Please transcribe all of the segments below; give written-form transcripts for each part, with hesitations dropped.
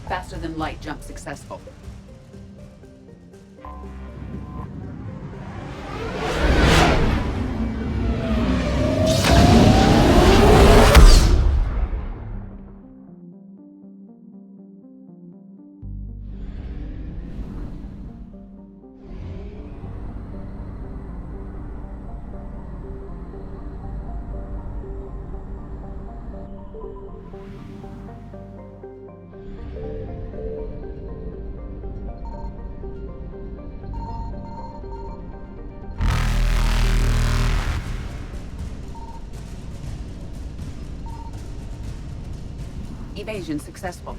Faster than light jump successful. Evasion successful.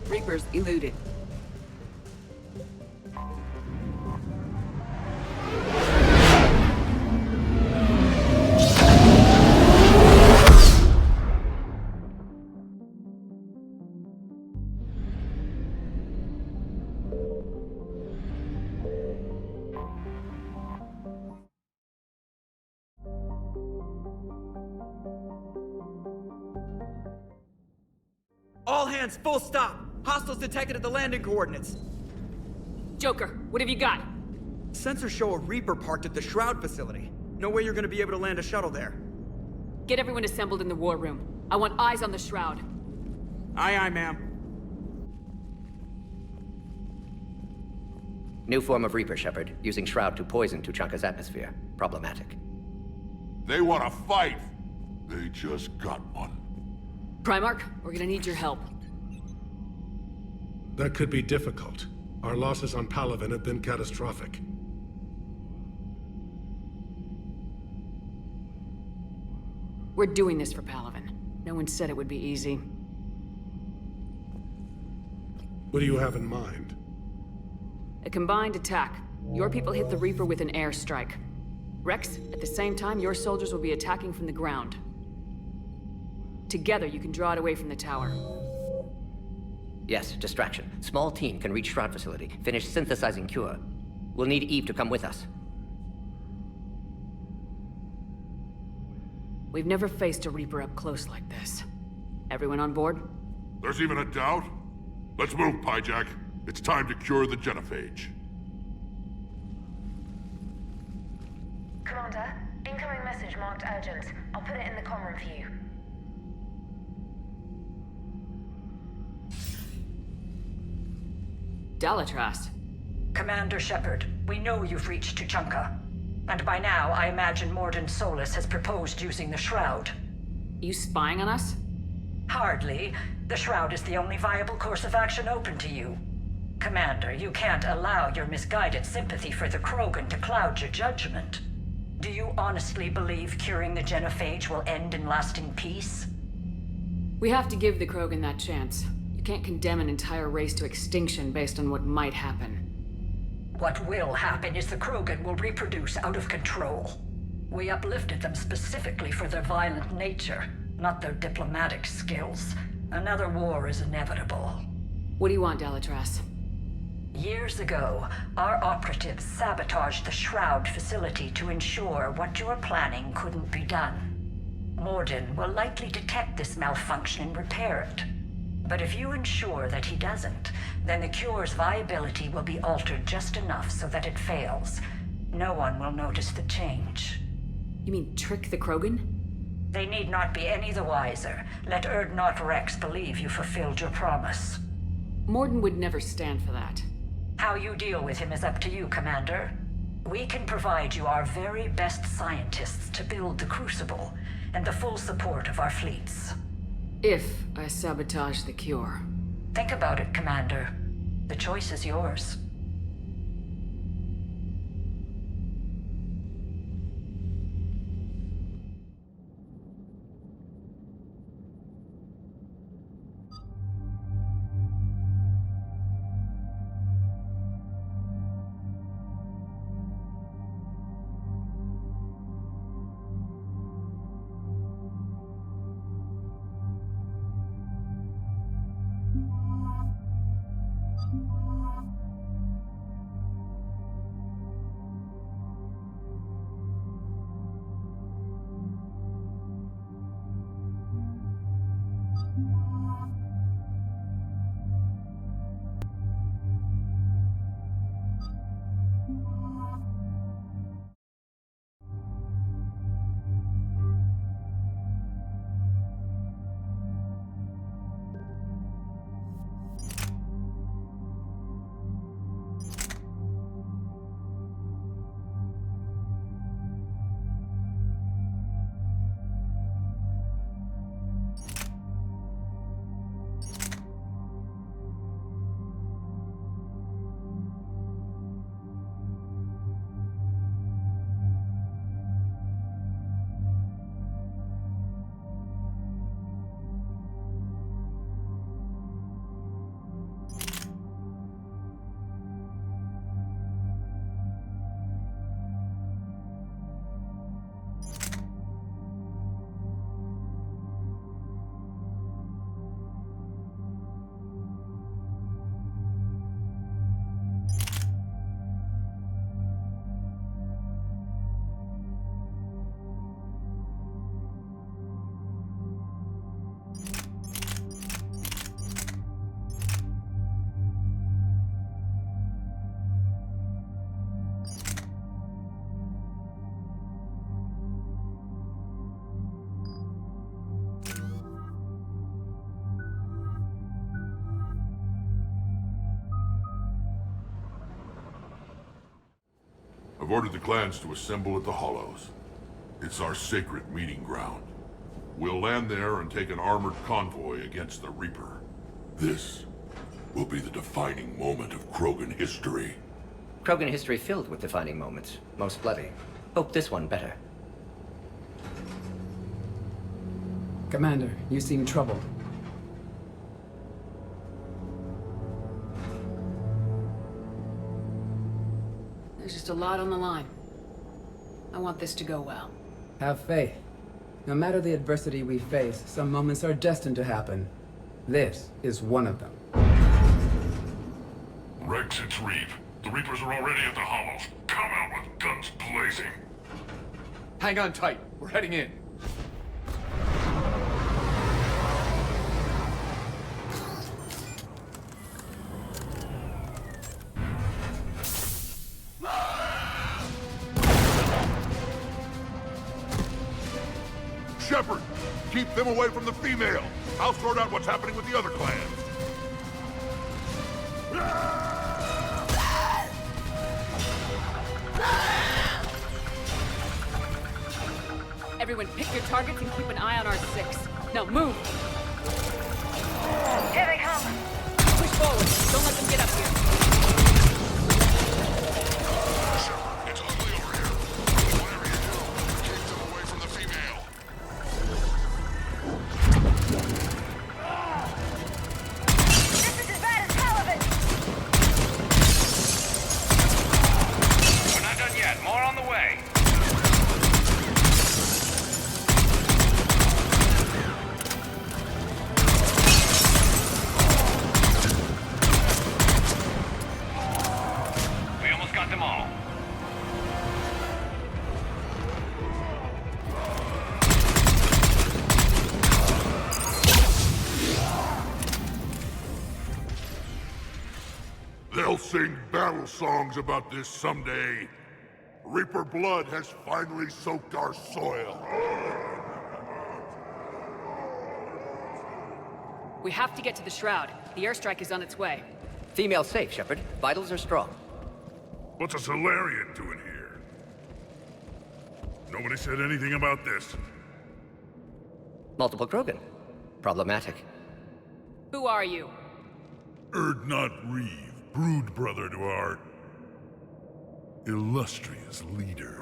Reapers eluded. All hands, full stop! Hostiles detected at the landing coordinates. Joker, what have you got? Sensors show a Reaper parked at the Shroud facility. No way you're gonna be able to land a shuttle there. Get everyone assembled in the war room. I want eyes on the Shroud. Aye, aye, ma'am. New form of Reaper, Shepard, using Shroud to poison Tuchanka's atmosphere. Problematic. They want to fight. They just got one. Primarch, we're gonna need your help. That could be difficult. Our losses on Palaven have been catastrophic. We're doing this for Palaven. No one said it would be easy. What do you have in mind? A combined attack. Your people hit the Reaper with an airstrike. Rex, at the same time, your soldiers will be attacking from the ground. Together, you can draw it away from the tower. Yes, distraction. Small team can reach Shroud facility, finish synthesizing cure. We'll need Eve to come with us. We've never faced a Reaper up close like this. Everyone on board? There's even a doubt? Let's move, Pyjak. It's time to cure the genophage. Commander, incoming message marked urgent. I'll put it in the comm room for you. Dalatras. Commander Shepard, we know you've reached Tuchanka. And by now, I imagine Mordin Solus has proposed using the Shroud. You spying on us? Hardly. The Shroud is the only viable course of action open to you. Commander, you can't allow your misguided sympathy for the Krogan to cloud your judgment. Do you honestly believe curing the genophage will end in lasting peace? We have to give the Krogan that chance. You can't condemn an entire race to extinction based on what might happen. What will happen is the Krogan will reproduce out of control. We uplifted them specifically for their violent nature, not their diplomatic skills. Another war is inevitable. What do you want, Dalatras? Years ago, our operatives sabotaged the Shroud facility to ensure what you were planning couldn't be done. Mordin will likely detect this malfunction and repair it. But if you ensure that he doesn't, then the cure's viability will be altered just enough so that it fails. No one will notice the change. You mean trick the Krogan? They need not be any the wiser. Let Urdnot Rex believe you fulfilled your promise. Mordin would never stand for that. How you deal with him is up to you, Commander. We can provide you our very best scientists to build the Crucible, and the full support of our fleets. If I sabotage the cure. Think about it, Commander. The choice is yours. I've ordered the clans to assemble at the Hollows. It's our sacred meeting ground. We'll land there and take an armored convoy against the Reaper. This will be the defining moment of Krogan history. Krogan history filled with defining moments, most bloody. Hope this one better. Commander, you seem troubled. There's just a lot on the line. I want this to go well. Have faith. No matter the adversity we face, some moments are destined to happen. This is one of them. Rex, it's Reeve. The Reapers are already at the Hollows. Come out with guns blazing. Hang on tight. We're heading in. Shepard, keep them away from the female. I'll sort out what's happening with the other clans. Everyone pick your targets and keep an eye on our 6. Now move! Here they come. Push forward. Don't let them get up here. Shepard, it's ugly over here. Whatever you do, keep them away from the female. This is as bad as Palavin. We're not done yet. More on the way. We almost got them all. They'll sing battle songs about this someday. Reaper blood has finally soaked our soil. We have to get to the Shroud. The airstrike is on its way. Female safe, Shepard. Vitals are strong. What's a Solarian doing here? Nobody said anything about this. Multiple Krogan. Problematic. Who are you? Urdnot Reeve, brood brother to our illustrious leader.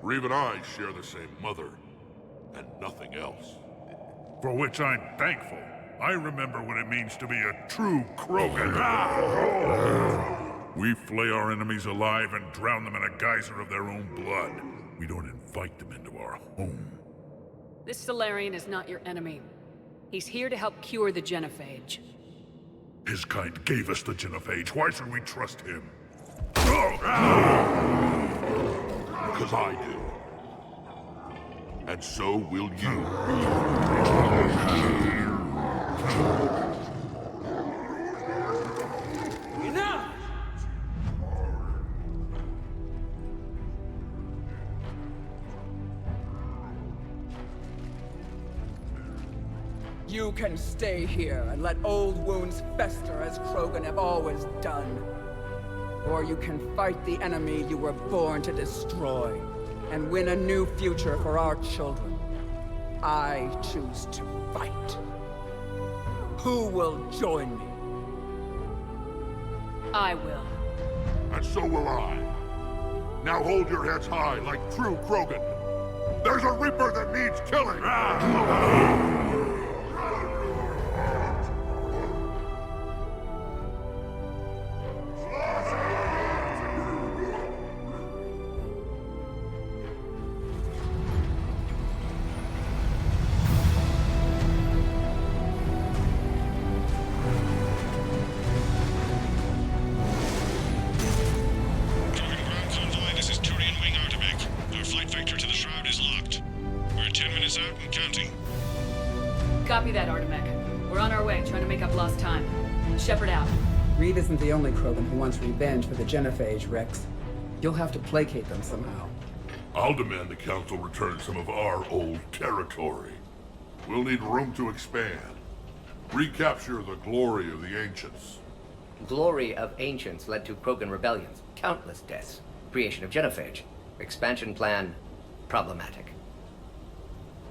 Reeve and I share the same mother, and nothing else. For which I'm thankful. I remember what it means to be a true Krogan. We flay our enemies alive and drown them in a geyser of their own blood. We don't invite them into our home. This Solarian is not your enemy. He's here to help cure the genophage. His kind gave us the genophage. Why should we trust him? Because I do. And so will you. Enough! You can stay here and let old wounds fester as Krogan have always done. Or you can fight the enemy you were born to destroy and win a new future for our children. I choose to fight. Who will join me? I will. And so will I. Now hold your heads high like true Krogan. There's a Reaper that needs killing! This is Turian Wing Artivac. Our flight vector to the Shroud is locked. We're 10 minutes out and counting. Copy that, Artemec. We're on our way, trying to make up lost time. Shepard out. Reeve isn't the only Krogan who wants revenge for the genophage, Rex. You'll have to placate them somehow. I'll demand the Council return some of our old territory. We'll need room to expand. Recapture the glory of the Ancients. Glory of Ancients led to Krogan rebellions, countless deaths, creation of genophage. Expansion plan, problematic.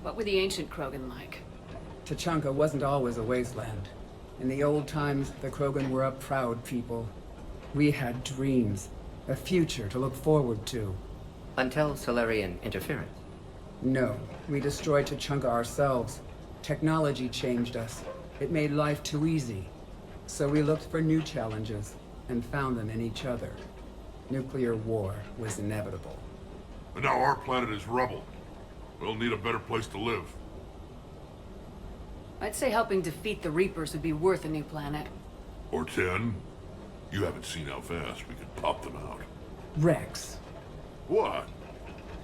What were the ancient Krogan like? Tachanka wasn't always a wasteland. In the old times, the Krogan were a proud people. We had dreams, a future to look forward to. Until Solarian interference. No, we destroyed Tuchanka ourselves. Technology changed us. It made life too easy. So we looked for new challenges, and found them in each other. Nuclear war was inevitable. And now our planet is rubble. We'll need a better place to live. I'd say helping defeat the Reapers would be worth a new planet. Or 10. You haven't seen how fast we could pop them out. Rex. What?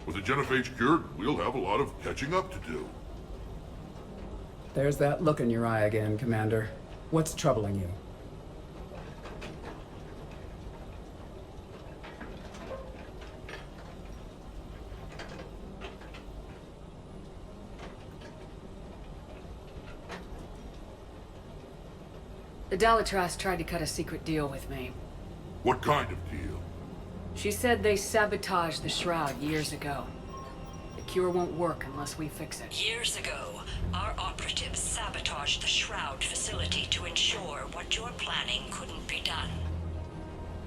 With the genophage cured, we'll have a lot of catching up to do. There's that look in your eye again, Commander. What's troubling you? The Dalitras tried to cut a secret deal with me. What kind of deal? She said they sabotaged the Shroud years ago. The cure won't work unless we fix it. Years ago, our operatives sabotaged the Shroud facility to ensure what you're planning couldn't be done.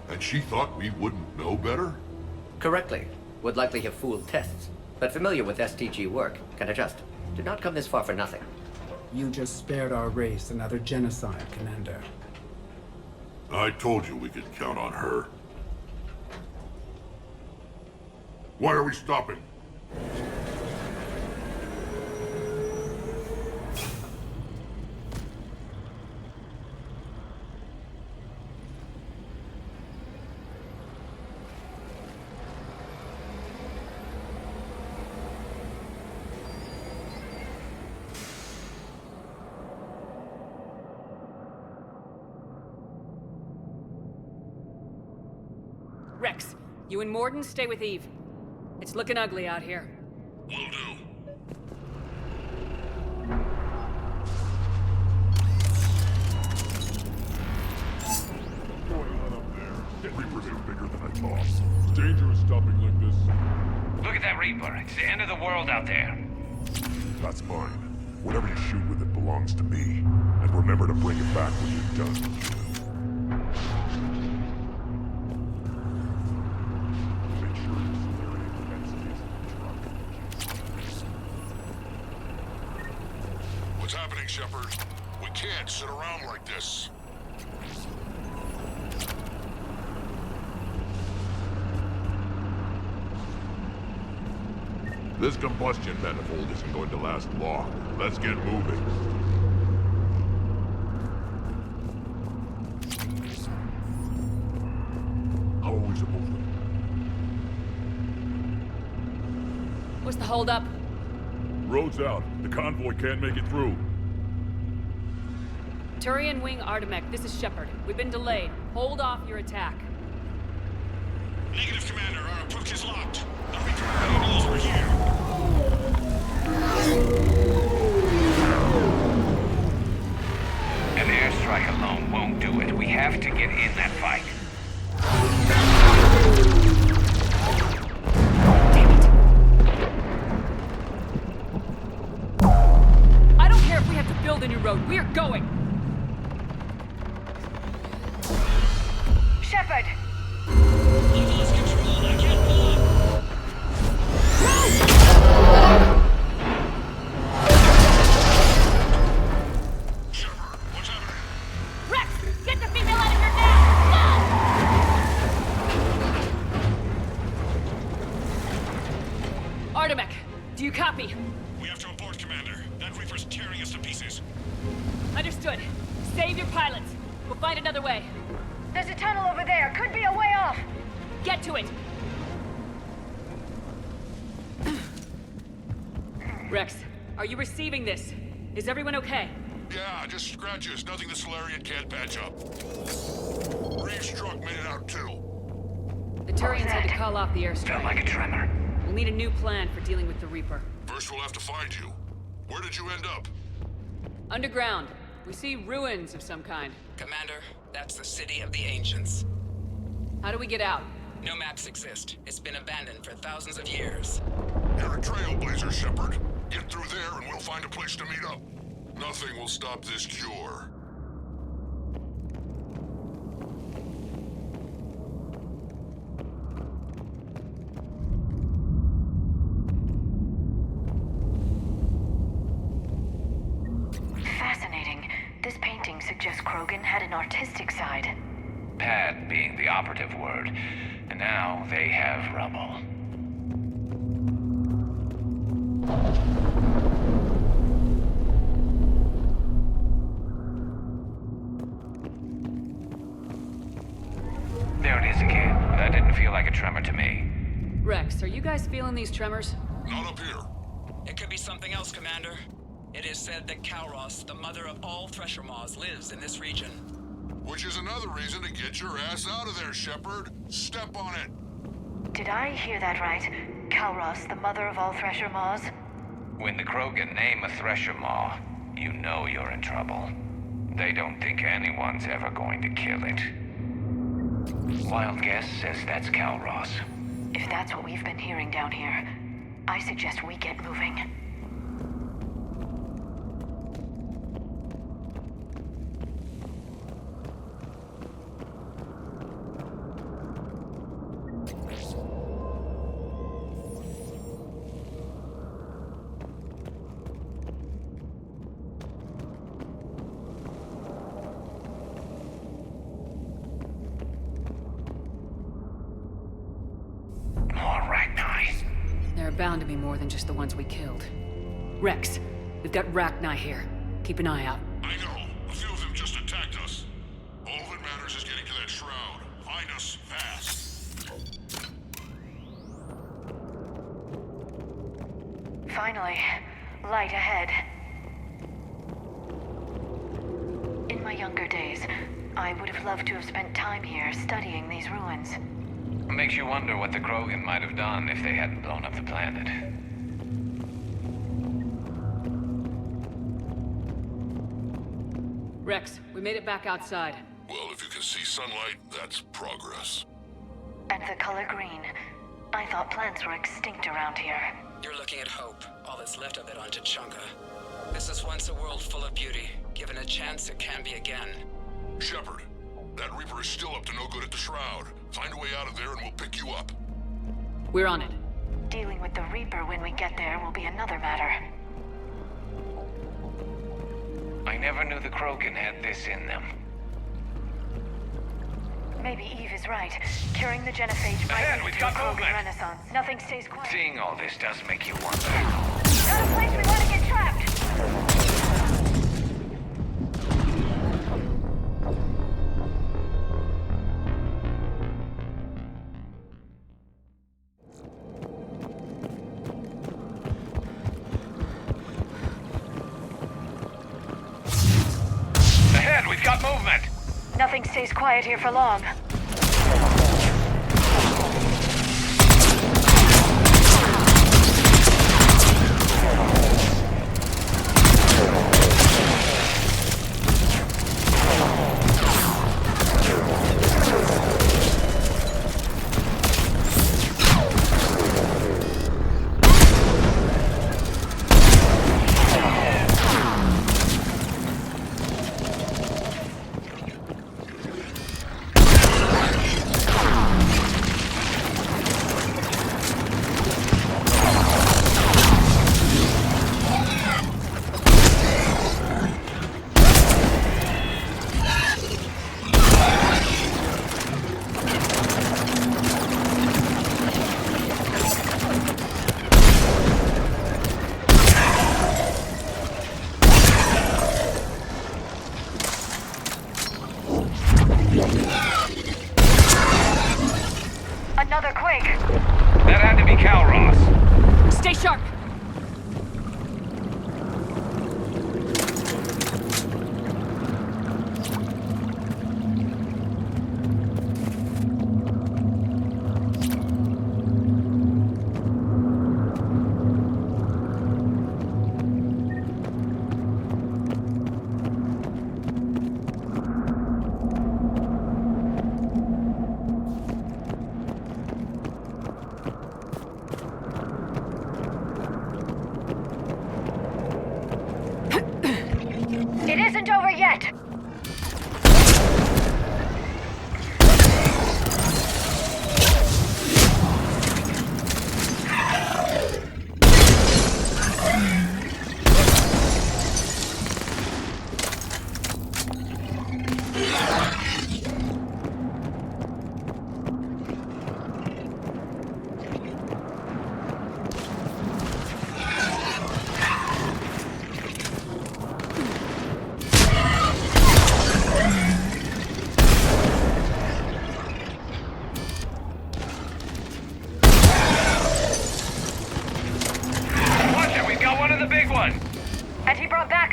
And she thought we wouldn't know better? Correctly. Would likely have fooled tests. But familiar with STG work, can adjust. Did not come this far for nothing. You just spared our race another genocide, Commander. I told you we could count on her. Why are we stopping? Rex, you and Mordin stay with Eve. It's looking ugly out here. Will do. Going on up there. Reapers are bigger than I thought. Dangerous stopping like this. Look at that Reaper. It's the end of the world out there. That's mine. Whatever you shoot with it belongs to me. And remember to bring it back when you're done. What's happening, Shepard? We can't sit around like this. This combustion manifold isn't going to last long. Let's get moving. How are we supposed to? What's the holdup? Road's out. The convoy can't make it through. Turian Wing Artemek, this is Shepard. We've been delayed. Hold off your attack. Negative, Commander. Our approach is locked. The Reaper is over here. An airstrike alone won't do it. We have to get in that fight. Damn it! I don't care if we have to build a new road. We are going! Shepard! I've lost control. I can't pull up. Shepard, what's happening? Rex! Get the female out of here now! Go! Artemek, do you copy? We have to abort, Commander. That Reaper's tearing us to pieces. Understood. Save your pilots. We'll find another way. There's a tunnel over there. Could be a way off. Get to it! Rex, are you receiving this? Is everyone okay? Yeah, just scratches. Nothing the Solarian can't patch up. Reeve struck made it out too. The Turians had to call off the Felt airstrike. like a tremor. We'll need a new plan for dealing with the Reaper. First we'll have to find you. Where did you end up? Underground. We see ruins of some kind. Commander, that's the City of the Ancients. How do we get out? No maps exist. It's been abandoned for thousands of years. You're a trailblazer, Shepard. Get through there and we'll find a place to meet up. Nothing will stop this cure. suggest Krogan had an artistic side. Pad being the operative word. And now they have rubble. There it is again. That didn't feel like a tremor to me. Rex, are you guys feeling these tremors? Not up here. It could be something else, Commander. It is said that Kalros, the mother of all Thresher Maws, lives in this region. Which is another reason to get your ass out of there, Shepard. Step on it. Did I hear that right? Kalros, the mother of all Thresher Maws? When the Krogan name a Thresher Maw, you know you're in trouble. They don't think anyone's ever going to kill it. Wild guess says that's Kalros. If that's what we've been hearing down here, I suggest we get moving. There are bound to be more than just the ones we killed. Rex, we've got Rachni here. Keep an eye out. I know. A few of them just attacked us. All that matters is getting to that shroud. Find us fast. Finally, light ahead. In my younger days, I would have loved to have spent time here studying these ruins. Makes you wonder what the Krogan might have done if they hadn't blown up the planet. Rex, we made it back outside. Well, if you can see sunlight, that's progress. And the color green. I thought plants were extinct around here. You're looking at hope, all that's left of it on Tuchanka. This is once a world full of beauty. Given a chance, it can be again. Shepard, that Reaper is still up to no good at the Shroud. Find a way out of there and we'll pick you up. We're on it. Dealing with the Reaper when we get there will be another matter. I never knew the Krogan had this in them. Maybe Eve is right. Curing the genophage might Ahead, lead we've to got a Krogan movement. renaissance. Nothing stays quiet. Seeing all this does make you wonder. Not a place we want to get trapped! Ahead, we've got movement! Nothing stays quiet here for long. Another quake! That had to be Kalros. Stay sharp! It isn't over yet!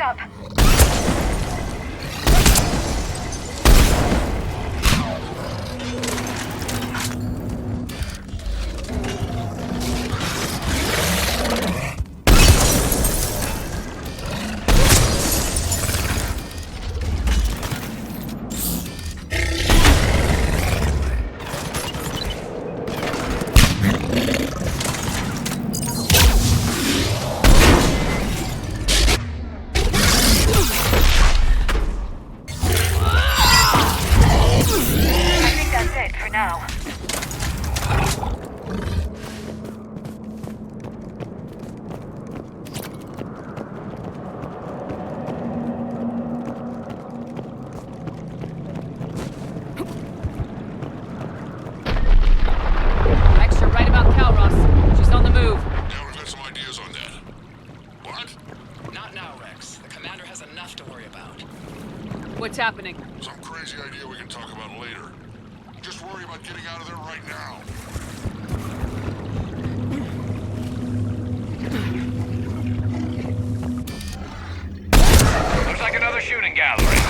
up. What's happening? Some crazy idea we can talk about later. Just worry about getting out of there right now. Looks like another shooting gallery.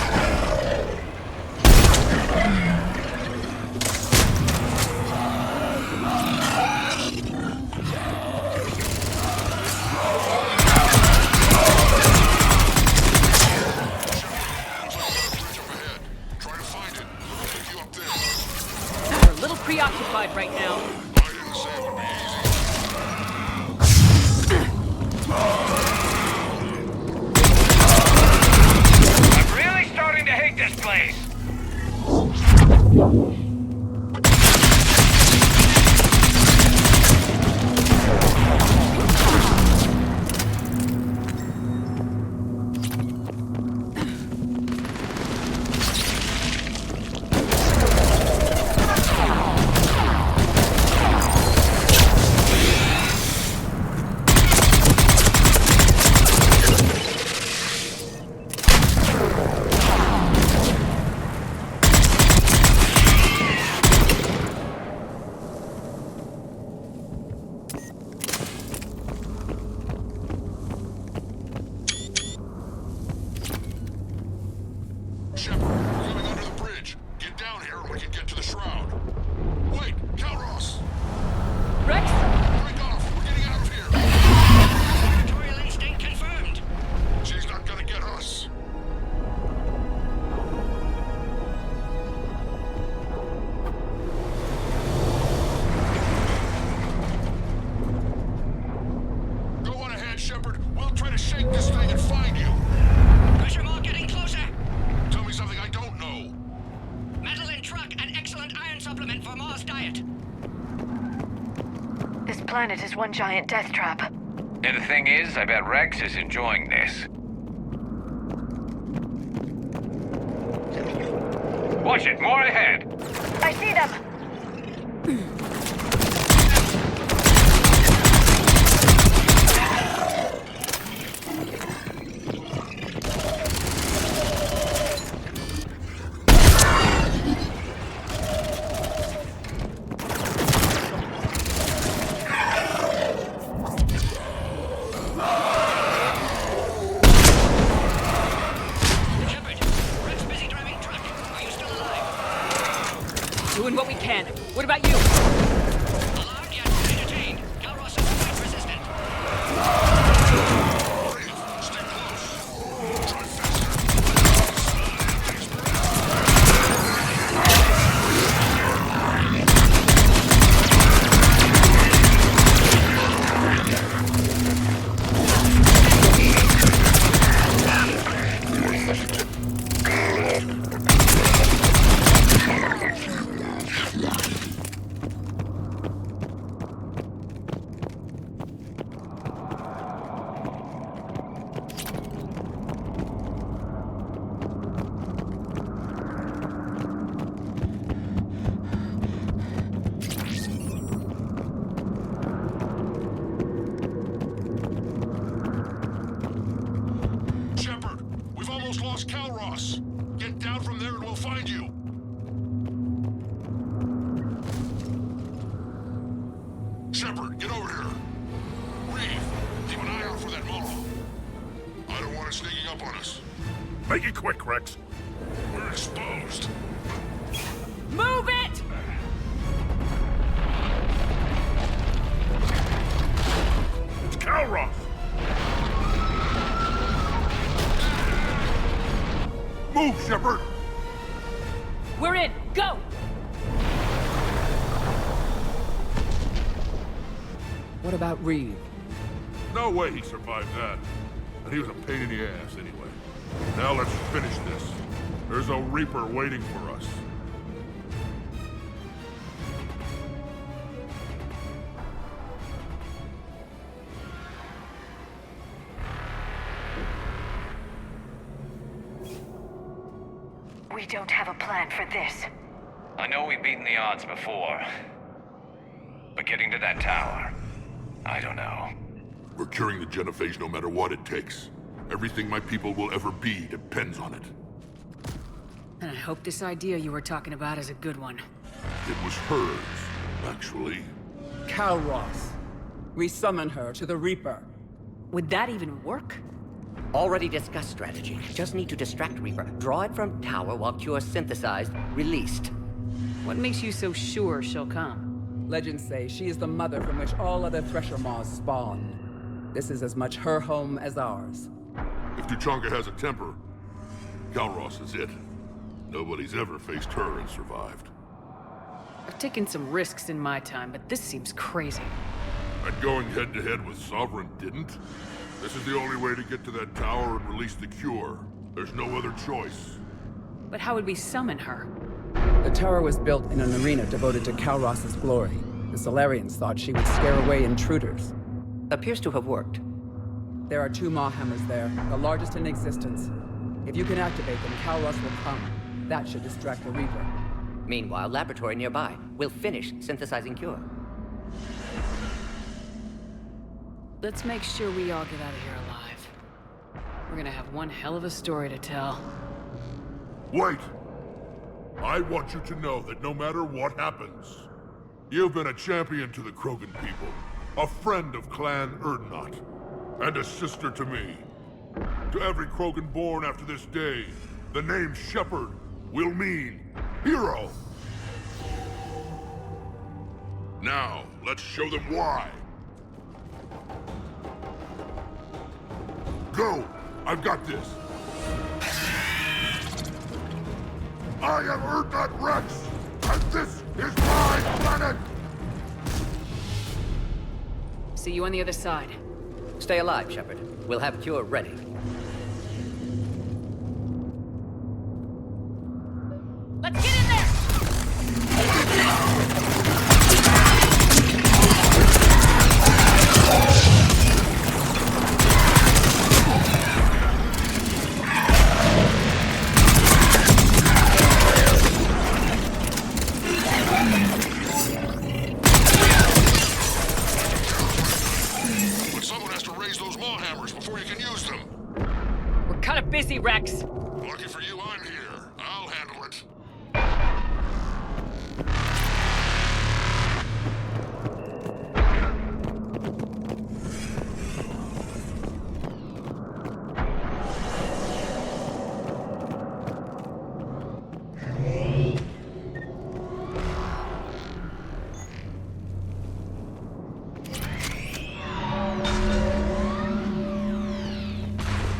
Preoccupied right now. I'm really starting to hate this place. Planet is one giant death trap. And the thing is, I bet Rex is enjoying this. Watch it, more ahead. I see them. Doing what we can. What about you? Alarmed yet entertained. Calros is quite resistant. Stay close. Try Squad is sneaking up on us. Make it quick, Rex. We're exposed. Move it! It's Calroth! Move, Shepard! We're in! Go! What about Reeve? No way he survived that. And he was a pain in the ass anyway. Now let's finish this. There's a Reaper waiting for us. We don't have a plan for this. I know we've beaten the odds before. But getting to that tower, I don't know. We're curing the Genophage no matter what it takes. Everything my people will ever be depends on it. And I hope this idea you were talking about is a good one. It was hers, actually. Calroth. We summon her to the Reaper. Would that even work? Already discussed strategy. Just need to distract Reaper. Draw it from tower while Cure synthesized, released. What makes you so sure she'll come? Legends say she is the mother from which all other Thresher Maws spawned. This is as much her home as ours. If Tuchanka has a temper, Calroth is it. Nobody's ever faced her and survived. I've taken some risks in my time, but this seems crazy. And going head-to-head with Sovereign didn't? This is the only way to get to that tower and release the cure. There's no other choice. But how would we summon her? The tower was built in an arena devoted to Calroth's glory. The Solarians thought she would scare away intruders. Appears to have worked. There are 2 Maw hammers there, the largest in existence. If you can activate them, Calroth will come. That should distract the Reaper. Meanwhile, laboratory nearby. We'll finish synthesizing Cure. Let's make sure we all get out of here alive. We're gonna have one hell of a story to tell. Wait! I want you to know that no matter what happens, you've been a champion to the Krogan people, a friend of Clan Urdnot, and a sister to me. To every Krogan born after this day, the name Shepard will mean hero. Now, let's show them why. Go! I've got this! I am Urdnot Rex, and this is my planet! See you on the other side. Stay alive, Shepard. We'll have Cure ready. Let's get in there! But someone has to raise those Maw hammers before you can use them. We're kind of busy, Rex. Lucky for you, I'm here. I'll handle it.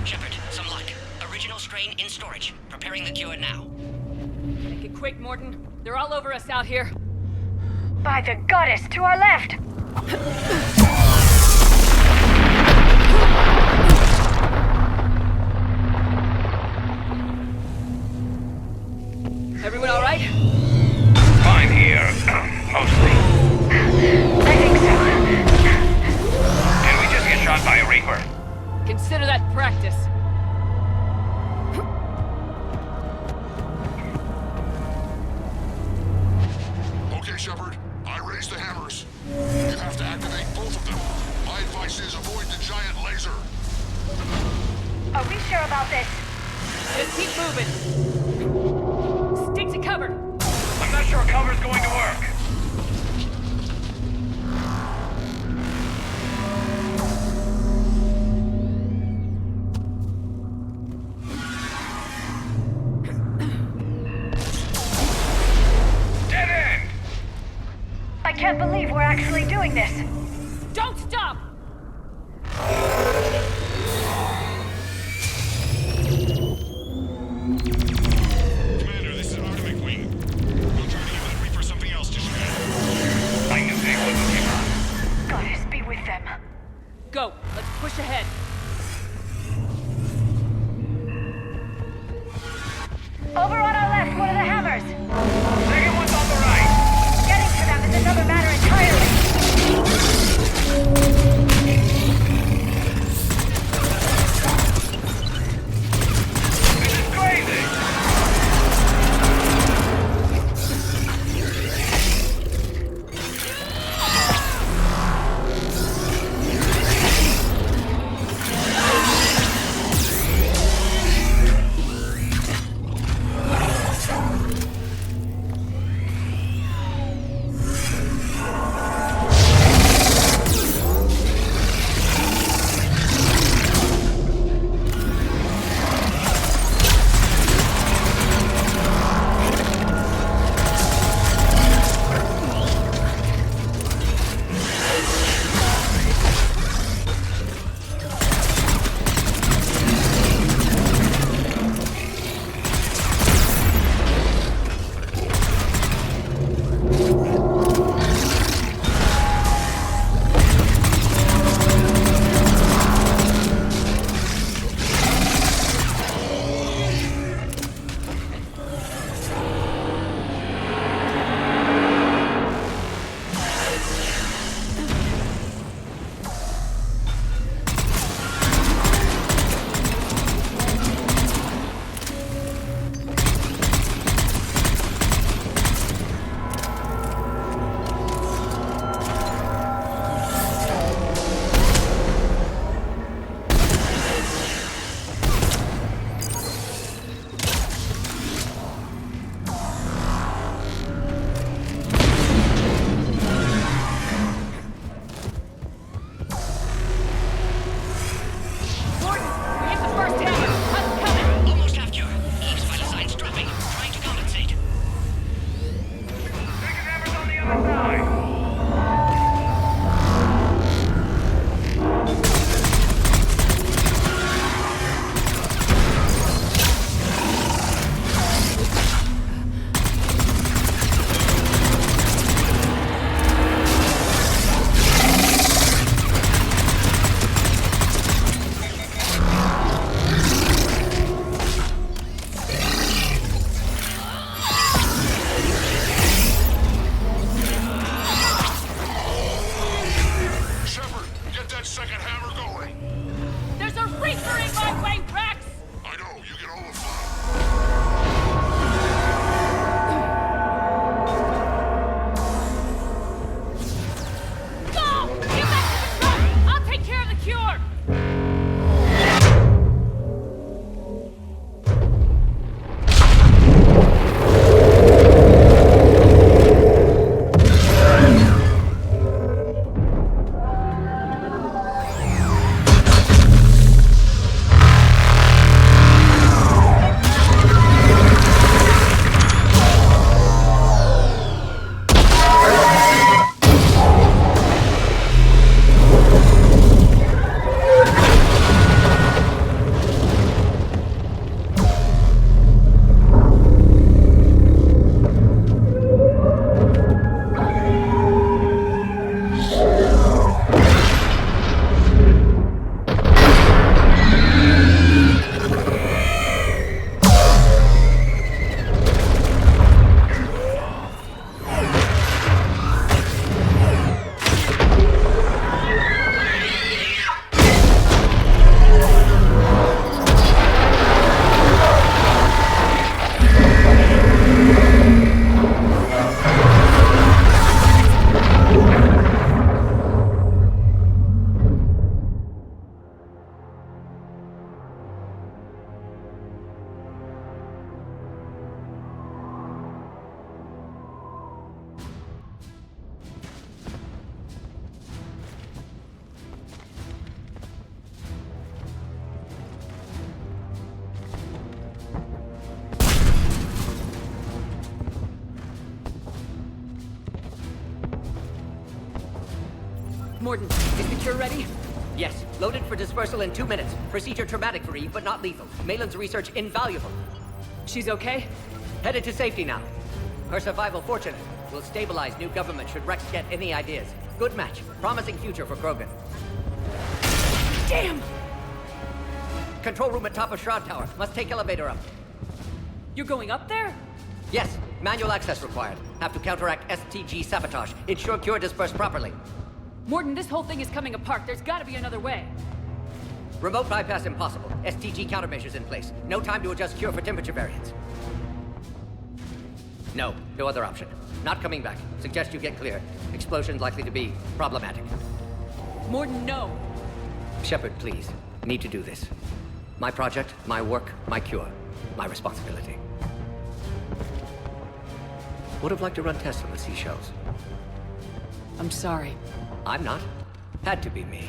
Shepard, some luck. Original strain in storage. Preparing the Cure now. Make it quick, Morton. They're all over us out here. By the goddess, to our left! Everyone all right? Fine here, mostly. I think so. Did we just get shot by a Reaper? Consider that practice. Okay, Shepard. I raised the hammers. You have to activate both of them. My advice is avoid the giant laser. Are we sure about this? Just keep moving. Stick to cover. I'm not sure cover's going to work. can't believe we're actually doing this. Don't stop! Commander, this is Artemic Wing. We'll try to give that Reaper something else to shred. I knew they wouldn't give up. Goddess, be with them. Go, let's push ahead. Over on our left, one of the hammers. Second one's on the right. Getting to them is another matter entirely. Mordin, is the cure ready? Yes, loaded for dispersal in 2 minutes. Procedure traumatic for Eve, but not lethal. Malin's research invaluable. She's okay? Headed to safety now. Her survival fortunate. Will stabilize new government should Rex get any ideas. Good match. Promising future for Krogan. Damn! Control room at top of Shroud Tower. Must take elevator up. You're going up there? Yes, manual access required. Have to counteract STG sabotage. Ensure cure dispersed properly. Mordin, this whole thing is coming apart. There's gotta be another way. Remote bypass impossible. STG countermeasures in place. No time to adjust cure for temperature variance. No other option. Not coming back. Suggest you get clear. Explosion's likely to be problematic. Mordin, no! Shepard, please. Need to do this. My project, my work, my cure. My responsibility. Would have liked to run tests on the seashells. I'm sorry. I'm not. Had to be me.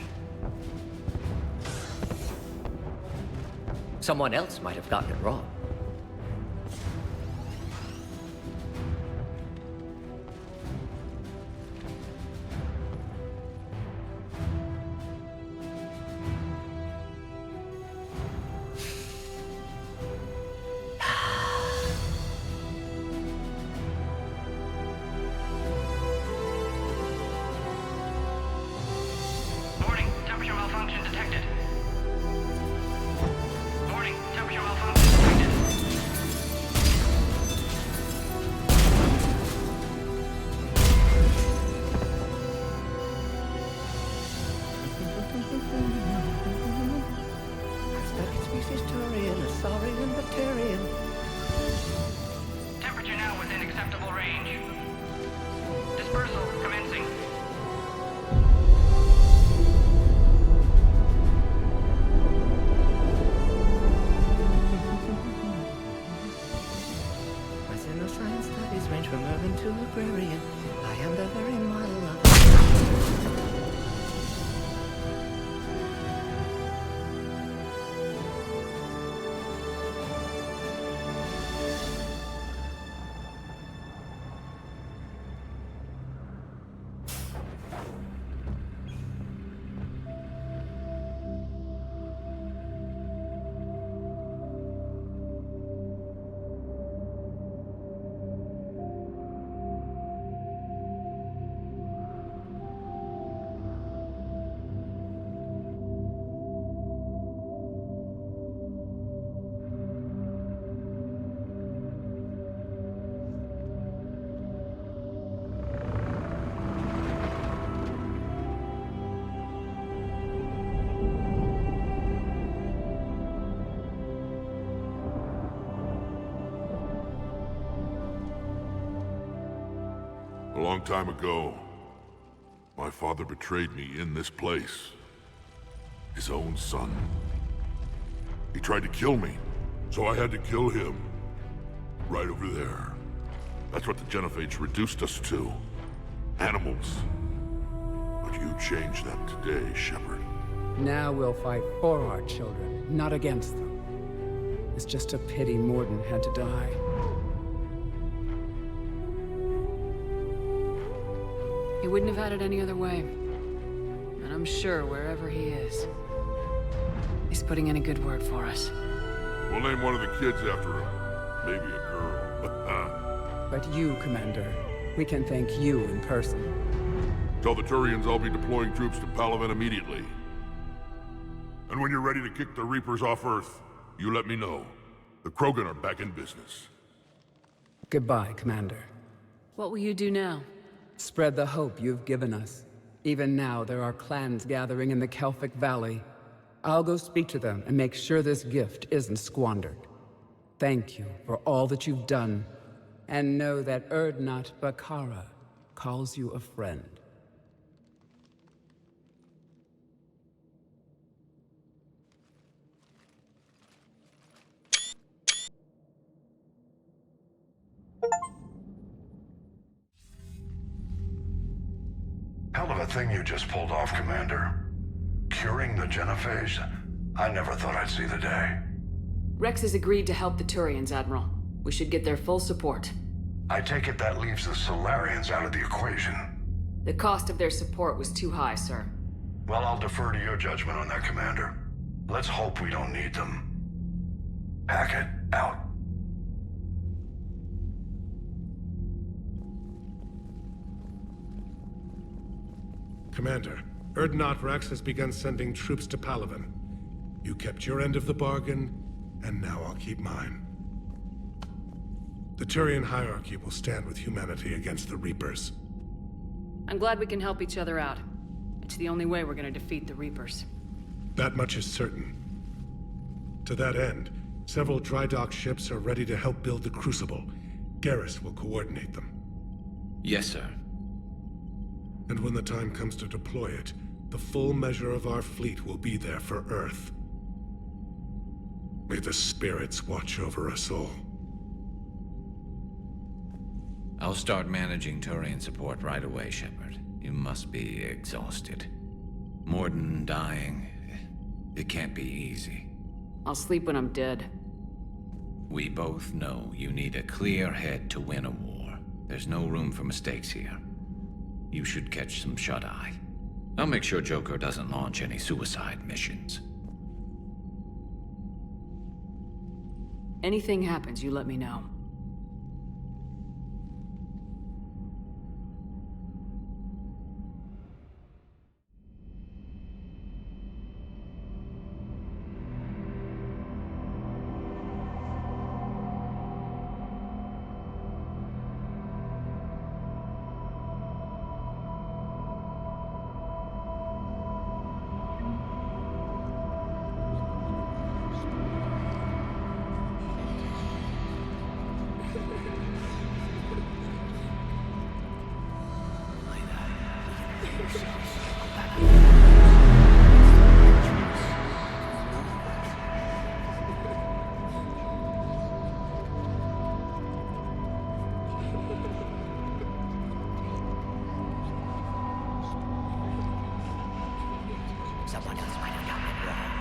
Someone else might have gotten it wrong. Warning, temperature malfunction detected. Warning, temperature malfunction detected. Temperature now within acceptable range. Dispersal commencing. My science studies range from urban to agrarian. I am the very model of... A long time ago, my father betrayed me in this place. His own son. He tried to kill me, so I had to kill him. Right over there. That's what the Genophage reduced us to. Animals. But you changed that today, Shepard. Now we'll fight for our children, not against them. It's just a pity Mordin had to die. He wouldn't have had it any other way. And I'm sure wherever he is, he's putting in a good word for us. We'll name one of the kids after him. Maybe a girl. But you, Commander, we can thank you in person. Tell the Turians I'll be deploying troops to Palaven immediately. And when you're ready to kick the Reapers off Earth, you let me know. The Krogan are back in business. Goodbye, Commander. What will you do now? Spread the hope you've given us. Even now, there are clans gathering in the Kelphic Valley. I'll go speak to them and make sure this gift isn't squandered. Thank you for all that you've done, and know that Urdnot Bakara calls you a friend. Hell of a thing you just pulled off, Commander. Curing the Genophage? I never thought I'd see the day. Rex has agreed to help the Turians, Admiral. We should get their full support. I take it that leaves the Solarians out of the equation. The cost of their support was too high, sir. Well, I'll defer to your judgment on that, Commander. Let's hope we don't need them. Hackett, out. Commander, Urdnot Rex has begun sending troops to Palaven. You kept your end of the bargain, and now I'll keep mine. The Turian hierarchy will stand with humanity against the Reapers. I'm glad we can help each other out. It's the only way we're gonna defeat the Reapers. That much is certain. To that end, several dry dock ships are ready to help build the Crucible. Garrus will coordinate them. Yes, sir. And when the time comes to deploy it, the full measure of our fleet will be there for Earth. May the spirits watch over us all. I'll start managing Turian support right away, Shepard. You must be exhausted. Mordin dying, it can't be easy. I'll sleep when I'm dead. We both know you need a clear head to win a war. There's no room for mistakes here. You should catch some shut-eye. I'll make sure Joker doesn't launch any suicide missions. Anything happens, you let me know. Someone else might have gotten it wrong.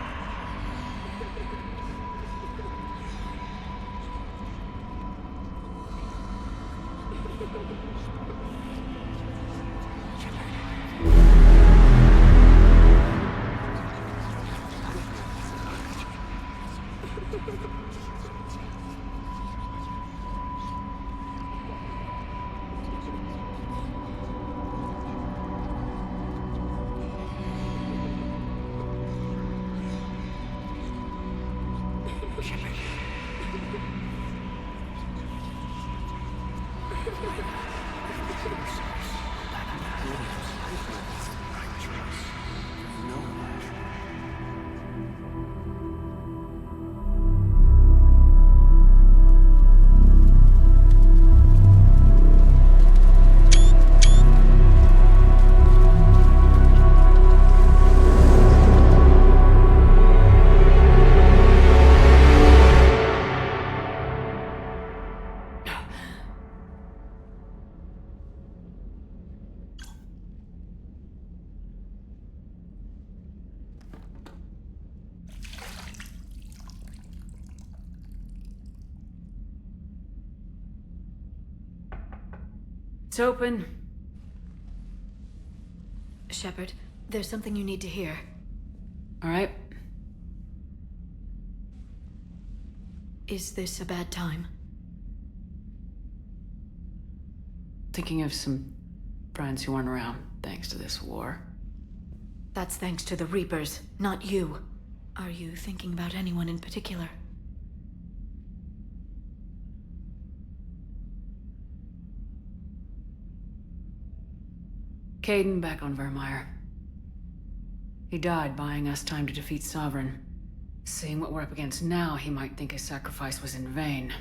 It's open. Shepard, there's something you need to hear. All right. Is this a bad time? Thinking of some friends who aren't around thanks to this war. That's thanks to the Reapers, not you. Are you thinking about anyone in particular? Kaidan back on Vermeer. He died buying us time to defeat Sovereign. Seeing what we're up against now, he might think his sacrifice was in vain.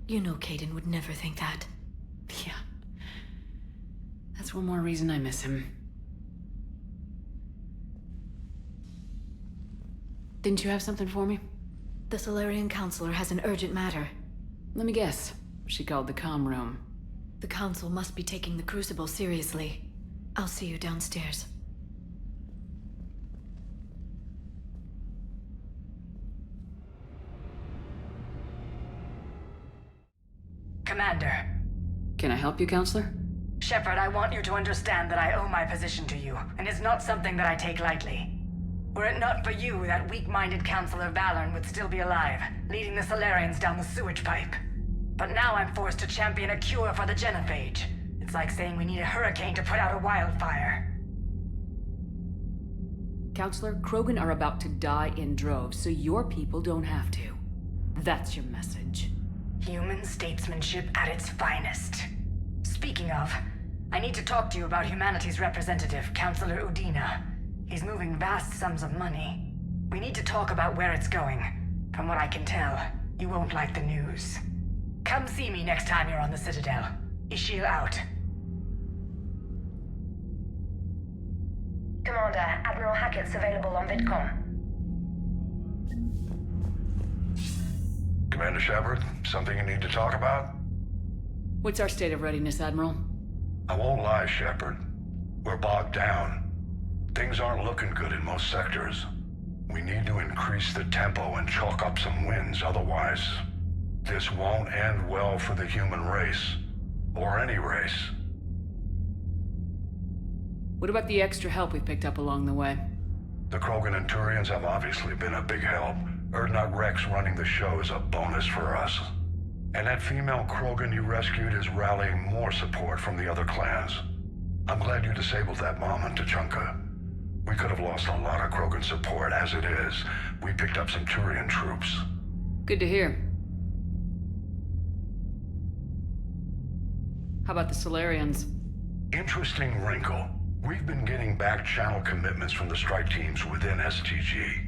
You know Kaidan would never think that. Yeah. That's one more reason I miss him. Didn't you have something for me? The Solarian Counselor has an urgent matter. Let me guess. She called the comm room. The Council must be taking the Crucible seriously. I'll see you downstairs. Commander. Can I help you, Counselor? Shepard, I want you to understand that I owe my position to you, and it's not something that I take lightly. Were it not for you, that weak-minded Counselor Valorn would still be alive, leading the Solarians down the sewage pipe. But now I'm forced to champion a cure for the genophage. It's like saying we need a hurricane to put out a wildfire. Counselor, Krogan are about to die in droves, so your people don't have to. That's your message. Human statesmanship at its finest. Speaking of, I need to talk to you about humanity's representative, Counselor Udina. He's moving vast sums of money. We need to talk about where it's going. From what I can tell, you won't like the news. Come see me next time you're on the Citadel. Ishil out. Commander, Admiral Hackett's available on VidCom. Commander Shepard, something you need to talk about? What's our state of readiness, Admiral? I won't lie, Shepard. We're bogged down. Things aren't looking good in most sectors. We need to increase the tempo and chalk up some wins, otherwise this won't end well for the human race. Or any race. What about the extra help we picked up along the way? The Krogan and Turians have obviously been a big help. Urdnot Rex running the show is a bonus for us. And that female Krogan you rescued is rallying more support from the other clans. I'm glad you disabled that bomb in Tuchanka. We could have lost a lot of Krogan support as it is. We picked up some Turian troops. Good to hear. How about the Solarians? Interesting wrinkle. We've been getting back channel commitments from the strike teams within STG.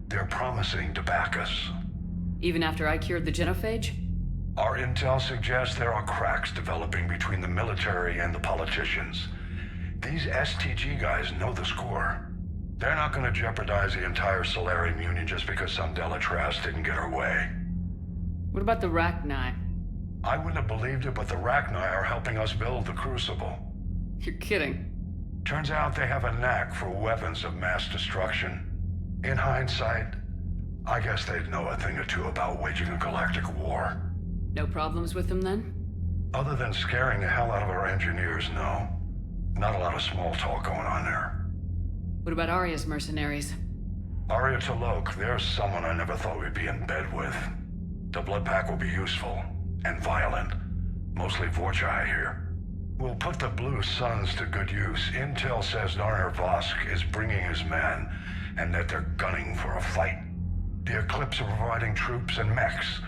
They're promising to back us. Even after I cured the genophage? Our intel suggests there are cracks developing between the military and the politicians. These STG guys know the score. They're not going to jeopardize the entire Solarian Union just because some Delatras didn't get her way. What about the Rachni? I wouldn't have believed it, but the Rachni are helping us build the Crucible. You're kidding. Turns out they have a knack for weapons of mass destruction. In hindsight, I guess they'd know a thing or two about waging a galactic war. No problems with them then? Other than scaring the hell out of our engineers, no. Not a lot of small talk going on there. What about Arya's mercenaries? Arya T'Loak, there's someone I never thought we'd be in bed with. The Blood Pack will be useful. And violent. Mostly Vorcha, I hear. We'll put the Blue Suns to good use. Intel says Narnar Vosk is bringing his men, and that they're gunning for a fight. The Eclipse are providing troops and mechs.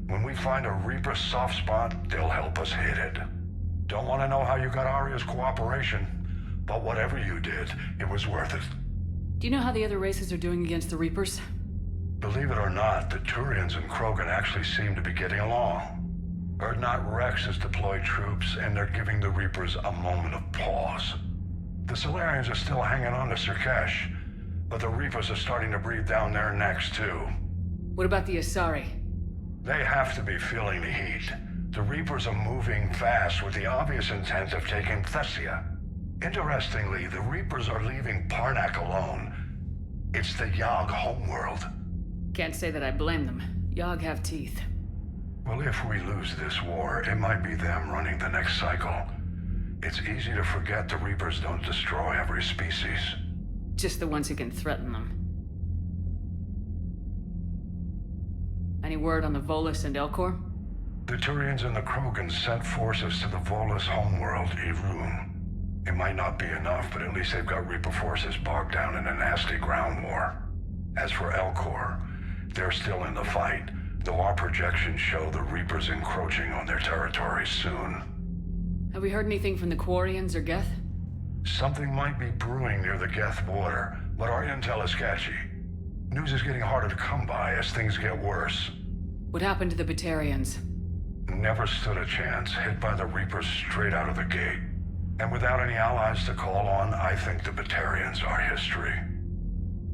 When we find a Reaper soft spot, they'll help us hit it. Don't want to know how you got Arya's cooperation, but whatever you did, it was worth it. Do you know how the other races are doing against the Reapers? Believe it or not, the Turians and Krogan actually seem to be getting along. Urdnot Rex has deployed troops, and they're giving the Reapers a moment of pause. The Solarians are still hanging on to Surkesh, but the Reapers are starting to breathe down their necks, too. What about the Asari? They have to be feeling the heat. The Reapers are moving fast with the obvious intent of taking Thessia. Interestingly, the Reapers are leaving Parnak alone. It's the Yogg homeworld. Can't say that I blame them. Yogg have teeth. Well, if we lose this war, it might be them running the next cycle. It's easy to forget the Reapers don't destroy every species. Just the ones who can threaten them. Any word on the Volus and Elcor? The Turians and the Krogan sent forces to the Volus homeworld, Irun. It might not be enough, but at least they've got Reaper forces bogged down in a nasty ground war. As for Elcor, they're still in the fight. Though our projections show the Reapers encroaching on their territory soon. Have we heard anything from the Quarians or Geth? Something might be brewing near the Geth border, but our intel is sketchy. News is getting harder to come by as things get worse. What happened to the Batarians? Never stood a chance, hit by the Reapers straight out of the gate. And without any allies to call on, I think the Batarians are history.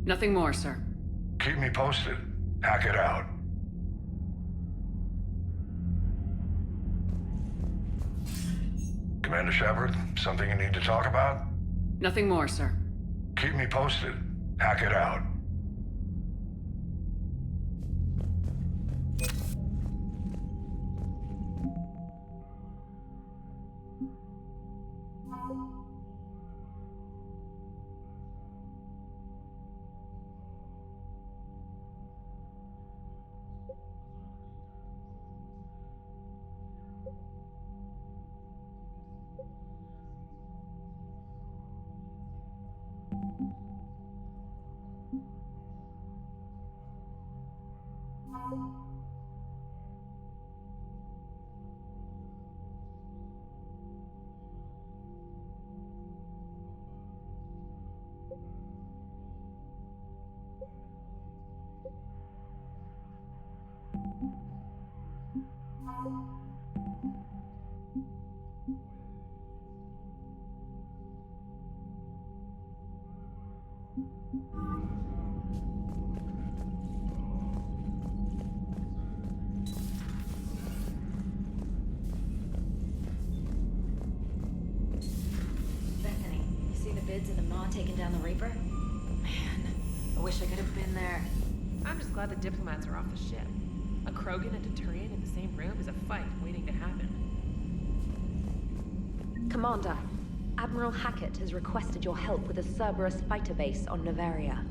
Nothing more, sir. Keep me posted. Hack it out. Commander Shepard, something you need to talk about? Nothing more, sir. Keep me posted. Hack it out. Bethany, you see the bids of the Maw taking down the Reaper? Man, I wish I could have been there. I'm just glad the diplomats are off the ship. A Krogan and a Turian in the same room is a fight waiting to happen. Commander, Admiral Hackett has requested your help with a Cerberus fighter base on Novaria.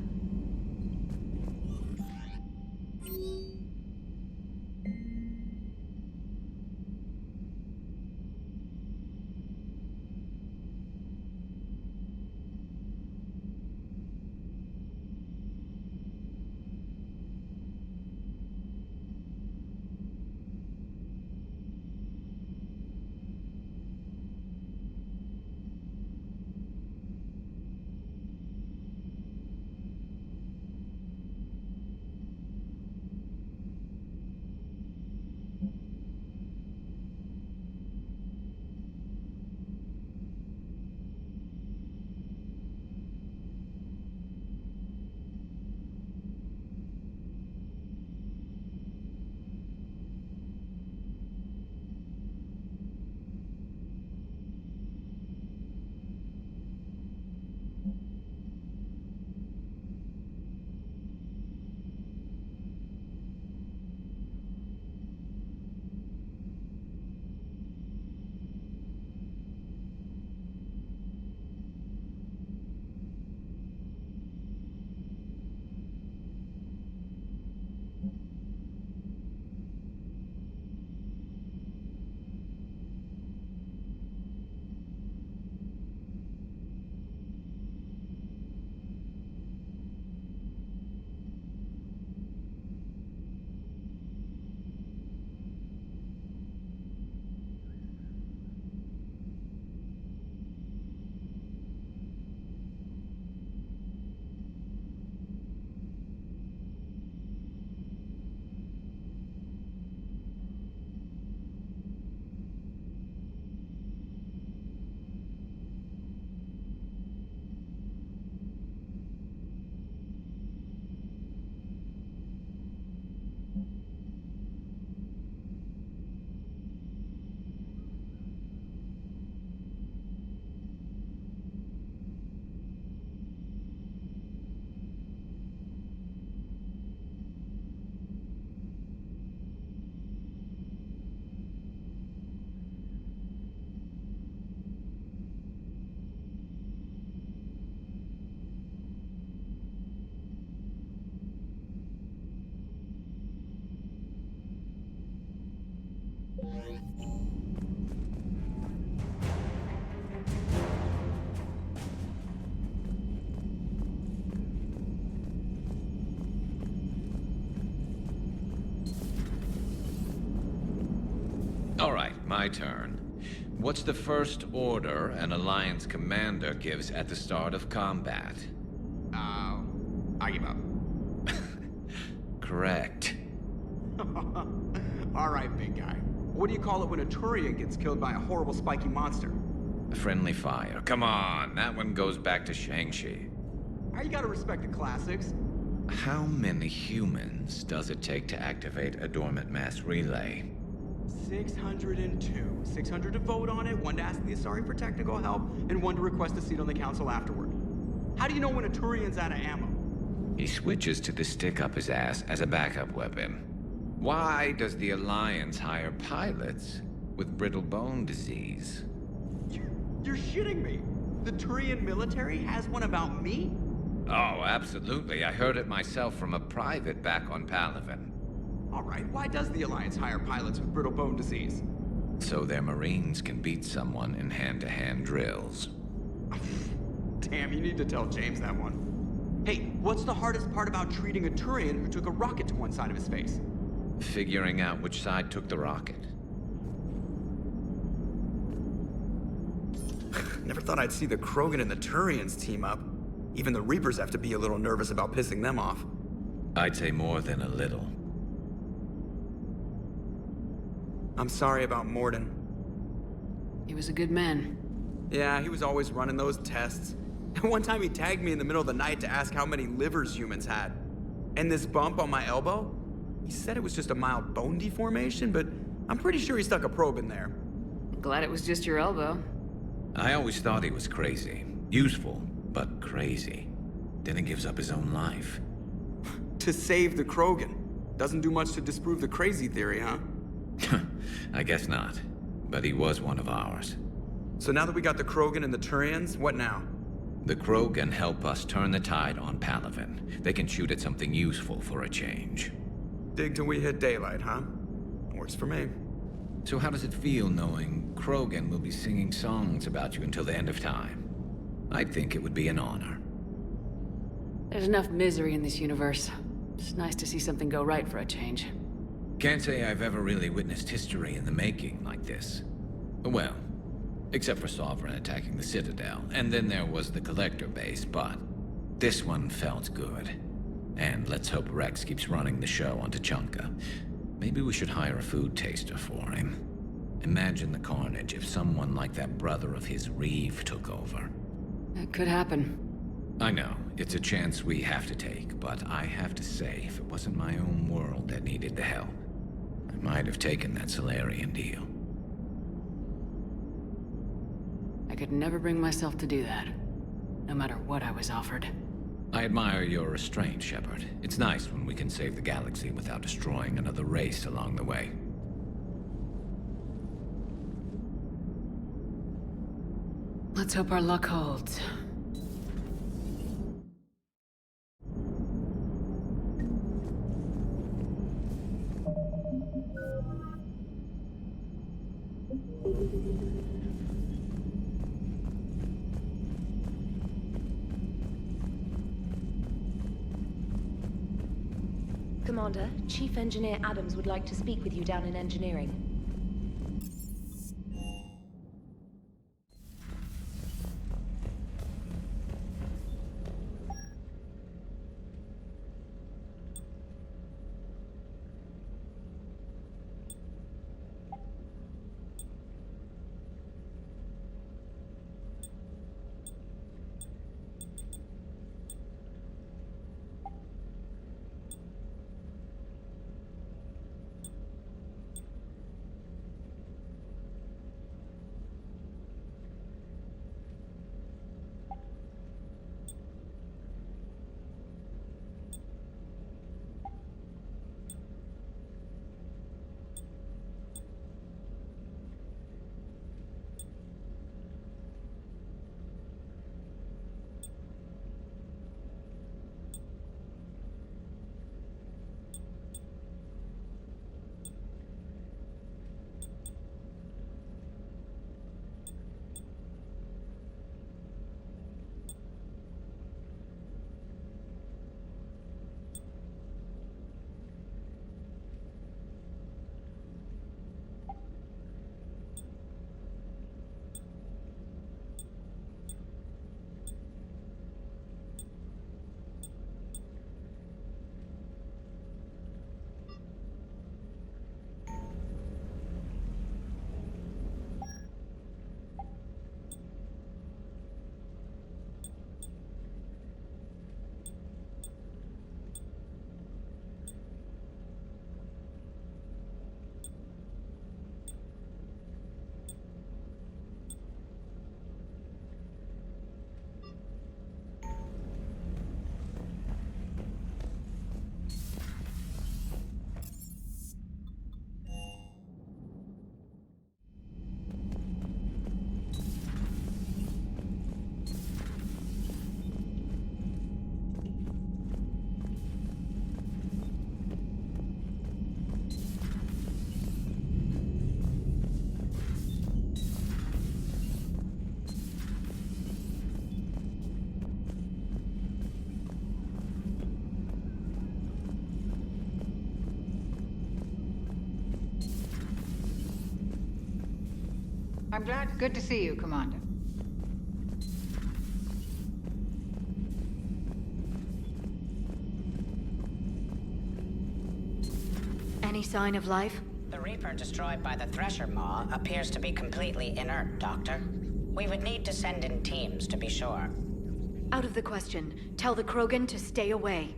All right, my turn. What's the first order an Alliance commander gives at the start of combat? I give up. Correct. All right, big guy. What do you call it when a Turian gets killed by a horrible spiky monster? A friendly fire. Come on, that one goes back to Shang-Chi. You gotta respect the classics. How many humans does it take to activate a dormant mass relay? 602. 600 to vote on it, 1 to ask the Asari for technical help, and 1 to request a seat on the council afterward. How do you know when a Turian's out of ammo? He switches to the stick up his ass as a backup weapon. Why does the Alliance hire pilots with brittle bone disease? You're shitting me. The Turian military has one about me? Oh, absolutely. I heard it myself from a private back on Palaven. All right, why does the Alliance hire pilots with brittle bone disease? So their Marines can beat someone in hand-to-hand drills. Damn, you need to tell James that one. Hey, what's the hardest part about treating a Turian who took a rocket to one side of his face? Figuring out which side took the rocket. Never thought I'd see the Krogan and the Turians team up. Even the Reapers have to be a little nervous about pissing them off. I'd say more than a little. I'm sorry about Mordin. He was a good man. Yeah, he was always running those tests. And one time he tagged me in the middle of the night to ask how many livers humans had. And this bump on my elbow? He said it was just a mild bone deformation, but I'm pretty sure he stuck a probe in there. Glad it was just your elbow. I always thought he was crazy. Useful, but crazy. Then he gives up his own life. To save the Krogan. Doesn't do much to disprove the crazy theory, huh? I guess not. But he was one of ours. So now that we got the Krogan and the Turians, what now? The Krogan help us turn the tide on Palaven. They can shoot at something useful for a change. Dig till we hit daylight, huh? Works for me. So how does it feel knowing Krogan will be singing songs about you until the end of time? I think it would be an honor. There's enough misery in this universe. It's nice to see something go right for a change. Can't say I've ever really witnessed history in the making like this. Well, except for Sovereign attacking the Citadel, and then there was the Collector base, but this one felt good. And let's hope Rex keeps running the show on Tuchanka. Maybe we should hire a food taster for him. Imagine the carnage if someone like that brother of his, Reeve, took over. That could happen. I know, it's a chance we have to take, but I have to say, if it wasn't my own world that needed the help, I might have taken that Salarian deal. I could never bring myself to do that, no matter what I was offered. I admire your restraint, Shepard. It's nice when we can save the galaxy without destroying another race along the way. Let's hope our luck holds. Commander, Chief Engineer Adams would like to speak with you down in engineering. I'm glad. Good to see you, Commander. Any sign of life? The Reaper destroyed by the Thresher Maw appears to be completely inert, Doctor. We would need to send in teams to be sure. Out of the question. Tell the Krogan to stay away.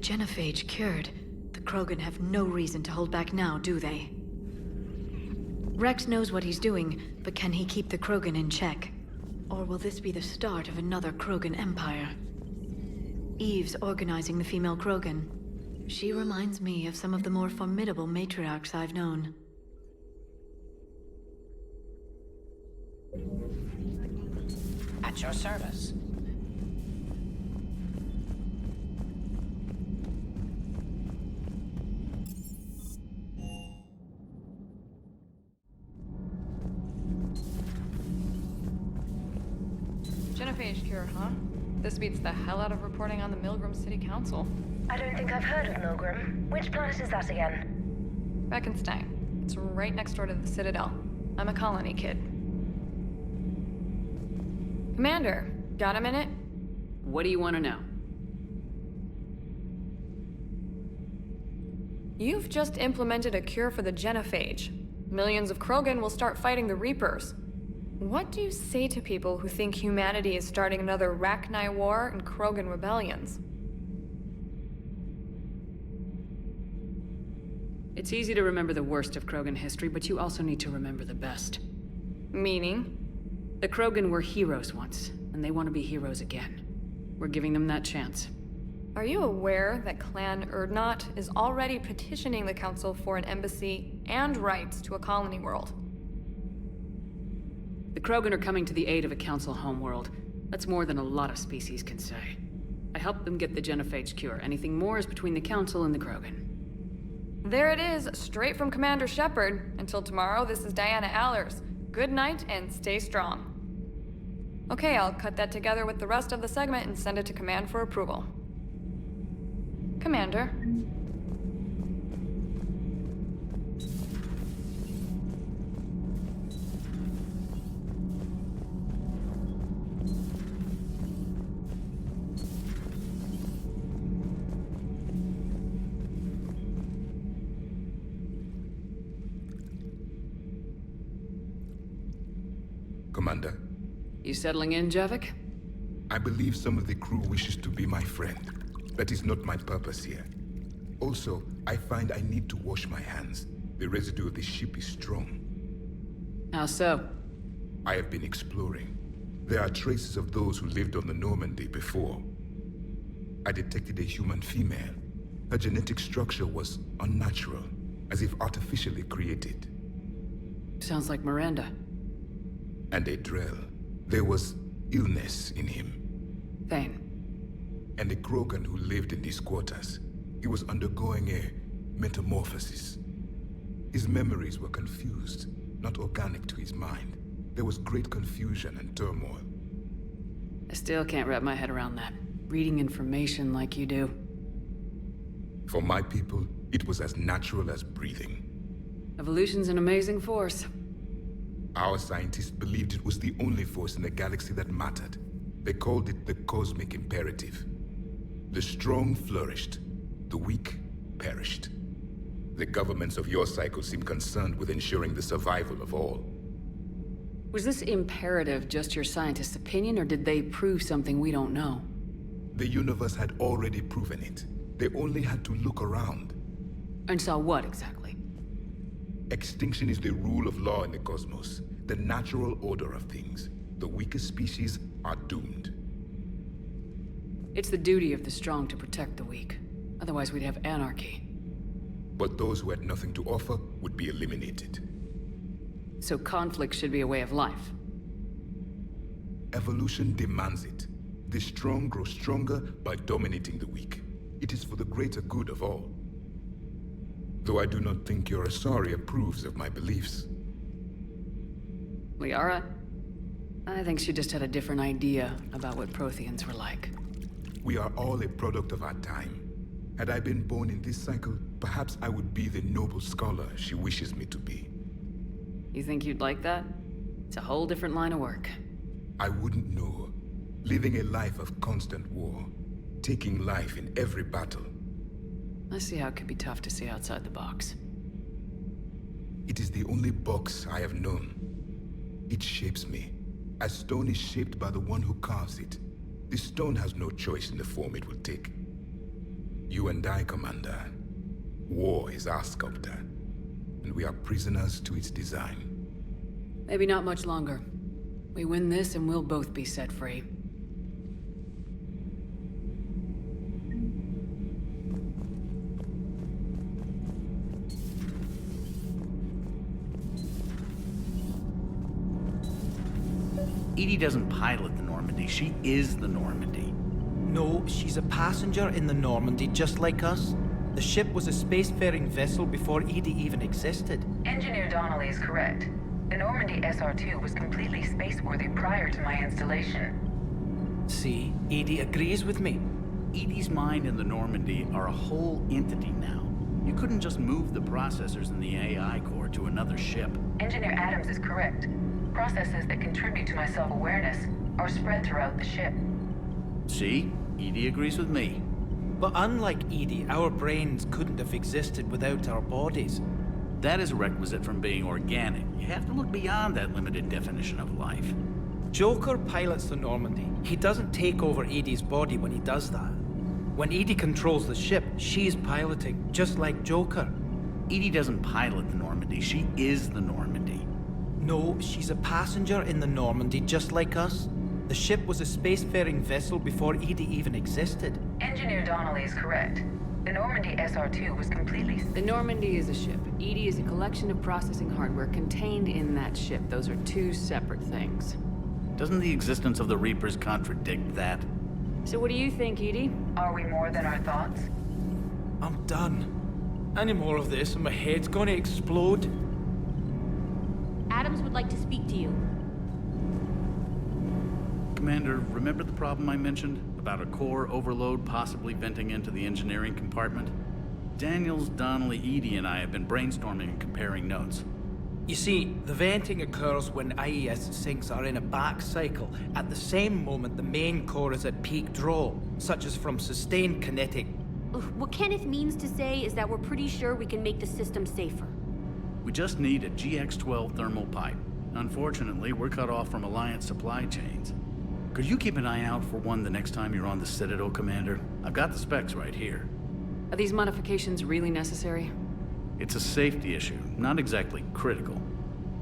Genophage cured. The Krogan have no reason to hold back now, do they? Rex knows what he's doing, but can he keep the Krogan in check? Or will this be the start of another Krogan empire? Eve's organizing the female Krogan. She reminds me of some of the more formidable matriarchs I've known. At your service. Genophage cure, huh? This beats the hell out of reporting on the Milgram City Council. I don't think I've heard of Milgram. Which planet is that again? Beckenstein. It's right next door to the Citadel. I'm a colony kid. Commander, got a minute? What do you want to know? You've just implemented a cure for the Genophage. Millions of Krogan will start fighting the Reapers. What do you say to people who think humanity is starting another Rachni War and Krogan rebellions? It's easy to remember the worst of Krogan history, but you also need to remember the best. Meaning? The Krogan were heroes once, and they want to be heroes again. We're giving them that chance. Are you aware that Clan Urdnot is already petitioning the Council for an embassy and rights to a colony world? The Krogan are coming to the aid of a Council homeworld. That's more than a lot of species can say. I helped them get the Genophage cure. Anything more is between the Council and the Krogan. There it is, straight from Commander Shepard. Until tomorrow, this is Diana Allers. Good night and stay strong. Okay, I'll cut that together with the rest of the segment and send it to Command for approval. Commander. Commander. You settling in, Javik? I believe some of the crew wishes to be my friend. That is not my purpose here. Also, I find I need to wash my hands. The residue of the ship is strong. How so? I have been exploring. There are traces of those who lived on the Normandy before. I detected a human female. Her genetic structure was unnatural, as if artificially created. Sounds like Miranda. And a Drell. There was illness in him. Thane. And a Krogan who lived in these quarters. He was undergoing a metamorphosis. His memories were confused, not organic to his mind. There was great confusion and turmoil. I still can't wrap my head around that. Reading information like you do. For my people, it was as natural as breathing. Evolution's an amazing force. Our scientists believed it was the only force in the galaxy that mattered. They called it the cosmic imperative. The strong flourished, the weak perished. The governments of your cycle seem concerned with ensuring the survival of all. Was this imperative just your scientists' opinion, or did they prove something we don't know? The universe had already proven it. They only had to look around. And saw what exactly? Extinction is the rule of law in the cosmos, the natural order of things. The weakest species are doomed. It's the duty of the strong to protect the weak. Otherwise we'd have anarchy. But those who had nothing to offer would be eliminated. So conflict should be a way of life. Evolution demands it. The strong grow stronger by dominating the weak. It is for the greater good of all. Though I do not think your Asari approves of my beliefs. Liara? I think she just had a different idea about what Protheans were like. We are all a product of our time. Had I been born in this cycle, perhaps I would be the noble scholar she wishes me to be. You think you'd like that? It's a whole different line of work. I wouldn't know. Living a life of constant war. Taking life in every battle. I see how it could be tough to see outside the box. It is the only box I have known. It shapes me, as stone is shaped by the one who carves it. The stone has no choice in the form it will take. You and I, Commander. War is our sculptor, and we are prisoners to its design. Maybe not much longer. We win this and we'll both be set free. EDI doesn't pilot the Normandy, she is the Normandy. No, she's a passenger in the Normandy, just like us. The ship was a spacefaring vessel before EDI even existed. Engineer Donnelly is correct. The Normandy SR-2 was completely spaceworthy prior to my installation. See, EDI agrees with me. EDI's mind and the Normandy are a whole entity now. You couldn't just move the processors in the AI core to another ship. Engineer Adams is correct. Processes that contribute to my self-awareness are spread throughout the ship. See? EDI agrees with me. But unlike EDI, our brains couldn't have existed without our bodies. That is a requisite from being organic. You have to look beyond that limited definition of life. Joker pilots the Normandy. He doesn't take over EDI's body when he does that. When EDI controls the ship, she's piloting, just like Joker. EDI doesn't pilot the Normandy, she is the Normandy. No, she's a passenger in the Normandy, just like us. The ship was a spacefaring vessel before EDI even existed. Engineer Donnelly is correct. The Normandy SR-2 was completely... The Normandy is a ship. EDI is a collection of processing hardware contained in that ship. Those are two separate things. Doesn't the existence of the Reapers contradict that? So what do you think, EDI? Are we more than our thoughts? I'm done. Any more of this and my head's gonna explode. Adams would like to speak to you. Commander, remember the problem I mentioned? About a core overload possibly venting into the engineering compartment? Daniels, Donnelly, EDI, and I have been brainstorming and comparing notes. You see, the venting occurs when IES sinks are in a back cycle, at the same moment the main core is at peak draw, such as from sustained kinetic. What Kenneth means to say is that we're pretty sure we can make the system safer. We just need a GX-12 thermal pipe. Unfortunately, we're cut off from Alliance supply chains. Could you keep an eye out for one the next time you're on the Citadel, Commander? I've got the specs right here. Are these modifications really necessary? It's a safety issue, not exactly critical.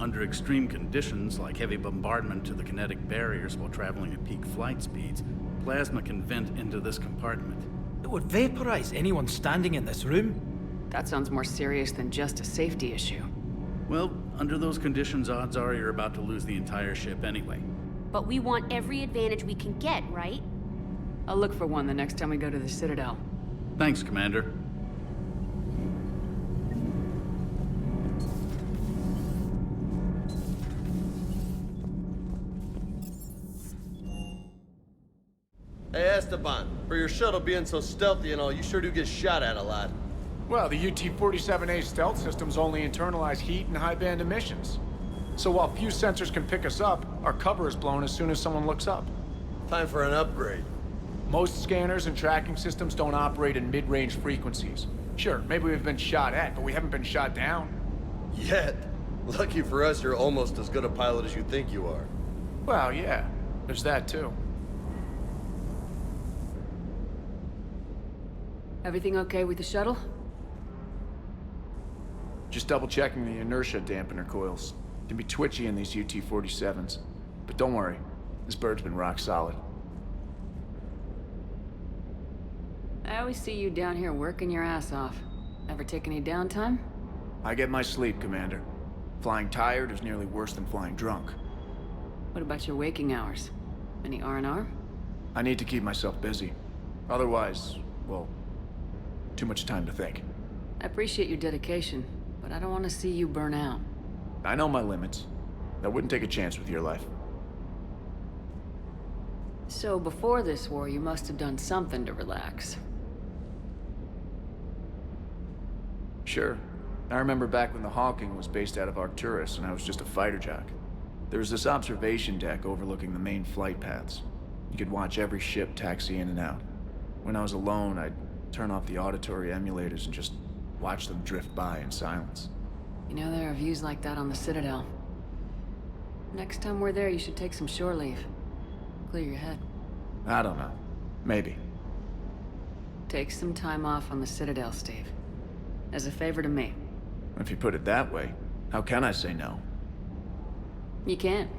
Under extreme conditions, like heavy bombardment to the kinetic barriers while traveling at peak flight speeds, plasma can vent into this compartment. It would vaporize anyone standing in this room. That sounds more serious than just a safety issue. Well, under those conditions, odds are you're about to lose the entire ship anyway. But we want every advantage we can get, right? I'll look for one the next time we go to the Citadel. Thanks, Commander. Hey, Esteban, for your shuttle being so stealthy and all, you sure do get shot at a lot. Well, the UT-47A stealth systems only internalize heat and high-band emissions. So while few sensors can pick us up, our cover is blown as soon as someone looks up. Time for an upgrade. Most scanners and tracking systems don't operate in mid-range frequencies. Sure, maybe we've been shot at, but we haven't been shot down. Yet. Lucky for us, you're almost as good a pilot as you think you are. Well, yeah. There's that, too. Everything okay with the shuttle? Just double-checking the inertia dampener coils. Can be twitchy in these UT-47s. But don't worry, this bird's been rock solid. I always see you down here working your ass off. Ever take any downtime? I get my sleep, Commander. Flying tired is nearly worse than flying drunk. What about your waking hours? Any R&R? I need to keep myself busy. Otherwise, well, too much time to think. I appreciate your dedication, but I don't want to see you burn out. I know my limits. I wouldn't take a chance with your life. So before this war, you must have done something to relax. Sure. I remember back when the Hawking was based out of Arcturus and I was just a fighter jock. There was this observation deck overlooking the main flight paths. You could watch every ship taxi in and out. When I was alone, I'd turn off the auditory emulators and just watch them drift by in silence. You know, there are views like that on the Citadel. Next time we're there, you should take some shore leave. Clear your head. I don't know. Maybe. Take some time off on the Citadel, Steve. As a favor to me. If you put it that way, how can I say no? You can't.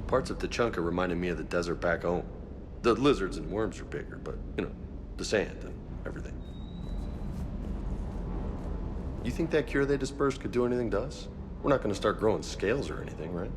Parts of Tuchanka reminded me of the desert back home. The lizards and worms are bigger, but, you know, the sand and everything. You think that cure they dispersed could do anything to us? We're not gonna start growing scales or anything, right?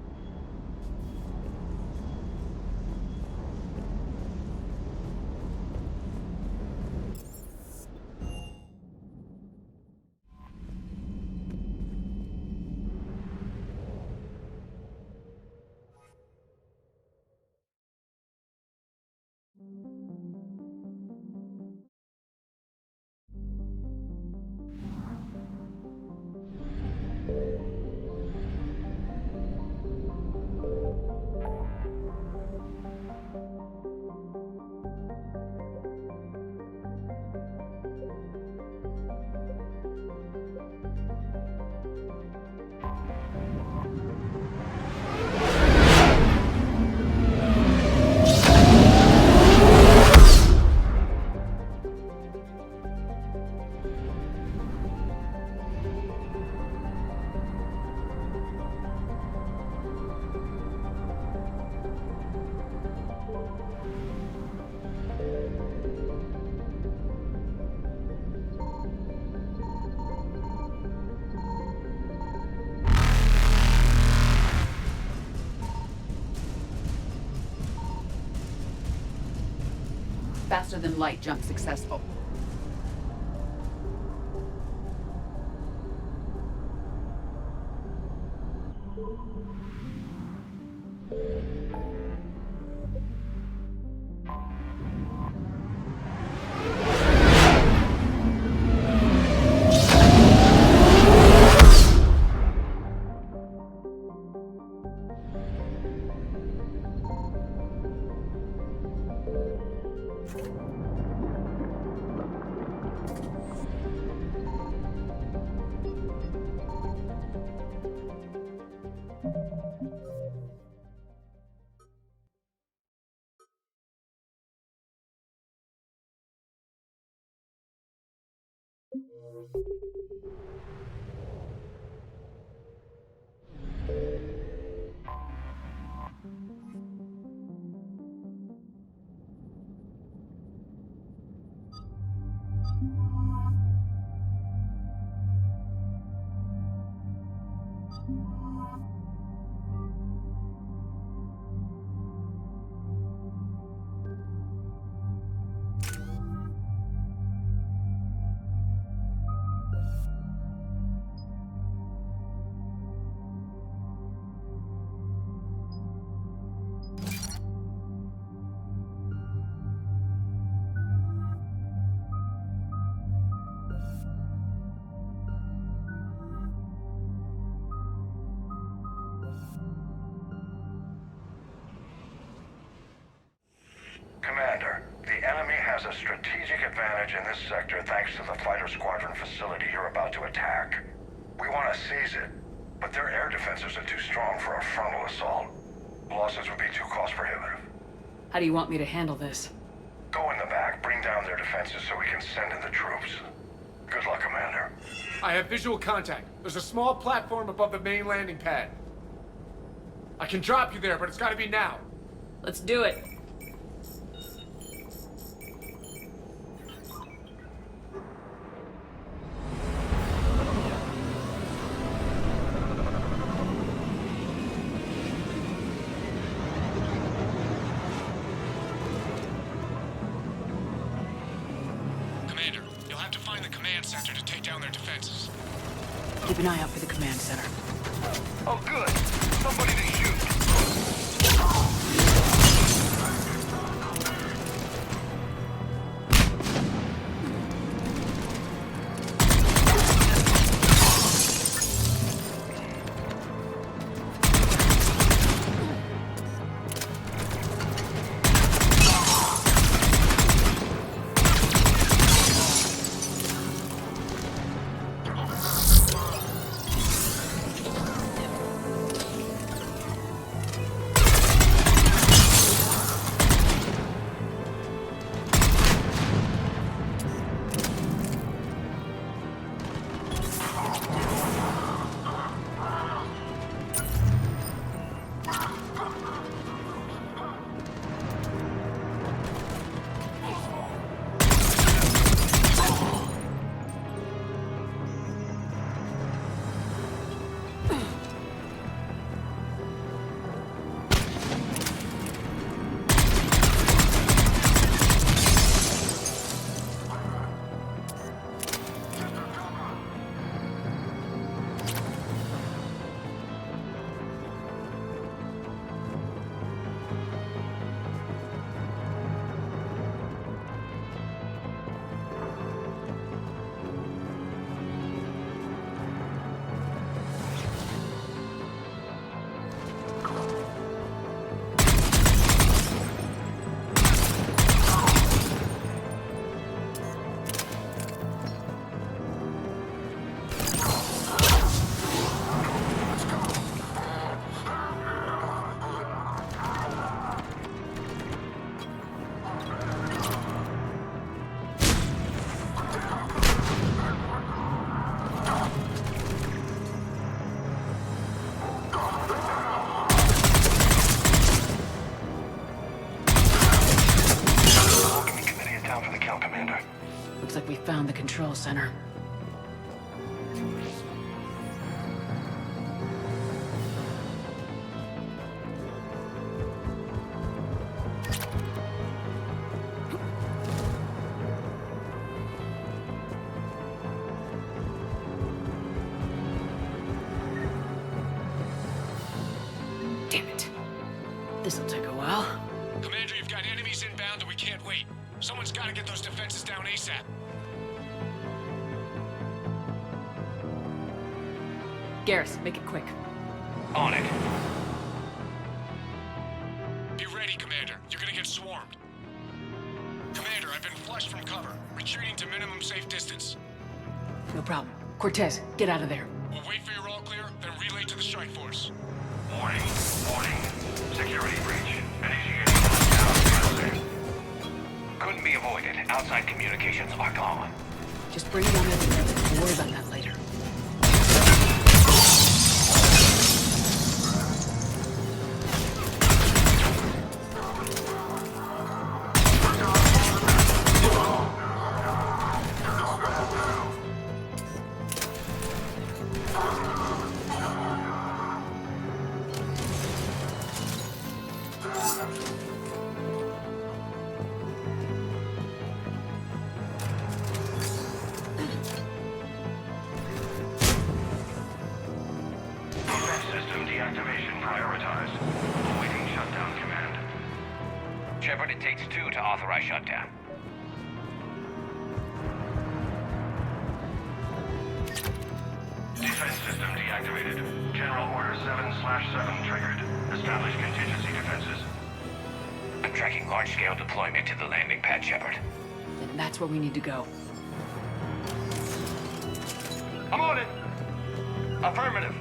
faster than light jump successful. Commander, the enemy has a strategic advantage in this sector thanks to the fighter squadron facility you're about to attack. We want to seize it, but their air defenses are too strong for a frontal assault. Losses would be too cost prohibitive. How do you want me to handle this? Go in the back, bring down their defenses so we can send in the troops. Good luck, Commander. I have visual contact. There's a small platform above the main landing pad. I can drop you there, but it's gotta be now. Let's do it. Commander, you'll have to find the command center to take down their defenses. Keep an eye out for the command center. Oh, good. Somebody to shoot. Looks like we found the control center. Damn it. This'll take a while. Commander, you've got enemies inbound and we can't wait. Someone's gotta get those defenses down ASAP. Garrus, make it quick. On it. Be ready, Commander. You're gonna get swarmed. Commander, I've been flushed from cover. Retreating to minimum safe distance. No problem. Cortez, get out of there. We'll wait for your all clear, then relay to the strike force. Warning. Security breach. Couldn't be avoided. Outside communications are gone. Just bring down everything. We'll worry about that later. Shepard, it takes 2 to authorize shutdown. Defense system deactivated. General Order 7/7 triggered. Establish contingency defenses. I'm tracking large-scale deployment to the landing pad, Shepard. Then that's where we need to go. I'm on it! Affirmative.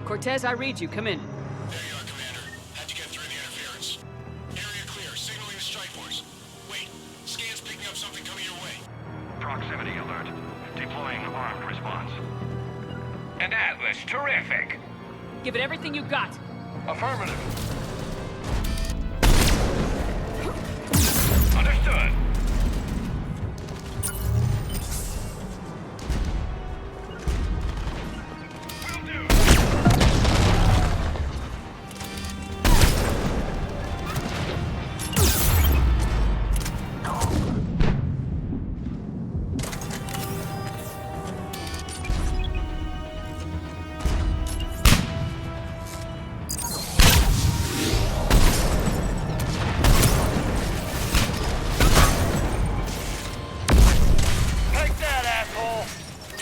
Cortez, I read you. Come in. There you are, Commander. Had to get through the interference. Area clear. Signaling the strike force. Wait. Scan's picking up something coming your way. Proximity alert. Deploying armed response. An Atlas. Terrific. Give it everything you got. Affirmative. Understood.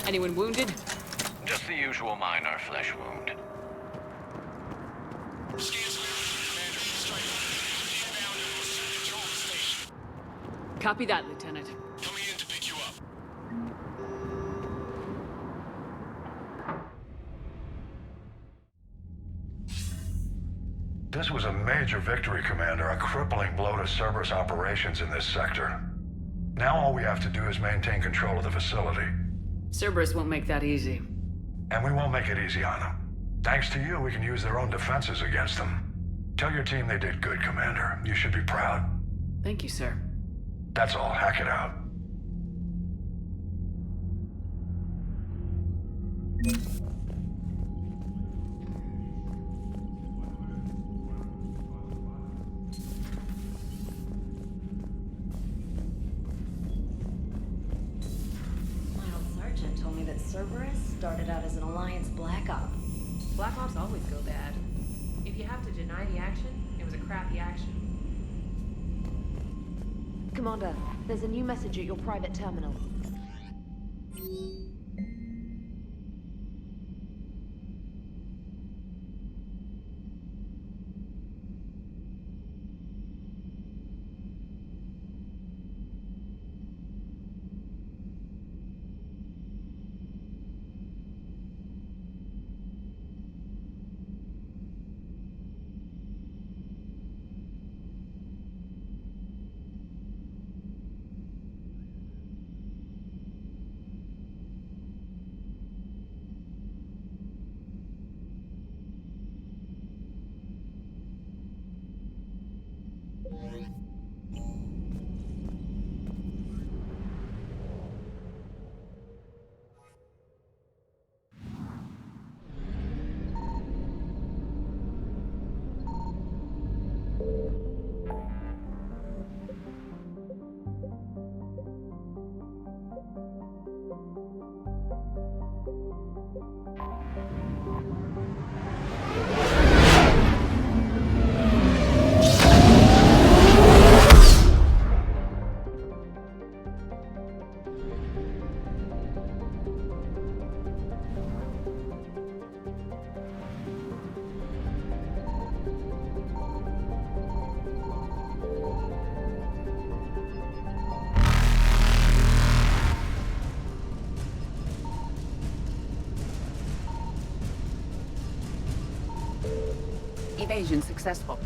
Anyone wounded? Just the usual minor flesh wound. Copy that, Lieutenant. Coming in to pick you up. This was a major victory, Commander. A crippling blow to Cerberus operations in this sector. Now all we have to do is maintain control of the facility. Cerberus won't make that easy. And we won't make it easy on them. Thanks to you, we can use their own defenses against them. Tell your team they did good, Commander. You should be proud. Thank you, sir. That's all. Hack it out. Sergeant told me that Cerberus started out as an Alliance Black Op. Black Ops always go bad. If you have to deny the action, it was a crappy action. Commander, there's a new message at your private terminal. Evasion successful.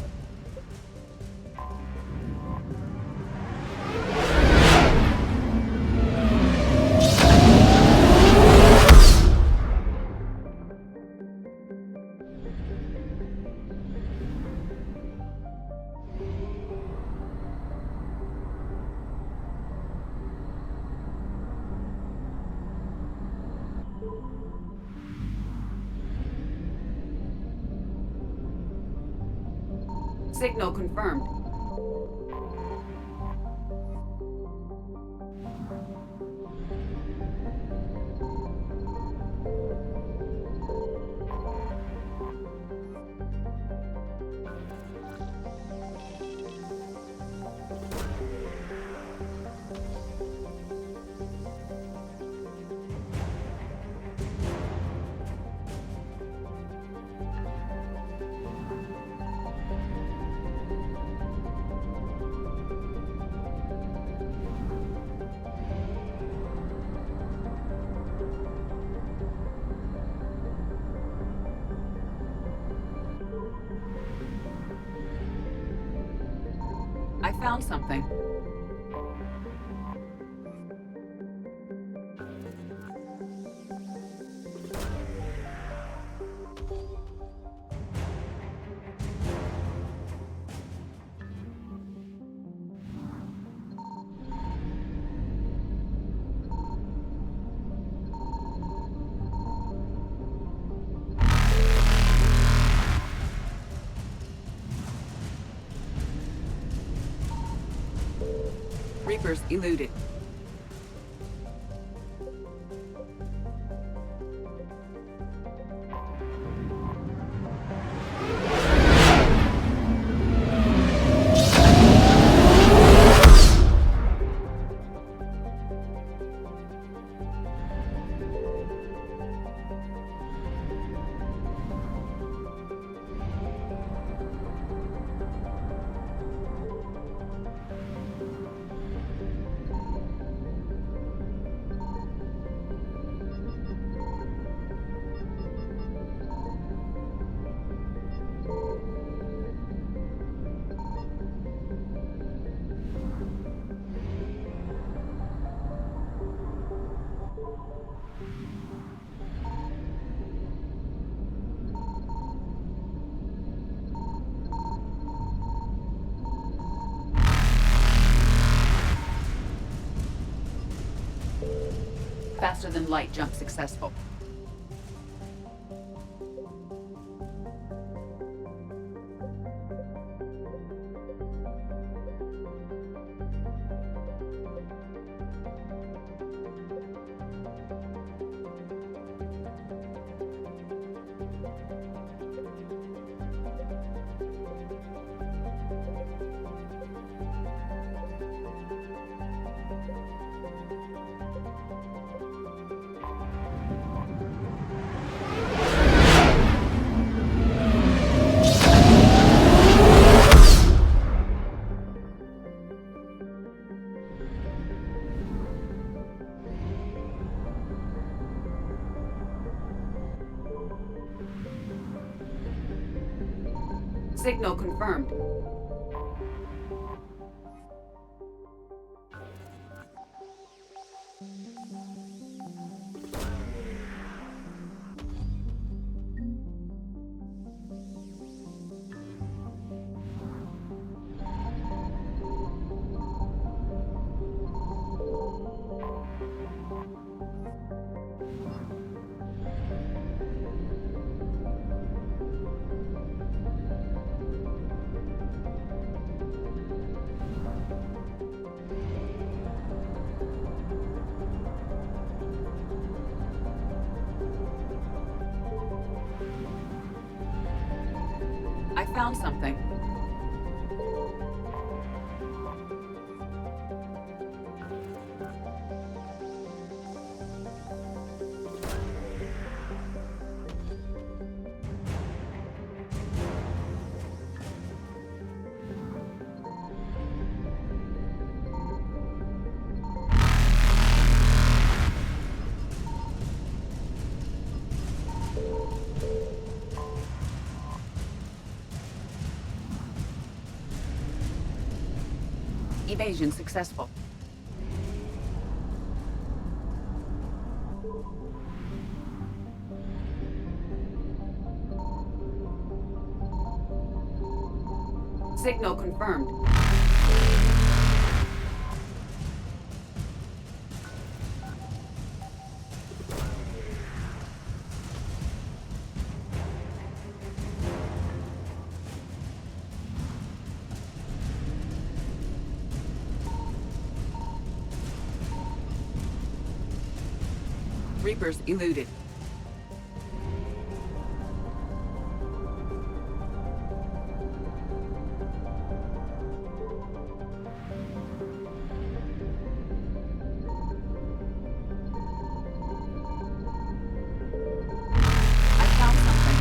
Signal confirmed. I found something. Reapers eluded. Faster than light jump successful. Signal confirmed. I found something. Evasion successful. Signal confirmed. Reapers eluded. I found something.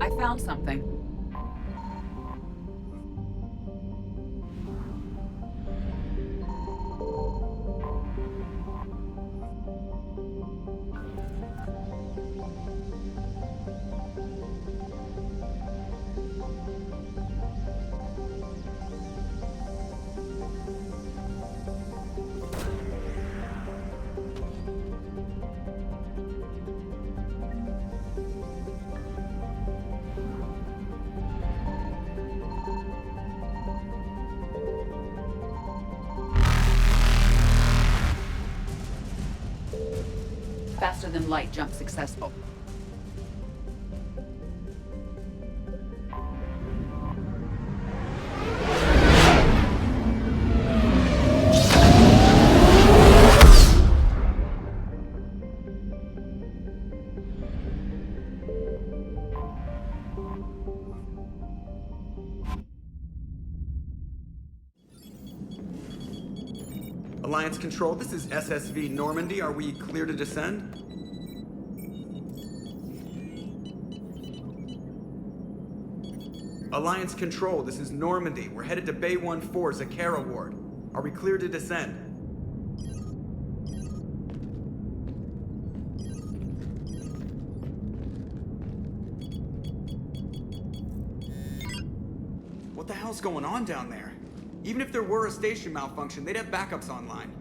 I found something. Faster than light jump successful. Alliance Control, this is SSV Normandy. Are we clear to descend? Alliance Control, this is Normandy. We're headed to Bay 1-4, Zakara Ward. Are we clear to descend? What the hell's going on down there? Even if there were a station malfunction, they'd have backups online.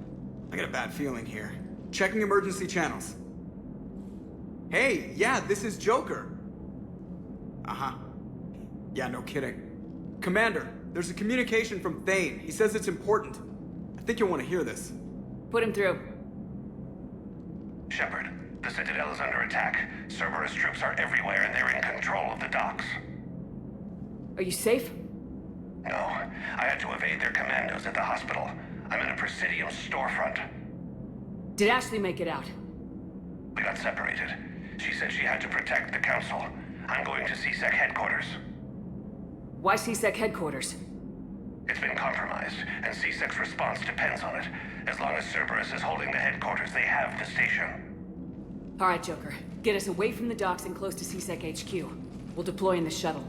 I got a bad feeling here. Checking emergency channels. Hey, yeah, this is Joker. Uh-huh. Yeah, no kidding. Commander, there's a communication from Thane. He says it's important. I think you'll want to hear this. Put him through. Shepard, the Citadel is under attack. Cerberus troops are everywhere and they're in control of the docks. Are you safe? No, I had to evade their commandos at the hospital. I'm in a Presidium storefront. Did Ashley make it out? We got separated. She said she had to protect the Council. I'm going to CSEC headquarters. Why CSEC headquarters? It's been compromised, and CSEC's response depends on it. As long as Cerberus is holding the headquarters, they have the station. All right, Joker. Get us away from the docks and close to CSEC HQ. We'll deploy in the shuttle.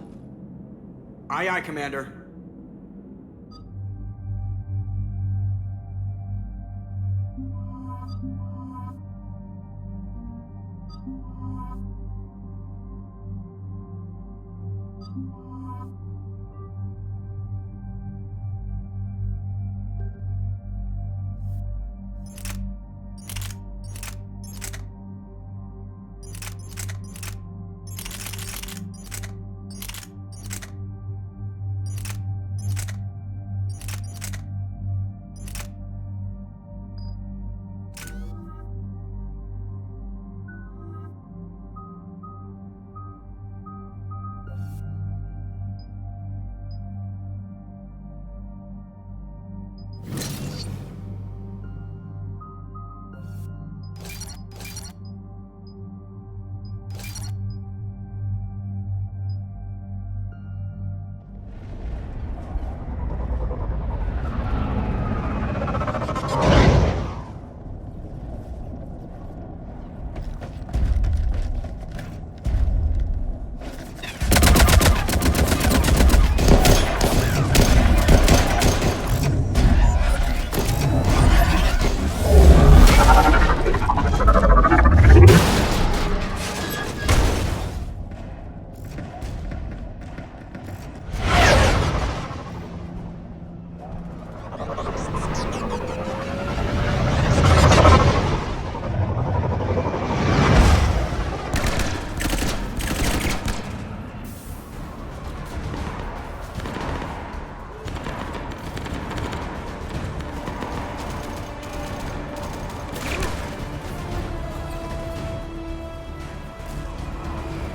Aye, aye, Commander.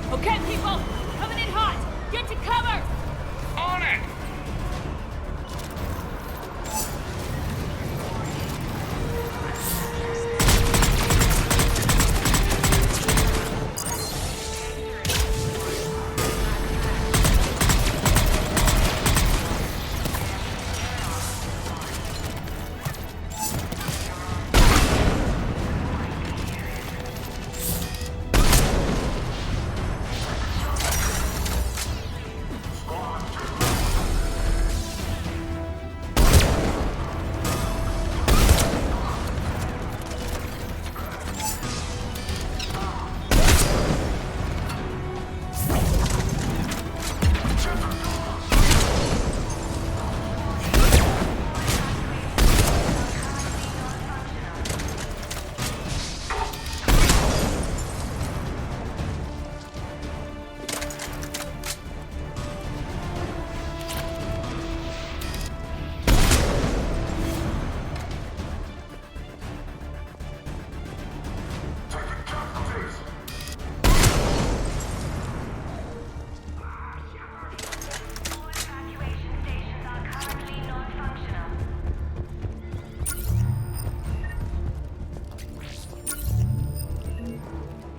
Okay, people! Coming in hot! Get to cover! On it!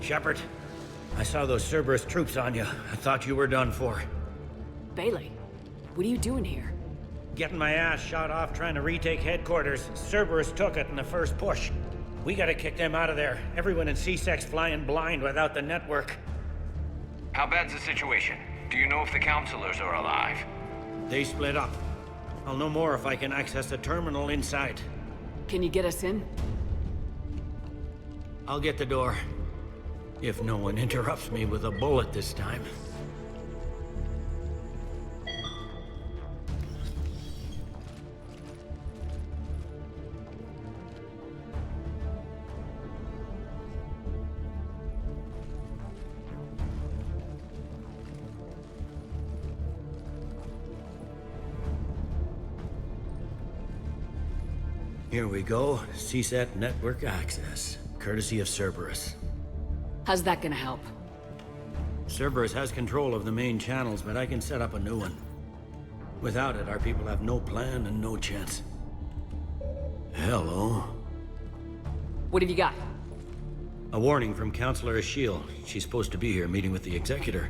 Shepard, I saw those Cerberus troops on you. I thought you were done for. Bailey, what are you doing here? getting my ass shot off trying to retake headquarters. Cerberus took it in the first push. We gotta kick them out of there. Everyone in C-Sec's flying blind without the network. How bad's the situation? Do you know if the counselors are alive? They split up. I'll know more if I can access the terminal inside. Can you get us in? I'll get the door. If no one interrupts me with a bullet this time. Here we go. CSAT network access, courtesy of Cerberus. How's that gonna help? Cerberus has control of the main channels, but I can set up a new one. Without it, our people have no plan and no chance. Hello. What have you got? A warning from Counselor Ashiel. She's supposed to be here meeting with the Executor.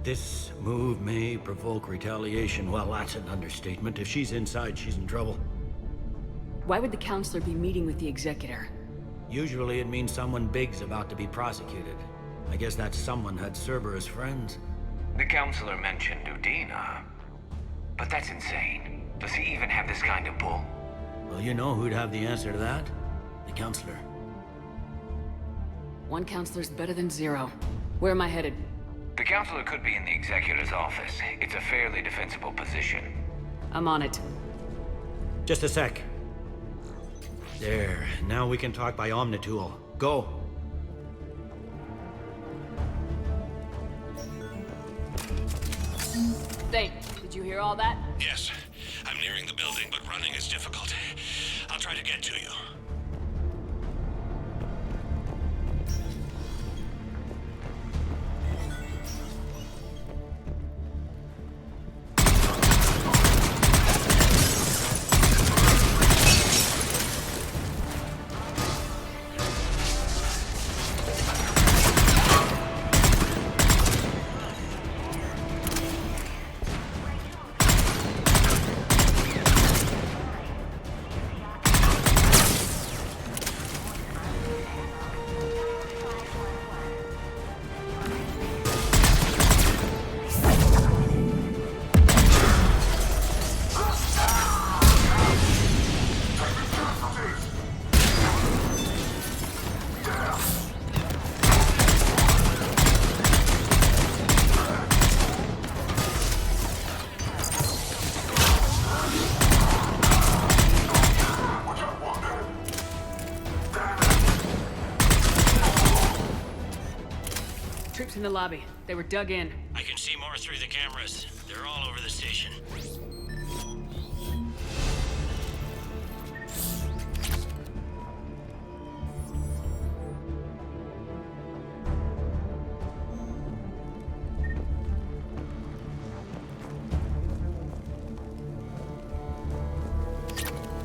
This move may provoke retaliation. Well, that's an understatement. If she's inside, she's in trouble. Why would the Counselor be meeting with the Executor? Usually it means someone big's about to be prosecuted. I guess that someone had Cerberus friends. The counselor mentioned Udina. But that's insane. Does he even have this kind of pull? Well, you know who'd have the answer to that? The Counselor. One Counselor's better than zero. Where am I headed? The counselor could be in the Executor's office. It's a fairly defensible position. I'm on it. Just a sec. There. Now we can talk by Omnitool. Go. Thane, did you hear all that? Yes. I'm nearing the building, but running is difficult. I'll try to get to you. Troops in the lobby. They were dug in. I can see more through the cameras. They're all over the station.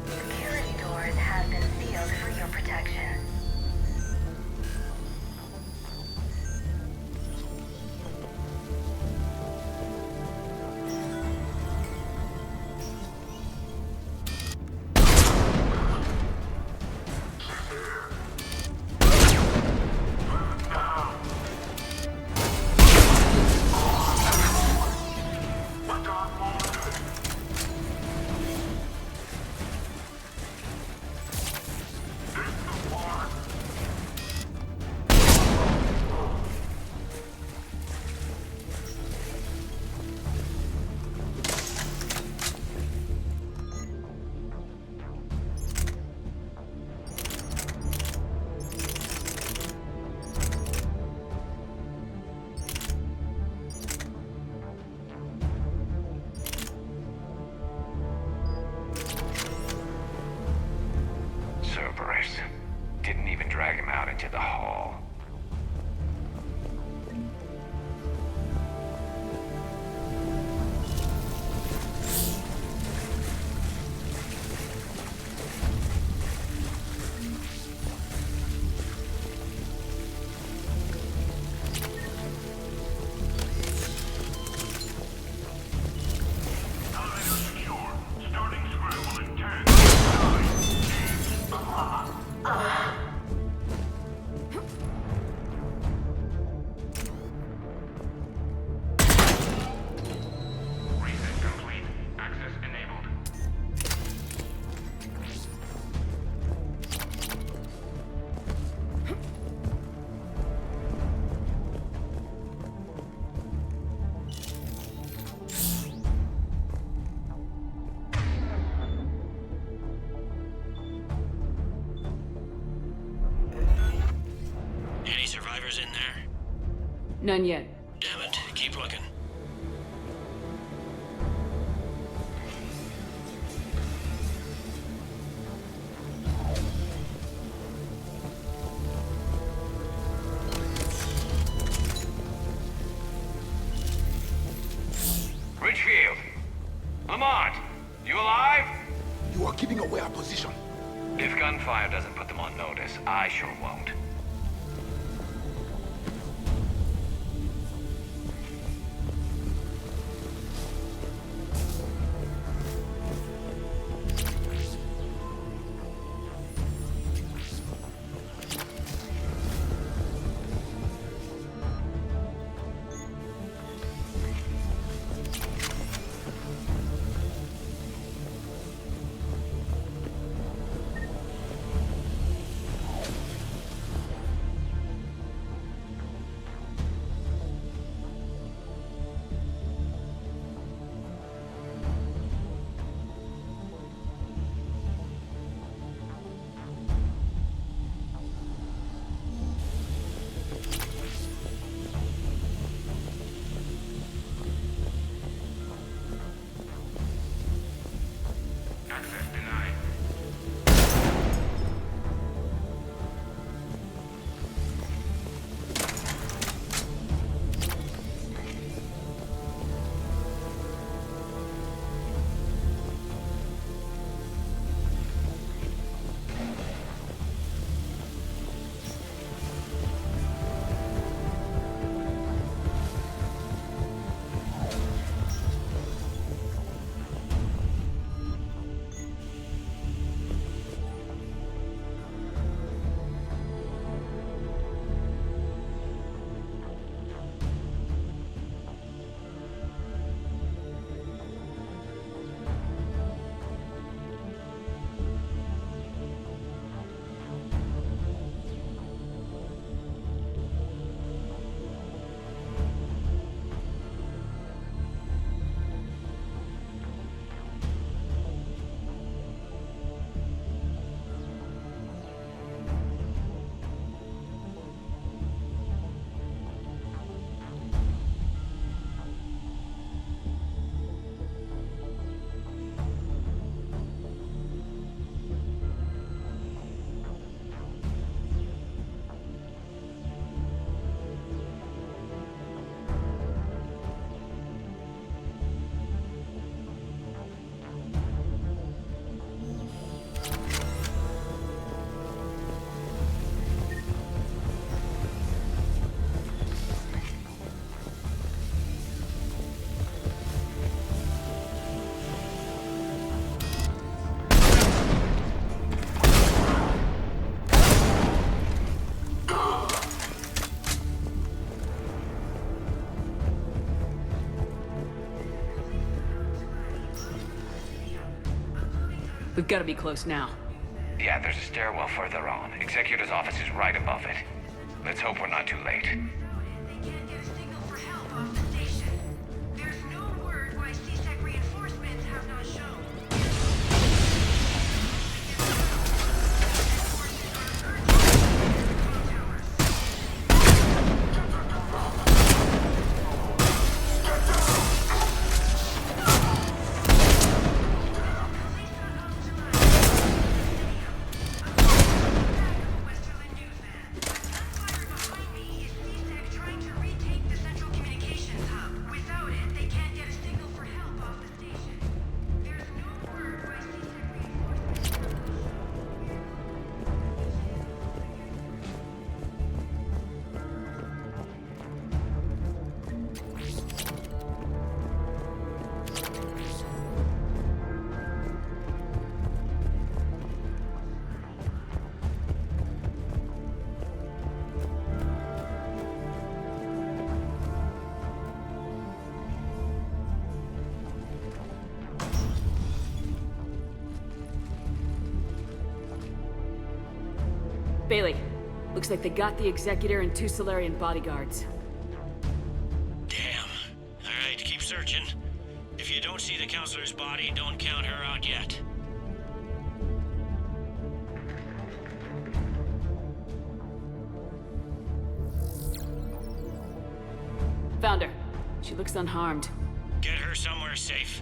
Security doors have been sealed for your protection. there? None yet. Damn it. Keep looking. Ridgefield! Lamont! You alive? You are giving away our position. If gunfire doesn't put them on notice, I sure won't. We've got to be close now. Yeah, there's a stairwell further on. Executor's office is right above it. Let's hope we're not too late. Bailey, looks like they got the Executor and 2 Salarian bodyguards. Damn. Alright, keep searching. If you don't see the counselor's body, don't count her out yet. Found her. She looks unharmed. Get her somewhere safe.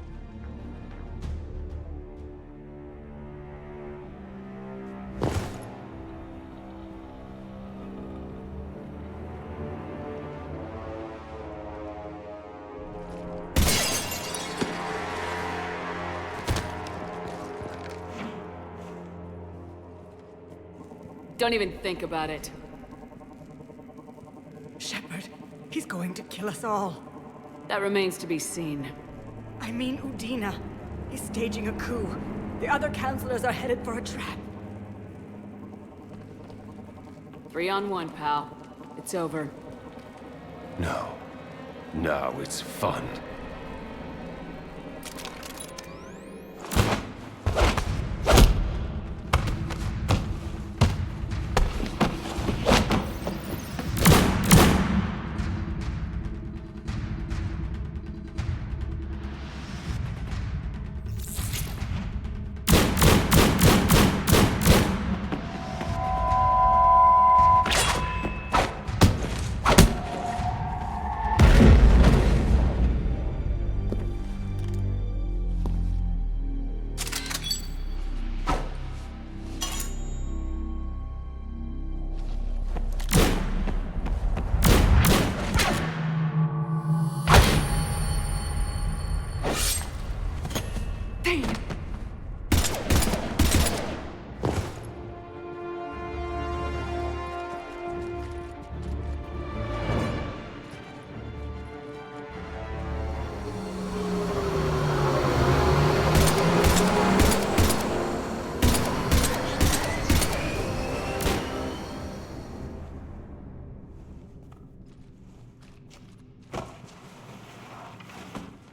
Don't even think about it. Shepard, he's going to kill us all. That remains to be seen. I mean Udina. He's staging a coup. The other counselors are headed for a trap. 3-on-1, pal. It's over. No. No, it's fun.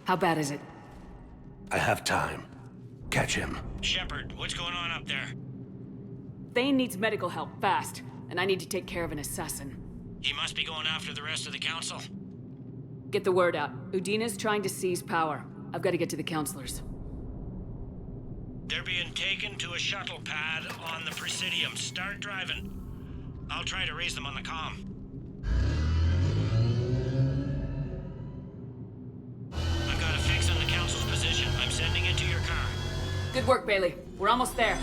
How bad is it? I have time. Catch him. Shepard, what's going on up there? Thane needs medical help, fast. And I need to take care of an assassin. He must be going after the rest of the council. Get the word out. Udina's trying to seize power. I've got to get to the counselors. They're being taken to a shuttle pad on the Presidium. Start driving. I'll try to raise them on the comm. I've got a fix on the council's position. I'm sending it to your car. Good work, Bailey. We're almost there.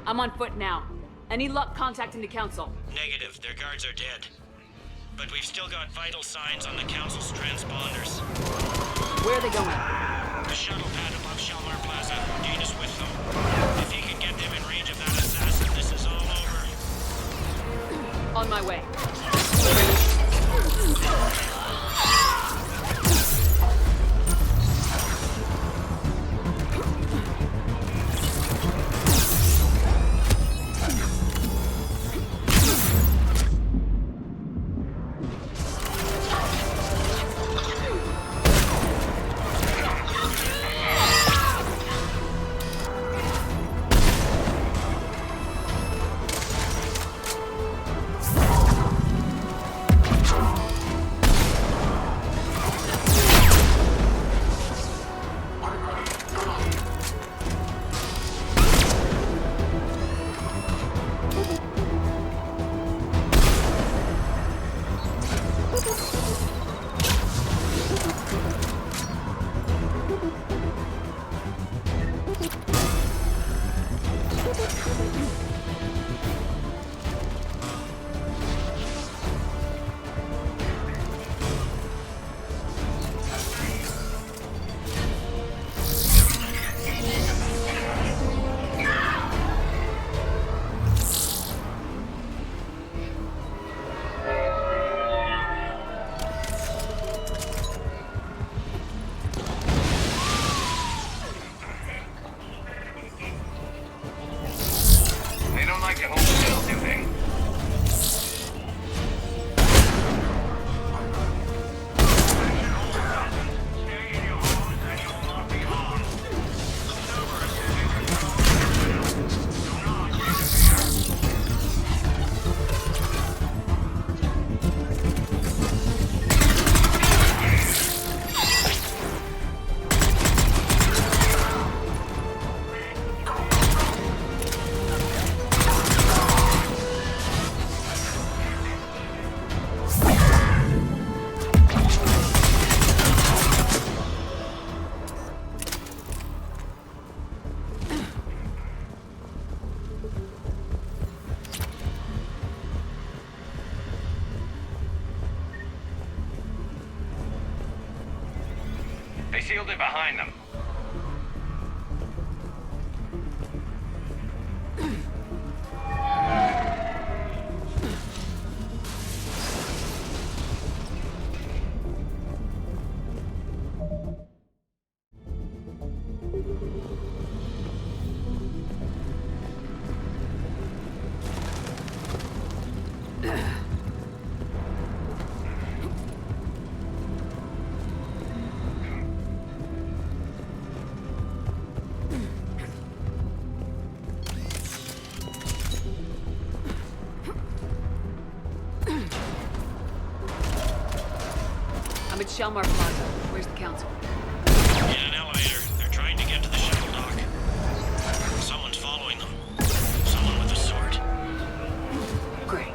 I'm on foot now. Any luck contacting the council? Negative. Their guards are dead. But we've still got vital signs on the council's transponders. Where are they going? The shuttle pad above Shalmar Plaza. Udina's with them. If he can get them in range of that assassin, this is all over. On my way. sealed it behind them. I'm at Shelmar Plaza. Where's the council? In an elevator. They're trying to get to the shuttle dock. Someone's following them. Someone with a sword. Great.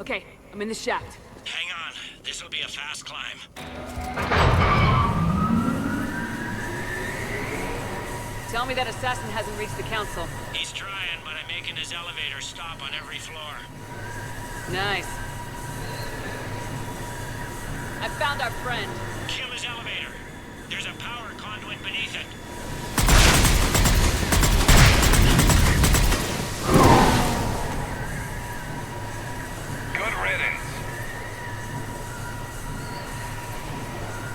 Okay, I'm in the shaft. Hang on. This'll be a fast climb. Tell me that assassin hasn't reached the council. He's trying, but I'm making his elevator stop on every floor. Nice. I found our friend. Kill his elevator. There's a power conduit beneath it. Good riddance.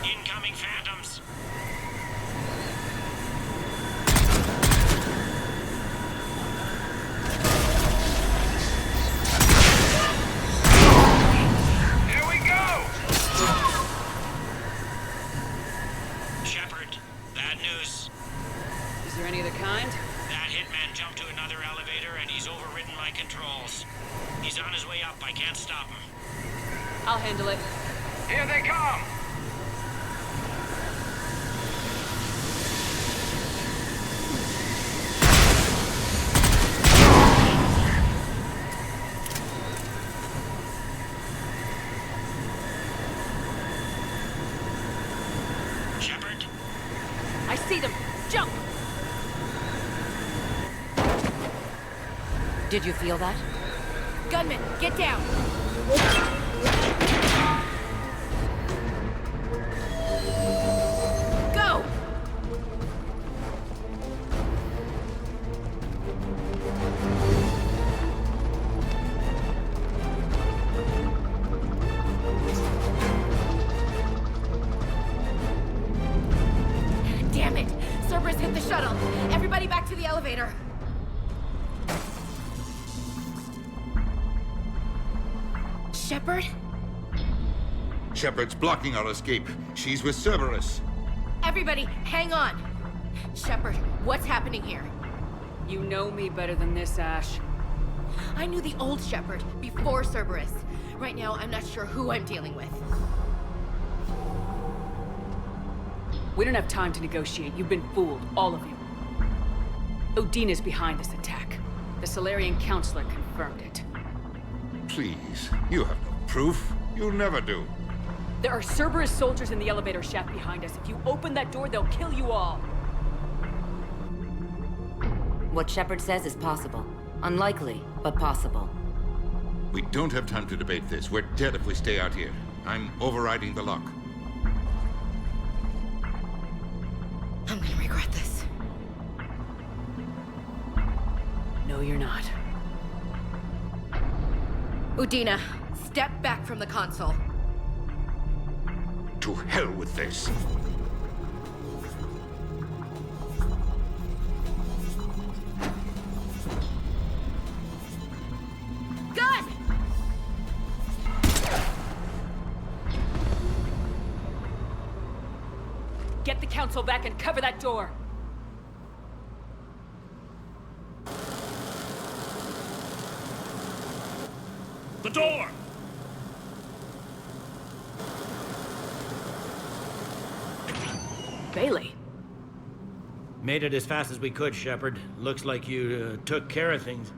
Incoming phantoms. Here we go! Shepard, bad news. Is there any other kind? That hitman jumped to another elevator and he's overridden my controls. He's on his way up. I can't stop him. I'll handle it. Here they come! Shepard? I see them. Jump! Did you feel that? Gunman, get down! Go! Damn it! Cerberus hit the shuttle! Everybody back to the elevator! Shepard? Shepard's blocking our escape. She's with Cerberus. Everybody, hang on! Shepard, what's happening here? You know me better than this, Ash. I knew the old Shepard before Cerberus. Right now, I'm not sure who I'm dealing with. We don't have time to negotiate. You've been fooled, all of you. Udina's behind this attack. The Salarian Counselor confirmed it. Please, you have no proof. You'll never do. There are Cerberus soldiers in the elevator shaft behind us. If you open that door, they'll kill you all. What Shepard says is possible. Unlikely, but possible. We don't have time to debate this. We're dead if we stay out here. I'm overriding the lock. I'm gonna regret this. No, you're not. Udina, step back from the console. To hell with this. Gun! Get the council back and cover that door. The door! Bailey. Made it as fast as we could, Shepard. Looks like you took care of things.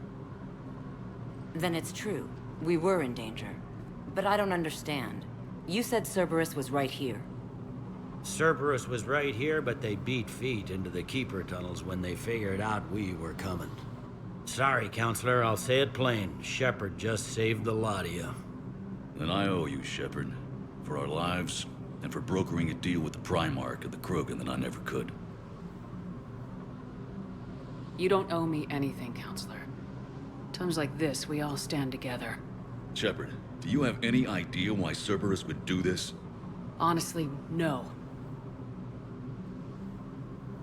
Then it's true. We were in danger. But I don't understand. You said Cerberus was right here. Cerberus was right here, but they beat feet into the Keeper tunnels when they figured out we were coming. Sorry, Counselor, I'll say it plain. Shepard just saved the lot of you. Then I owe you, Shepard. For our lives, and for brokering a deal with the Primarch and the Krogan that I never could. You don't owe me anything, Counselor. Times like this, we all stand together. Shepard, do you have any idea why Cerberus would do this? Honestly, no.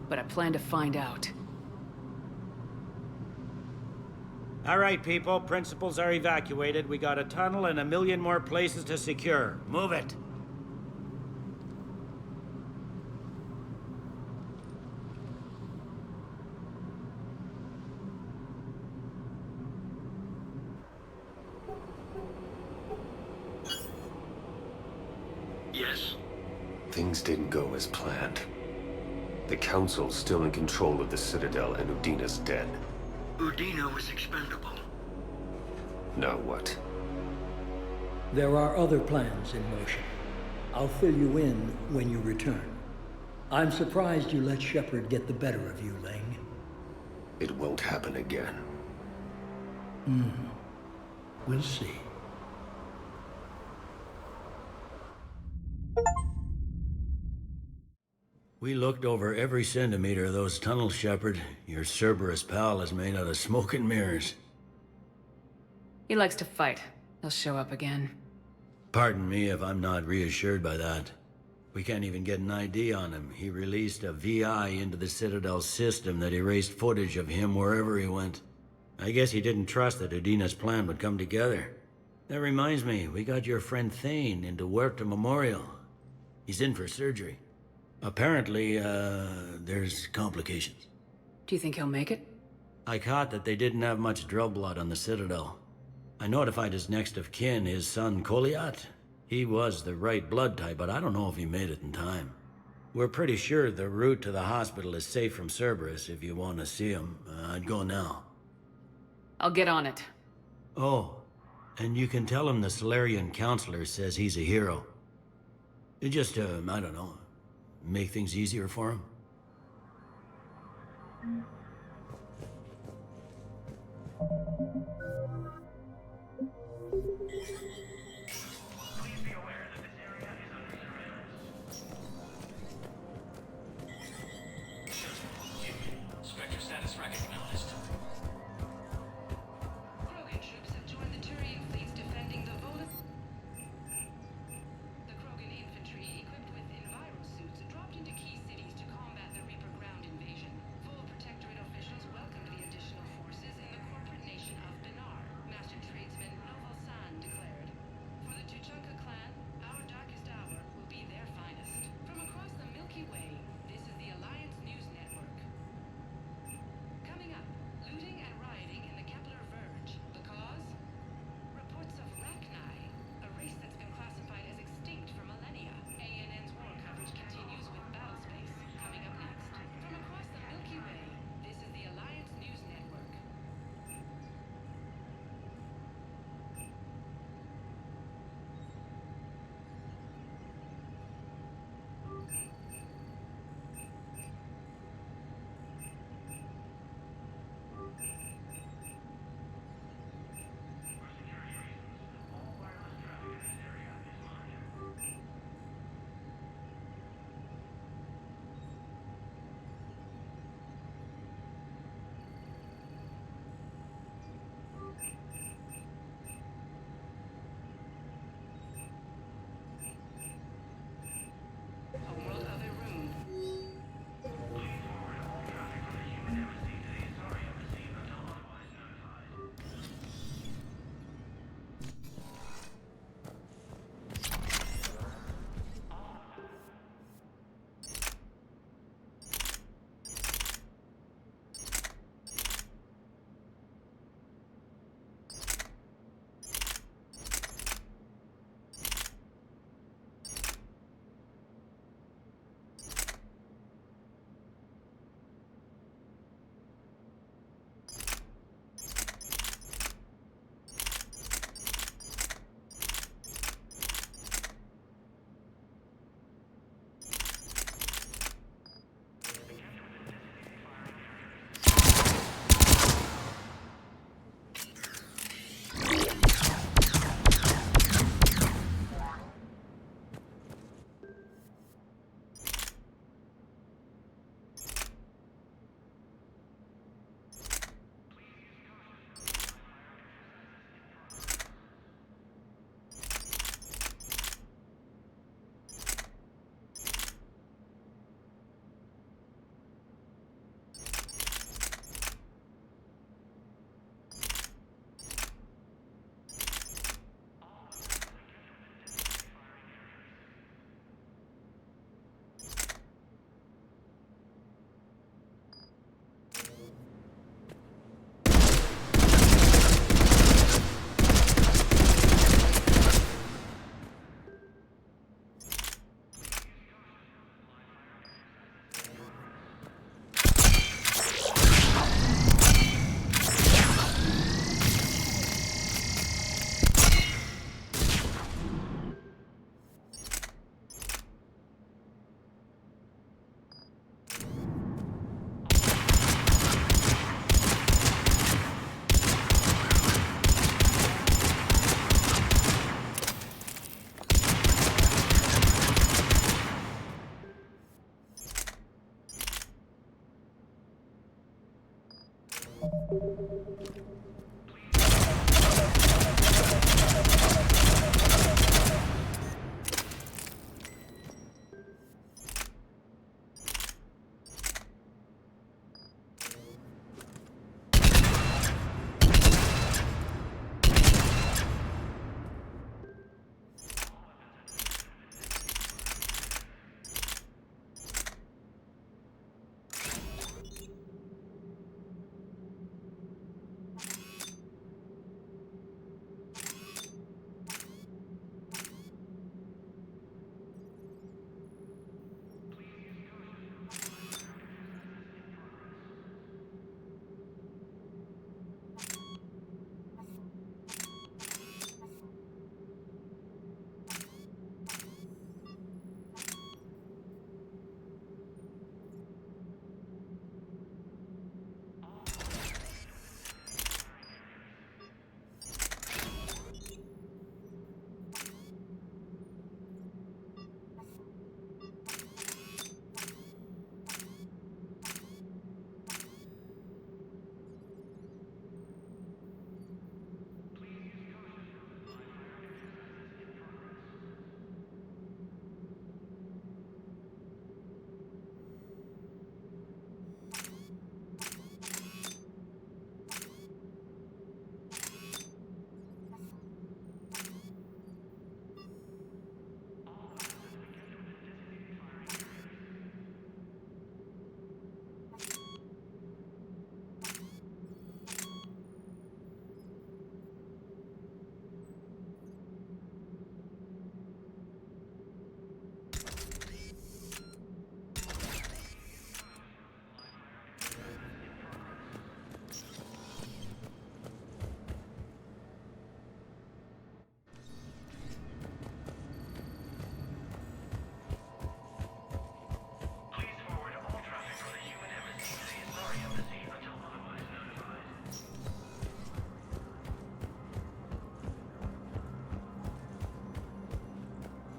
But I plan to find out. All right, people. Principals are evacuated. We got a tunnel and 1 million more places to secure. Move it. Yes? Things didn't go as planned. The Council's still in control of the Citadel and Udina's dead. Udina was expendable. Now what? There are other plans in motion. I'll fill you in when you return. I'm surprised you let Shepard get the better of you, Ling. It won't happen again. We'll see. We looked over every centimeter of those tunnels, Shepard. Your Cerberus pal is made out of smoke and mirrors. He likes to fight. He'll show up again. Pardon me if I'm not reassured by that. We can't even get an ID on him. He released a VI into the Citadel system that erased footage of him wherever he went. I guess he didn't trust that Udina's plan would come together. That reminds me, we got your friend Thane into Huerta Memorial. He's in for surgery. Apparently, there's complications. Do you think he'll make it? I caught that they didn't have much drill blood on the Citadel. I notified his next of kin, his son Koliat. He was the right blood type, but I don't know if he made it in time. We're pretty sure the route to the hospital is safe from Cerberus. If you want to see him, I'd go now. I'll get on it. Oh, and you can tell him the Solarian Counselor says he's a hero. It just, I don't know, make things easier for him. Spectre status recognized. Krogan troops have joined the Turian fleets defending the Vola. The Krogan infantry, equipped with enviro suits, dropped into key cities to combat the Reaper ground invasion. Full protectorate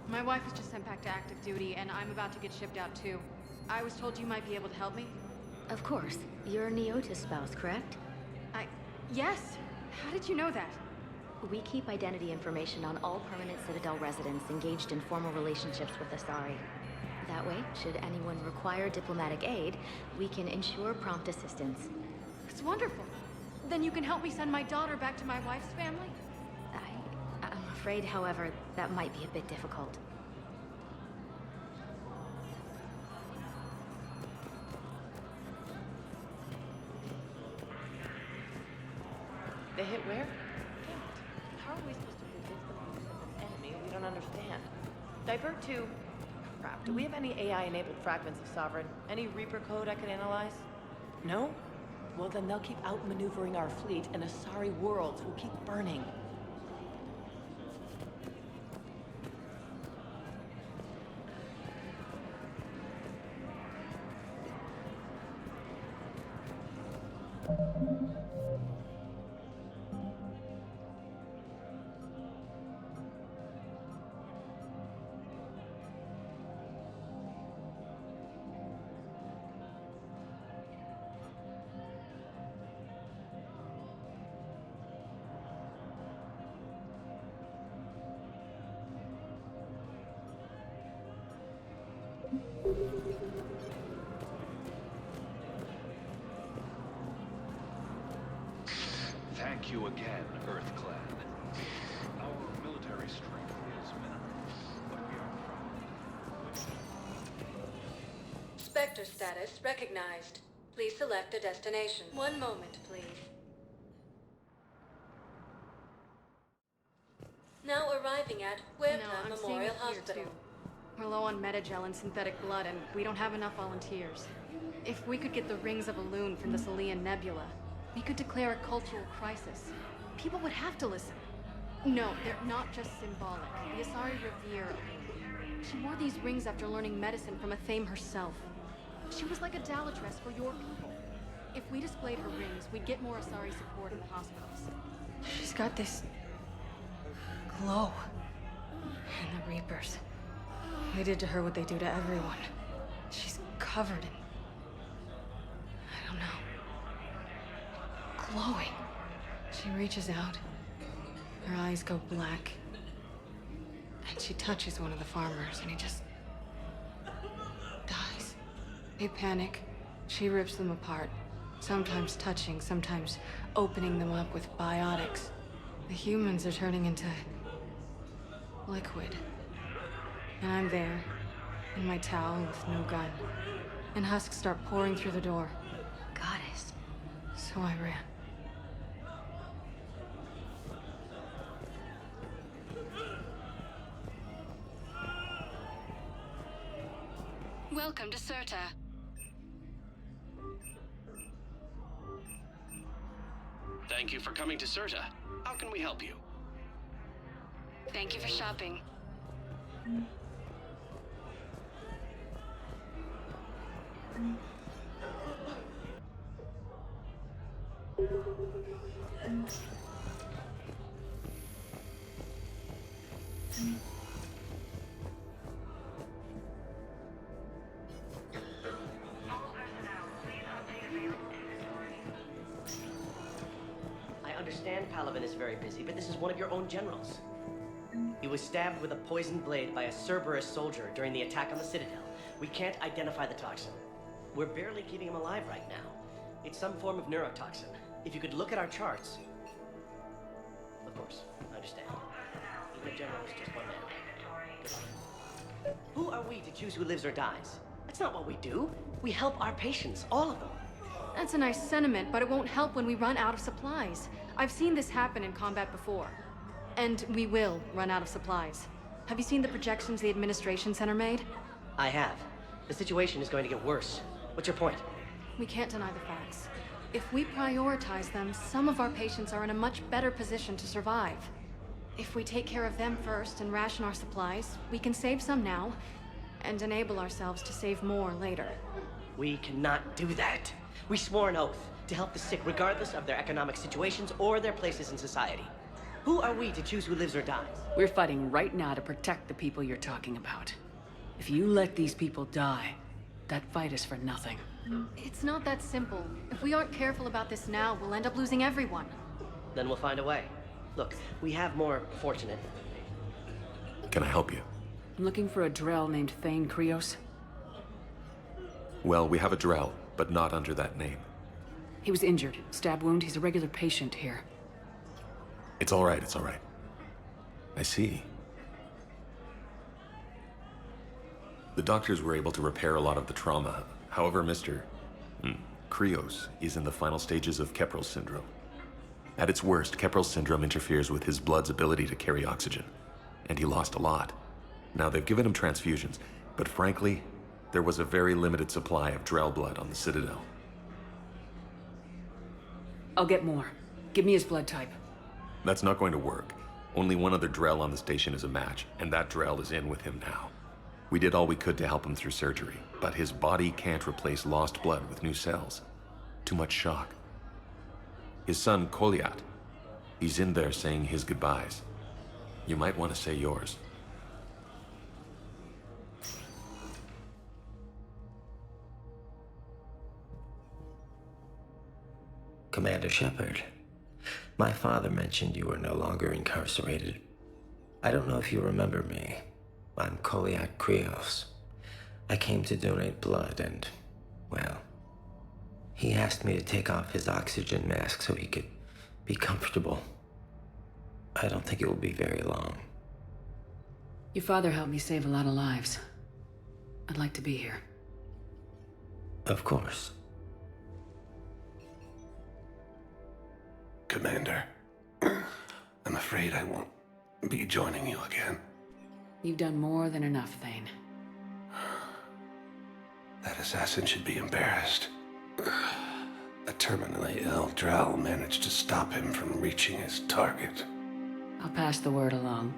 My wife was just sent back to active duty, and I'm about to get shipped out too. I was told you might be able to help me. Of course. You're Neota's spouse, correct? Yes! How did you know that? We keep identity information on all permanent Citadel residents engaged in formal relationships with Asari. That way, should anyone require diplomatic aid, we can ensure prompt assistance. It's wonderful. Then you can help me send my daughter back to my wife's family? I'm afraid, however, that might be a bit difficult. They hit where? Damn it. How are we supposed to predict the movements of an enemy we don't understand? Divert to... Crap, do we have any AI-enabled fragments of Sovereign? Any Reaper code I could analyze? No? Well, then they'll keep outmaneuvering our fleet, and Asari worlds will keep burning. Thank you again, EarthClan. Our military strength is minimal, but we are proud. Spectre status recognized. Please select a destination. One moment, please. Now arriving at Huerta Memorial Hospital. We're low on metagel and synthetic blood, and we don't have enough volunteers. If we could get the rings of Elune from the Salian Nebula, we could declare a cultural crisis. People would have to listen. No, they're not just symbolic. The Asari revere Elune. She wore these rings after learning medicine from Athame herself. She was like a Dalatress for your people. If we displayed her rings, we'd get more Asari support in the hospitals. She's got this... glow. And the Reapers. They did to her what they do to everyone. She's covered in... I don't know. glowing. She reaches out. Her eyes go black. And she touches one of the farmers, and he just dies. They panic. She rips them apart, sometimes touching, sometimes opening them up with biotics. The humans are turning into liquid. And I'm there, in my towel with no gun. And husks start pouring through the door. Goddess. So I ran. Welcome to Serta. Thank you for coming to Serta. How can we help you? Thank you for shopping. I understand Palaven is very busy, but this is one of your own generals. He was stabbed with a poisoned blade by a Cerberus soldier during the attack on the Citadel. We can't identify the toxin. We're barely keeping him alive right now. It's some form of neurotoxin. If you could look at our charts... Of course, I understand. Even a general is just one man. Good luck. Who are we to choose who lives or dies? That's not what we do. We help our patients, all of them. That's a nice sentiment, but it won't help when we run out of supplies. I've seen this happen in combat before. And we will run out of supplies. Have you seen the projections the administration center made? I have. The situation is going to get worse. What's your point? We can't deny the facts. If we prioritize them, some of our patients are in a much better position to survive. If we take care of them first and ration our supplies, we can save some now, and enable ourselves to save more later. We cannot do that. We swore an oath to help the sick regardless of their economic situations or their places in society. Who are we to choose who lives or dies? We're fighting right now to protect the people you're talking about. If you let these people die, that fight is for nothing. It's not that simple. If we aren't careful about this now, we'll end up losing everyone. Then we'll find a way. Look, we have more fortunate. Can I help you? I'm looking for a Drell named Thane Krios. Well, we have a Drell, but not under that name. He was injured. Stab wound. He's a regular patient here. It's all right, it's all right. I see. The doctors were able to repair a lot of the trauma. However, Mr. Krios is in the final stages of Keprel's syndrome. At its worst, Keprel's syndrome interferes with his blood's ability to carry oxygen, and he lost a lot. Now, they've given him transfusions, but frankly, there was a very limited supply of Drell blood on the Citadel. I'll get more. Give me his blood type. That's not going to work. Only one other Drell on the station is a match, and that Drell is in with him now. We did all we could to help him through surgery, but his body can't replace lost blood with new cells. Too much shock. His son, Kolyat, he's in there saying his goodbyes. You might want to say yours. Commander Shepard, my father mentioned you were no longer incarcerated. I don't know if you remember me. I'm Kolyat Krios. I came to donate blood and, well, he asked me to take off his oxygen mask so he could be comfortable. I don't think it will be very long. Your father helped me save a lot of lives. I'd like to be here. Of course. Commander, I'm afraid I won't be joining you again. You've done more than enough, Thane. That assassin should be embarrassed. A terminally ill Drell managed to stop him from reaching his target. I'll pass the word along.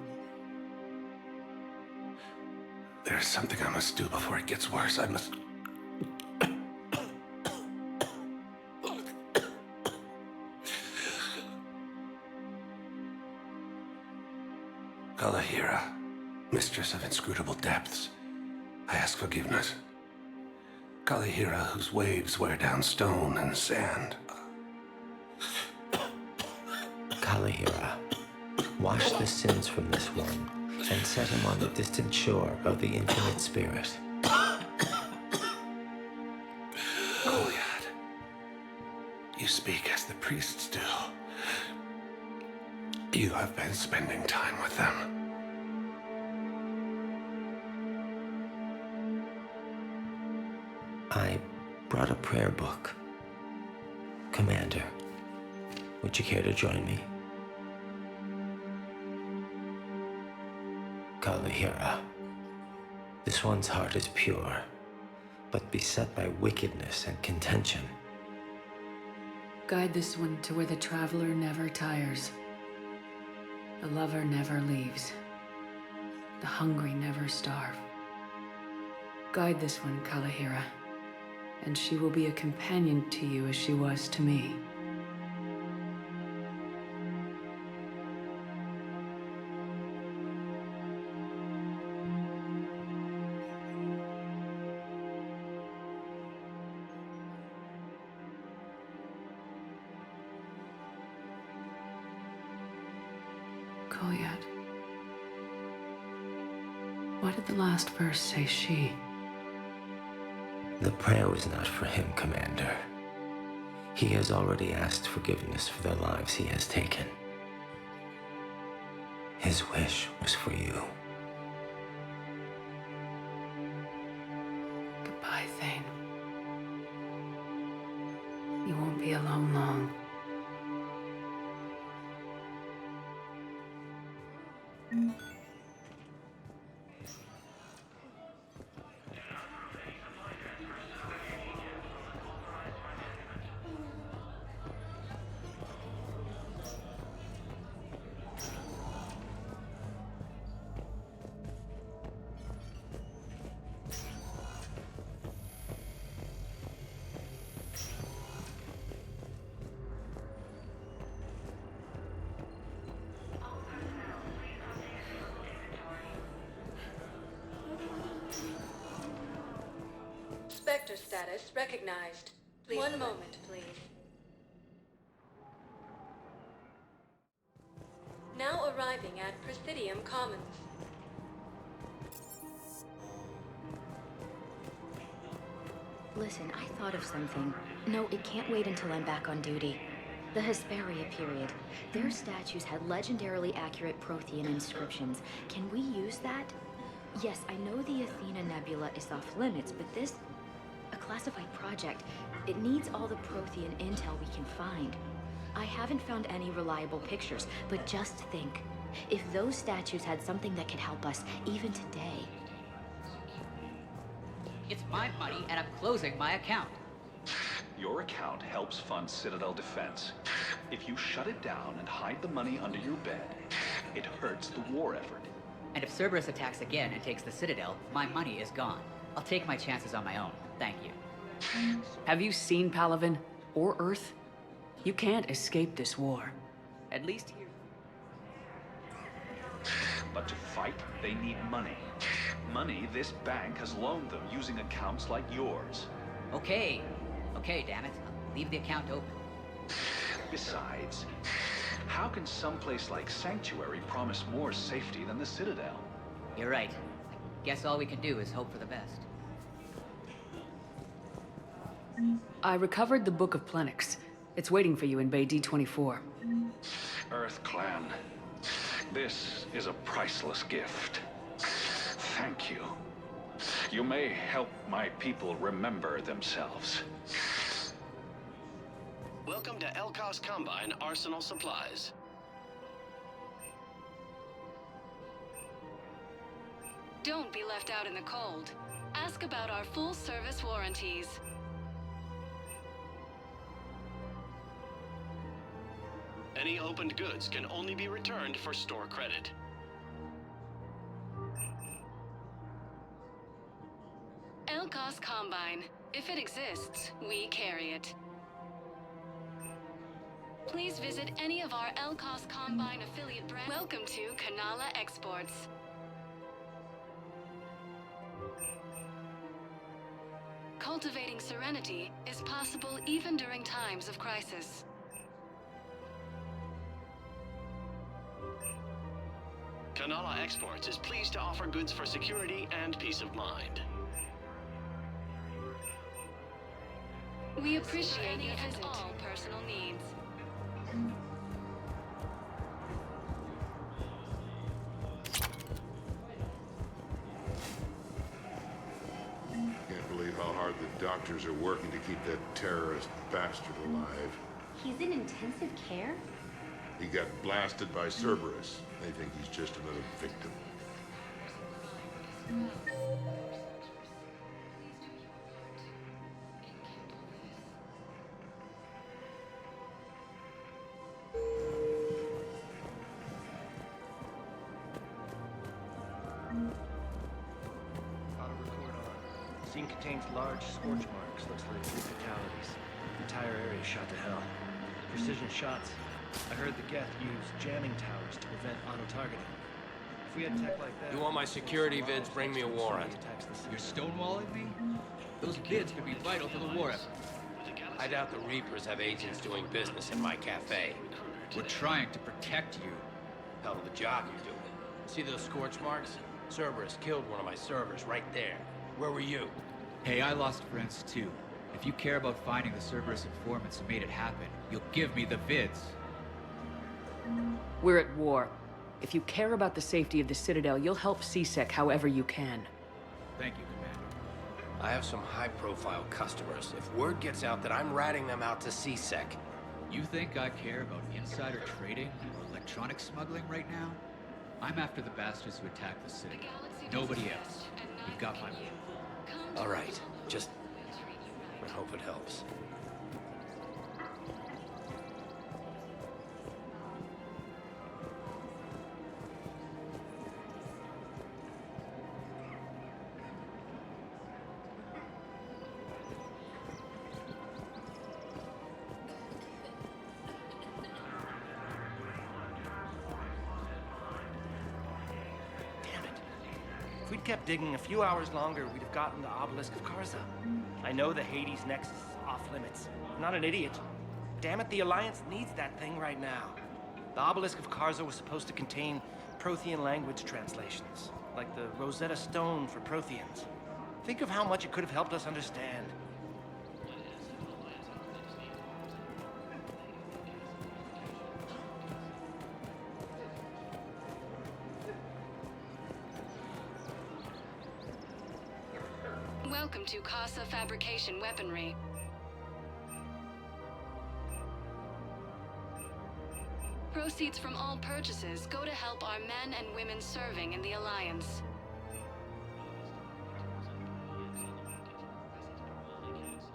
There's something I must do before it gets worse. I must... Kalahira, mistress of inscrutable depths, I ask forgiveness. Kalahira, whose waves wear down stone and sand. Kalahira, wash the sins from this one and set him on the distant shore of the infinite spirit. Goliath, you speak as the priests do. You have been spending time with them. I brought a prayer book. Commander, would you care to join me? Kalahira, this one's heart is pure, but beset by wickedness and contention. Guide this one to where the traveler never tires. The lover never leaves. The hungry never starve. Guide this one, Kalahira, and she will be a companion to you as she was to me. Goliath. Why did the last verse say she? The prayer was not for him, Commander. He has already asked forgiveness for the lives he has taken. His wish was for you. Goodbye, Thane. You won't be alone long. Spectre status recognized. Please. One moment, please. Now arriving at Presidium Commons. Listen, I thought of something. No, it can't wait until I'm back on duty. The Hesperia period. Their statues had legendarily accurate Prothean inscriptions. Can we use that? Yes, I know the Athena Nebula is off limits, but this... a classified project. It needs all the Prothean intel we can find. I haven't found any reliable pictures, but just think. If those statues had something that could help us, even today... It's my money, and I'm closing my account. Your account helps fund Citadel defense. If you shut it down and hide the money under your bed, it hurts the war effort. And if Cerberus attacks again and takes the Citadel, my money is gone. I'll take my chances on my own. Thank you. Have you seen Palaven or Earth? You can't escape this war. At least here. But to fight, they need money. Money this bank has loaned them using accounts like yours. Okay, damn it. I'll leave the account open. Besides, how can someplace like Sanctuary promise more safety than the Citadel? You're right. Guess all we can do is hope for the best. I recovered the Book of Plenix. It's waiting for you in Bay D24. Earth Clan, this is a priceless gift. Thank you. You may help my people remember themselves. Welcome to Elkos Combine Arsenal Supplies. Don't be left out in the cold. Ask about our full-service warranties. Any opened goods can only be returned for store credit. Elkos Combine. If it exists, we carry it. Please visit any of our Elkos Combine affiliate brands. Welcome to Kanala Exports. Cultivating serenity is possible even during times of crisis. Kanala Exports is pleased to offer goods for security and peace of mind. We appreciate you and all personal needs. Can't believe how hard the doctors are working to keep that terrorist bastard alive. He's in intensive care? He got blasted by Cerberus. They think he's just another victim. Scene contains large scorch marks. Looks like 3 fatalities. Entire area shot to hell. Precision shots. I heard the Geth use jamming towers to prevent auto-targeting. If we had tech like that... You want my security vids, bring me a warrant. You're stonewalling me? Those vids could be vital to the war effort. I doubt the Reapers have agents doing business in my cafe. We're trying to protect you. Hell of a job you're doing. See those scorch marks? Cerberus killed one of my servers right there. Where were you? Hey, I lost friends too. If you care about finding the Cerberus informants who made it happen, you'll give me the vids. We're at war. If you care about the safety of the Citadel, you'll help CSEC however you can. Thank you, Commander. I have some high-profile customers. If word gets out that I'm ratting them out to CSEC... You think I care about insider trading or electronic smuggling right now? I'm after the bastards who attacked the Citadel. Nobody else. You've got my word. All right, just... I hope it helps. If we'd kept digging a few hours longer, we'd have gotten the Obelisk of Karza. I know the Hades Nexus is off limits. I'm not an idiot. Damn it, the Alliance needs that thing right now. The Obelisk of Karza was supposed to contain Prothean language translations, like the Rosetta Stone for Protheans. Think of how much it could have helped us understand. Welcome to Casa Fabrication Weaponry. Proceeds from all purchases go to help our men and women serving in the Alliance.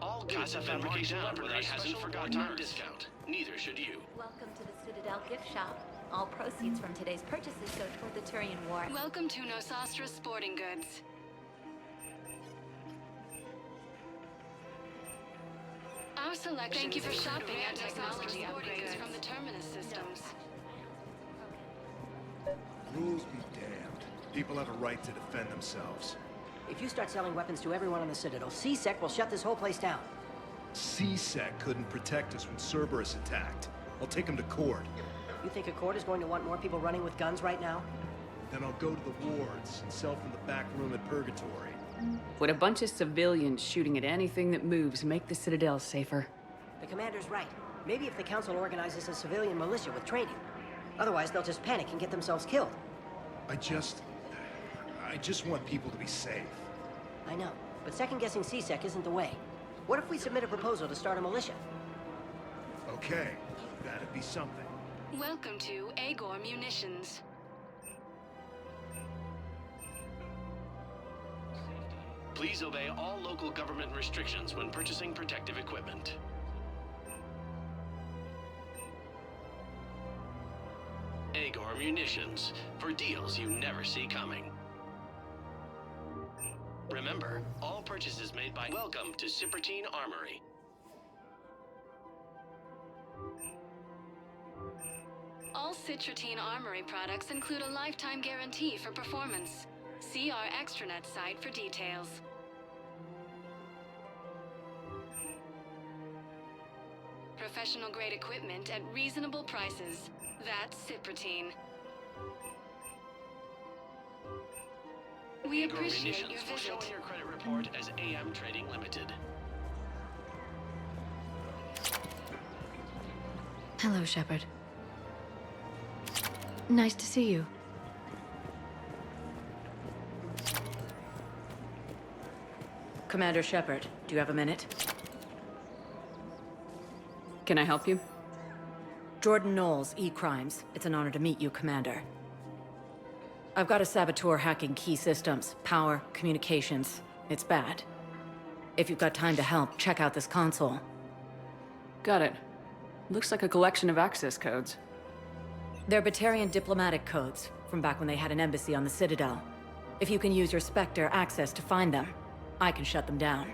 All Casa Fabrication Weaponry hasn't forgotten our discount. Neither should you. Welcome to the Citadel gift shop. All proceeds from today's purchases go toward the Turian War. Welcome to Nosastra Sporting Goods. Our selection. Thank you for shopping at technology upgrades from the Terminus systems. Rules be damned. People have a right to defend themselves. If you start selling weapons to everyone on the Citadel, CSEC will shut this whole place down. CSEC couldn't protect us when Cerberus attacked. I'll take him to court. You think Accord is going to want more people running with guns right now? Then I'll go to the wards and sell from the back room at Purgatory. Would a bunch of civilians shooting at anything that moves make the Citadel safer? The commander's right. Maybe if the Council organizes a civilian militia with training. Otherwise, they'll just panic and get themselves killed. I just want people to be safe. I know, but second-guessing CSEC isn't the way. What if we submit a proposal to start a militia? Okay, that'd be something. Welcome to Agor Munitions. Please obey all local government restrictions when purchasing protective equipment. Agor Munitions, for deals you never see coming. Remember, all purchases made by... Welcome to Cipertine Armory. All Citrotine Armory products include a lifetime guarantee for performance. See our extranet site for details. Professional-grade equipment at reasonable prices. That's Cipertine. We Eager appreciate Munitions your will show visit. in your credit report as AM Trading Limited. Hello, Shepard. Nice to see you. Commander Shepard, do you have a minute? Can I help you? Jordan Knowles, E-Crimes. It's an honor to meet you, Commander. I've got a saboteur hacking key systems, power, communications. It's bad. If you've got time to help, check out this console. Got it. Looks like a collection of access codes. They're Batarian diplomatic codes, from back when they had an embassy on the Citadel. If you can use your Spectre access to find them, I can shut them down.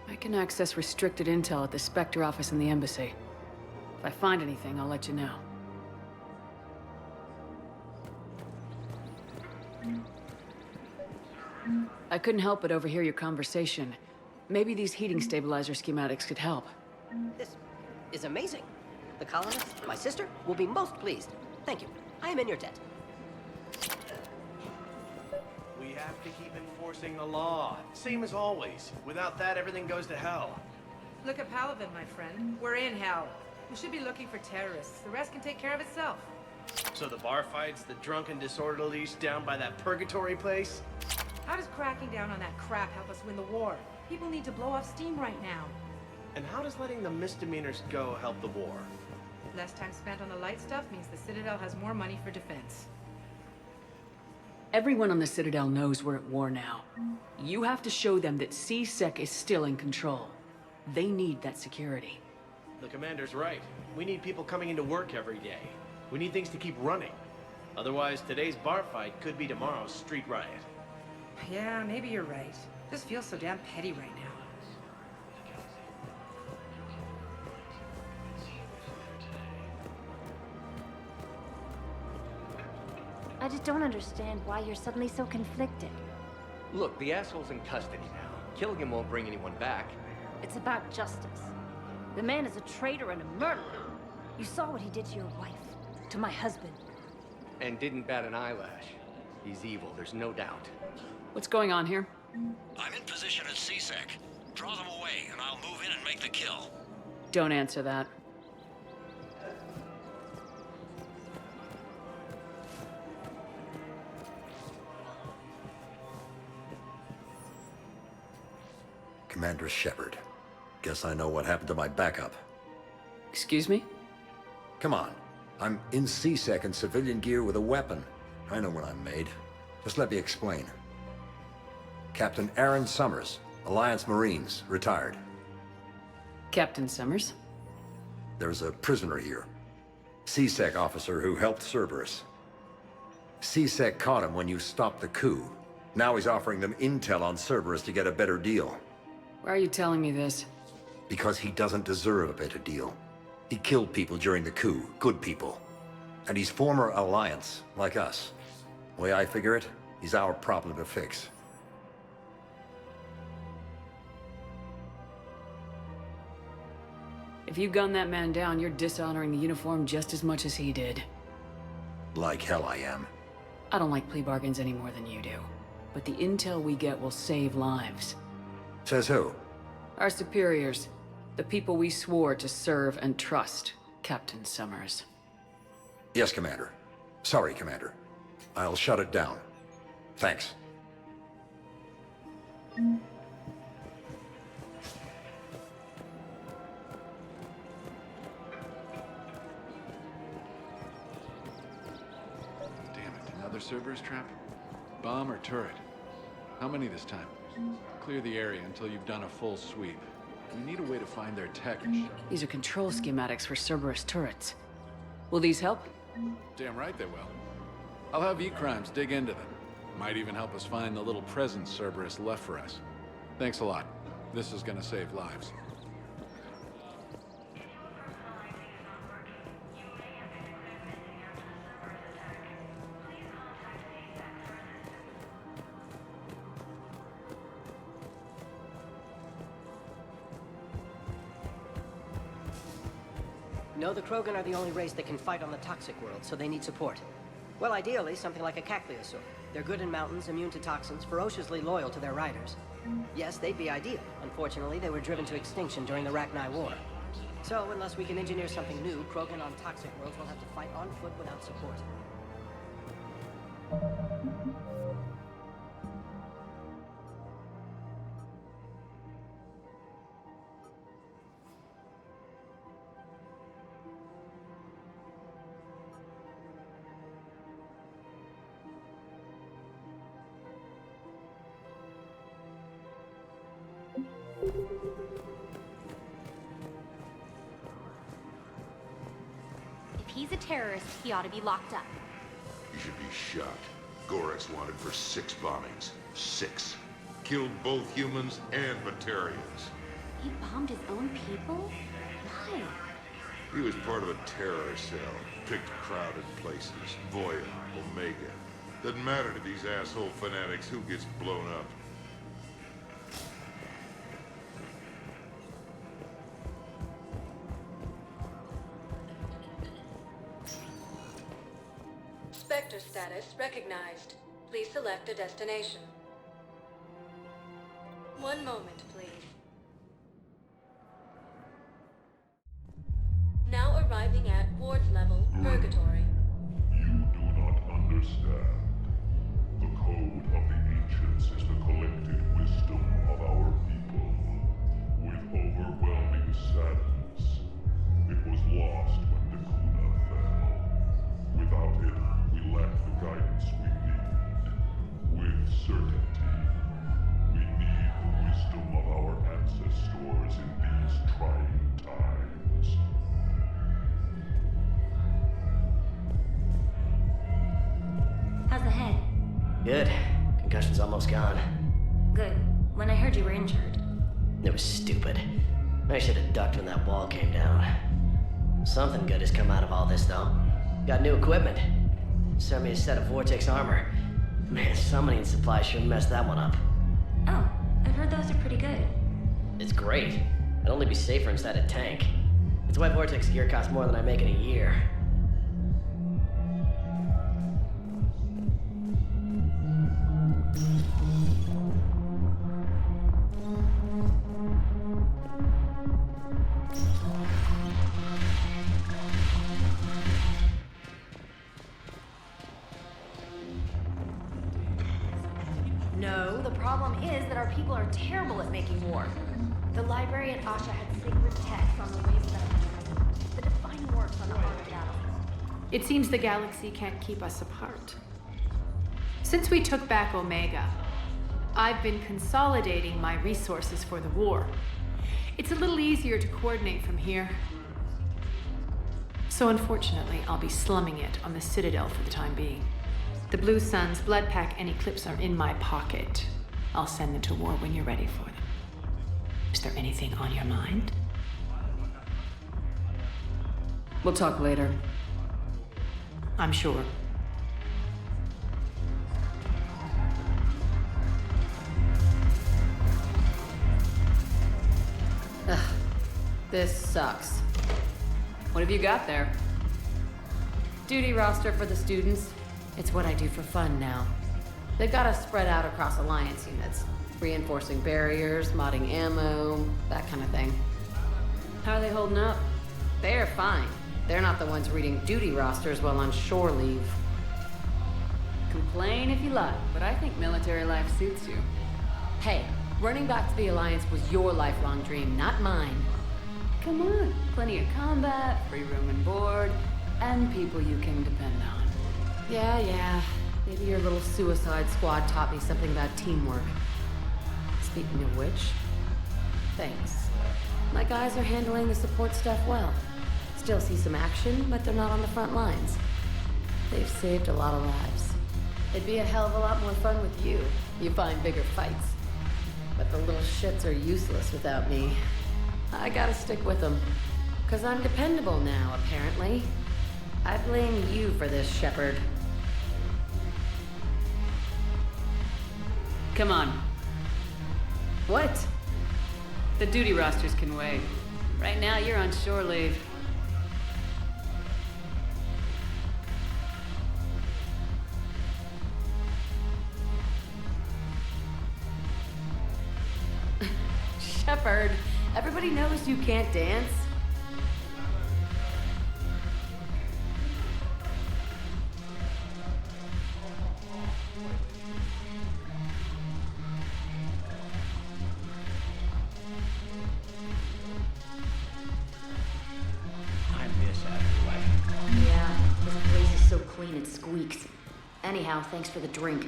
I can access restricted intel at the Spectre office in the embassy. If I find anything, I'll let you know. I couldn't help but overhear your conversation. Maybe these heating stabilizer schematics could help. This is amazing. The colonists, my sister, will be most pleased. Thank you. I am in your debt. We have to keep enforcing the law. Same as always. Without that, everything goes to hell. Look at Palavin, my friend. We're in hell. We should be looking for terrorists. The rest can take care of itself. So the bar fights, the drunken disorderlies down by that purgatory place? How does cracking down on that crap help us win the war? People need to blow off steam right now. And how does letting the misdemeanors go help the war? Less time spent on the light stuff means the Citadel has more money for defense. Everyone on the Citadel knows we're at war now. You have to show them that C-Sec is still in control. They need that security. The commander's right. We need people coming into work every day. We need things to keep running. Otherwise, today's bar fight could be tomorrow's street riot. Yeah, maybe you're right. This feels so damn petty right now. I just don't understand why you're suddenly so conflicted. Look, the asshole's in custody now. Killing him won't bring anyone back. It's about justice. The man is a traitor and a murderer. You saw what he did to your wife, to my husband. And didn't bat an eyelash. He's evil, there's no doubt. What's going on here? I'm in position at C-Sec. Draw them away, and I'll move in and make the kill. Don't answer that. Commander Shepard. Guess I know what happened to my backup. Excuse me? Come on. I'm in C-Sec in civilian gear with a weapon. I know what I'm made. Just let me explain. Captain Aaron Summers, Alliance Marines, retired. Captain Summers? There's a prisoner here. C-Sec officer who helped Cerberus. C-Sec caught him when you stopped the coup. Now he's offering them intel on Cerberus to get a better deal. Why are you telling me this? Because he doesn't deserve a better deal. He killed people during the coup, good people. And he's former Alliance, like us. The way I figure it, he's our problem to fix. If you gun that man down, you're dishonoring the uniform just as much as he did. Like hell I am. I don't like plea bargains any more than you do. But the intel we get will save lives. Says who? Our superiors. The people we swore to serve and trust, Captain Summers. Yes, Commander. Sorry, Commander. I'll shut it down. Thanks. Another Cerberus trap? Bomb or turret? How many this time? Clear the area until you've done a full sweep. We need a way to find their tech. These are control schematics for Cerberus turrets. Will these help? Damn right they will. I'll have E-Crimes dig into them. Might even help us find the little present Cerberus left for us. Thanks a lot. This is gonna save lives. No, the Krogan are the only race that can fight on the toxic world, so they need support. Well, ideally, something like a Cacliosaur. They're good in mountains, immune to toxins, ferociously loyal to their riders. Yes, they'd be ideal. Unfortunately, they were driven to extinction during the Rachni War. So, unless we can engineer something new, Krogan on toxic worlds will have to fight on foot without support. If he's a terrorist, he ought to be locked up. He should be shot. Gorex wanted for 6 bombings. 6. Killed both humans and Batarians. He bombed his own people? Why? He was part of a terror cell. Picked crowded places. Voya, Omega. Doesn't matter to these asshole fanatics who gets blown up. Spectre status recognized. Please select a destination. One moment, please. Now arriving at Ward's level, Purgatory. You do not understand. The code of the ancients is the collected wisdom of our people. With overwhelming sadness, it was lost when Dakuna fell. Without it, we lack the guidance we need. With certainty, we need the wisdom of our ancestors in these trying times. How's the head? Good. Concussion's almost gone. Good. When I heard you were injured. It was stupid. I should have ducked when that wall came down. Something good has come out of all this, though. Got new equipment. Sent me a set of Vortex armor. Man, summoning supply sure messed that one up. Oh, I've heard those are pretty good. It's great. I'd only be safer inside a tank. That's why Vortex gear costs more than I make in a year. No, the problem is that our people are terrible at making war. The library at Asha had sacred texts on the ways that the defining works on the art of battle. It seems the galaxy can't keep us apart. Since we took back Omega, I've been consolidating my resources for the war. It's a little easier to coordinate from here. So unfortunately, I'll be slumming it on the Citadel for the time being. The Blue Suns, Bloodpack, and Eclipse are in my pocket. I'll send them to war when you're ready for them. Is there anything on your mind? We'll talk later. I'm sure. Ugh, this sucks. What have you got there? Duty roster for the students. It's what I do for fun now. They've got us spread out across Alliance units. Reinforcing barriers, modding ammo, that kind of thing. How are they holding up? They're fine. They're not the ones reading duty rosters while on shore leave. Complain if you like, but I think military life suits you. Hey, running back to the Alliance was your lifelong dream, not mine. Come on, plenty of combat, free room and board, and people you can depend on. Yeah. Maybe your little suicide squad taught me something about teamwork. Speaking of which, thanks. My guys are handling the support stuff well. Still see some action, but they're not on the front lines. They've saved a lot of lives. It'd be a hell of a lot more fun with you. You find bigger fights. But the little shits are useless without me. I gotta stick with them. 'Cause I'm dependable now, apparently. I blame you for this, Shepard. Come on. What? The duty rosters can wait. Right now, you're on shore leave. Everybody knows you can't dance. I miss Afterlife. Yeah, this place is so clean it squeaks. Anyhow, thanks for the drink.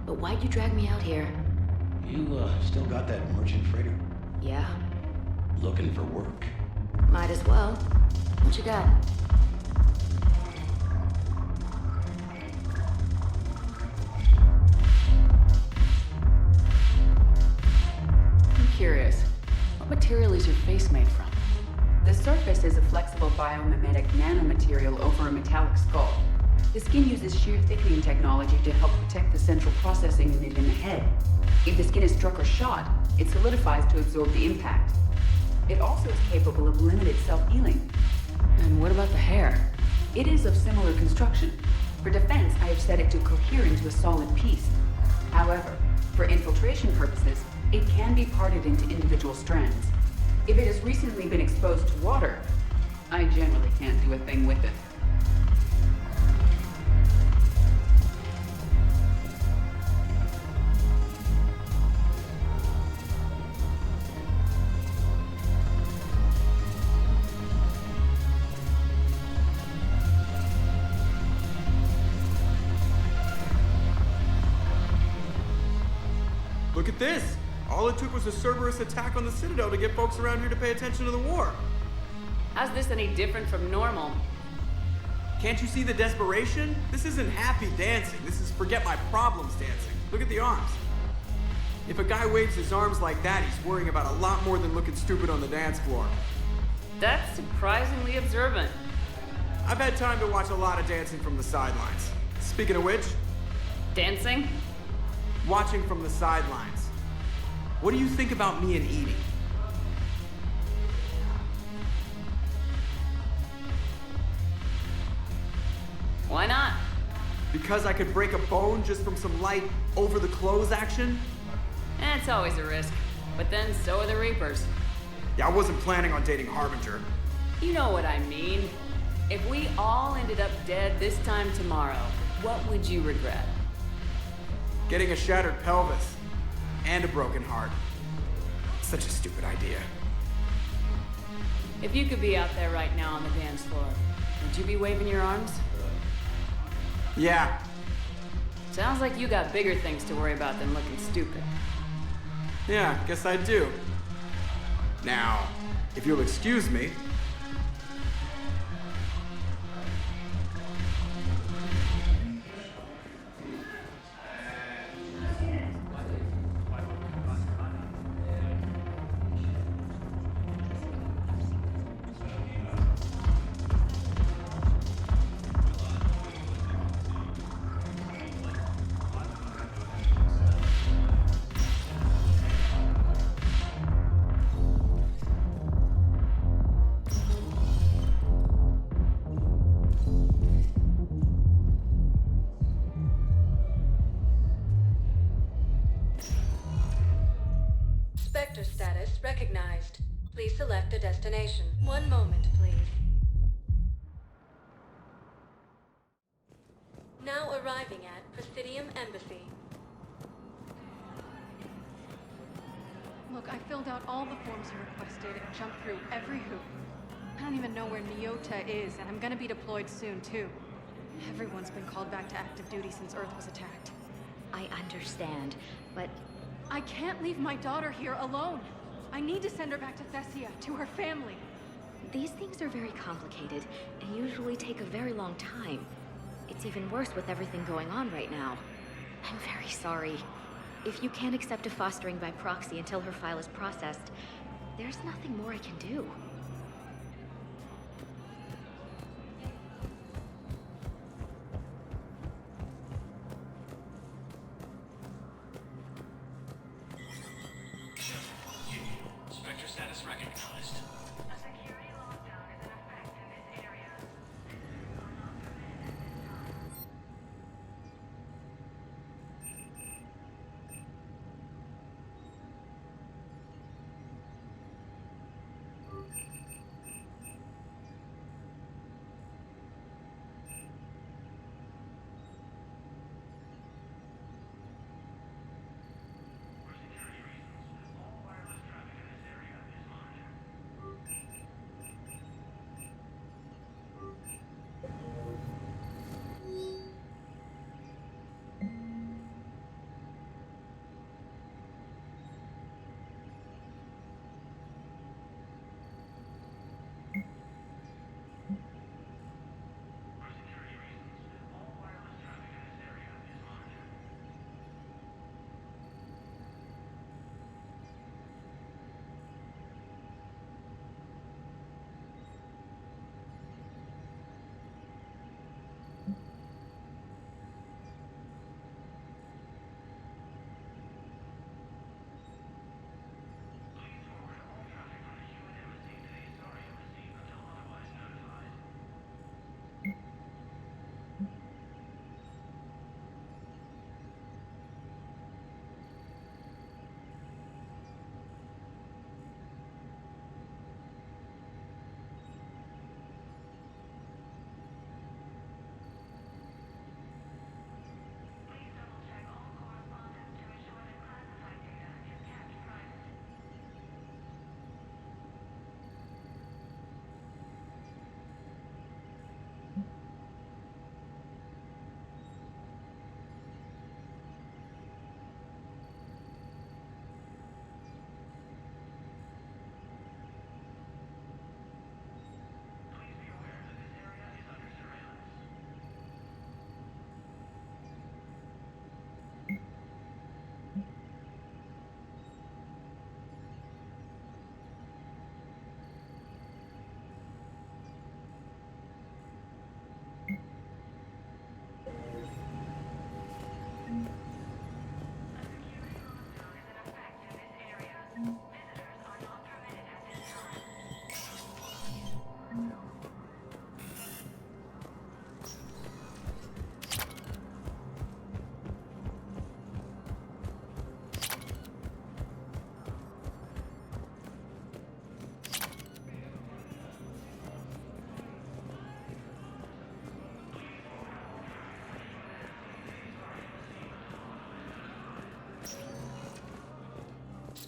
But why'd you drag me out here? You, still got that merchant freighter? Yeah, Looking for work? might as well. What you got? I'm curious. What material is your face made from? The surface is a flexible biomimetic nanomaterial over a metallic skull. The skin uses shear thickening technology to help protect the central processing unit in the head. If the skin is struck or shot, it solidifies to absorb the impact. It also is capable of limited self-healing. And what about the hair? It is of similar construction. For defense, I have set it to cohere into a solid piece. However, for infiltration purposes, it can be parted into individual strands. If it has recently been exposed to water, I generally can't do a thing with it. Look at this! All it took was a Cerberus attack on the Citadel to get folks around here to pay attention to the war. How's this any different from normal? Can't you see the desperation? This isn't happy dancing. This is forget my problems dancing. Look at the arms. If a guy waves his arms like that, he's worrying about a lot more than looking stupid on the dance floor. That's surprisingly observant. I've had time to watch a lot of dancing from the sidelines. Speaking of which... Dancing? Watching from the sidelines. What do you think about me and Edie? Why not? Because I could break a bone just from some light over-the-clothes action? It's always a risk. But then so are the Reapers. Yeah, I wasn't planning on dating Harbinger. You know what I mean. If we all ended up dead this time tomorrow, what would you regret? Getting a shattered pelvis. And a broken heart. Such a stupid idea. If you could be out there right now on the dance floor, would you be waving your arms? Yeah. Sounds like you got bigger things to worry about than looking stupid. Yeah, guess I do. Now, if you'll excuse me... Spectre status recognized. Please select a destination. One moment, please. Now arriving at Presidium Embassy. Look, I filled out all the forms you requested and jumped through every hoop. I don't even know where Nyota is, and I'm gonna be deployed soon, too. Everyone's been called back to active duty since Earth was attacked. I understand, but... I can't leave my daughter here alone. I need to send her back to Thessia, to her family. These things are very complicated, and usually take a very long time. It's even worse with everything going on right now. I'm very sorry. If you can't accept a fostering by proxy until her file is processed, there's nothing more I can do. Spectre status recognized.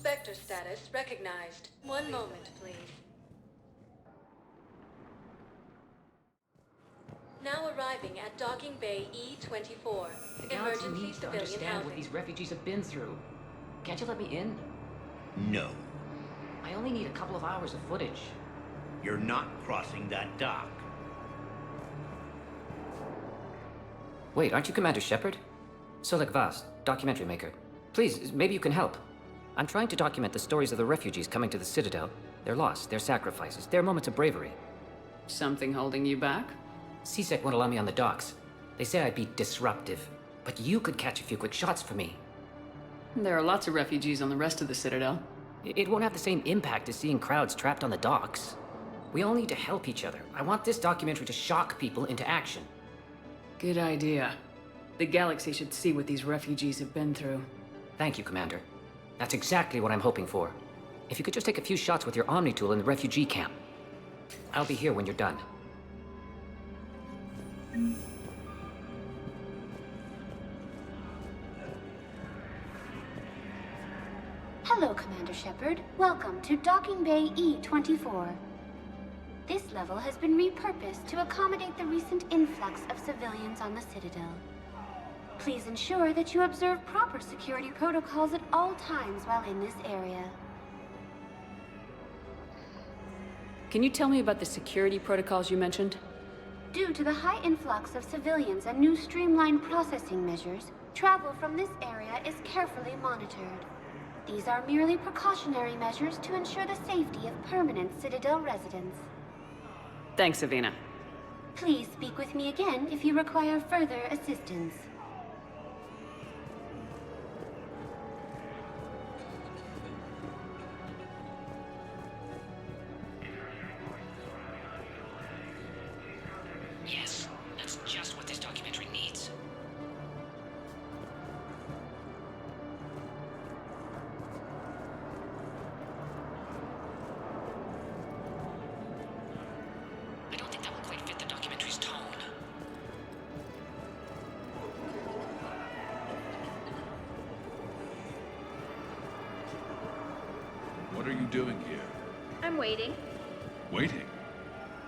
Spectre status recognized. One moment, please. Now arriving at Docking Bay E-24. The galaxy Emergency needs to civilian understand what housing. these refugees have been through. Can't you let me in? No. I only need a couple of hours of footage. You're not crossing that dock. Wait, aren't you Commander Shepard? Solek Vast, documentary maker. Please, maybe you can help. I'm trying to document the stories of the refugees coming to the Citadel. Their loss, their sacrifices, their moments of bravery. Something holding you back? CSEC won't allow me on the docks. They say I'd be disruptive. But you could catch a few quick shots for me. There are lots of refugees on the rest of the Citadel. It won't have the same impact as seeing crowds trapped on the docks. We all need to help each other. I want this documentary to shock people into action. Good idea. The galaxy should see what these refugees have been through. Thank you, Commander. That's exactly what I'm hoping for. If you could just take a few shots with your Omni tool in the refugee camp. I'll be here when you're done. Hello, Commander Shepard. Welcome to Docking Bay E-24. This level has been repurposed to accommodate the recent influx of civilians on the Citadel. Please ensure that you observe proper security protocols at all times while in this area. Can you tell me about the security protocols you mentioned? Due to the high influx of civilians and new streamlined processing measures, travel from this area is carefully monitored. These are merely precautionary measures to ensure the safety of permanent Citadel residents. Thanks, Savina. Please speak with me again if you require further assistance. Yes, that's just what this documentary needs. I don't think that will quite fit the documentary's tone. What are you doing here? I'm waiting. Waiting?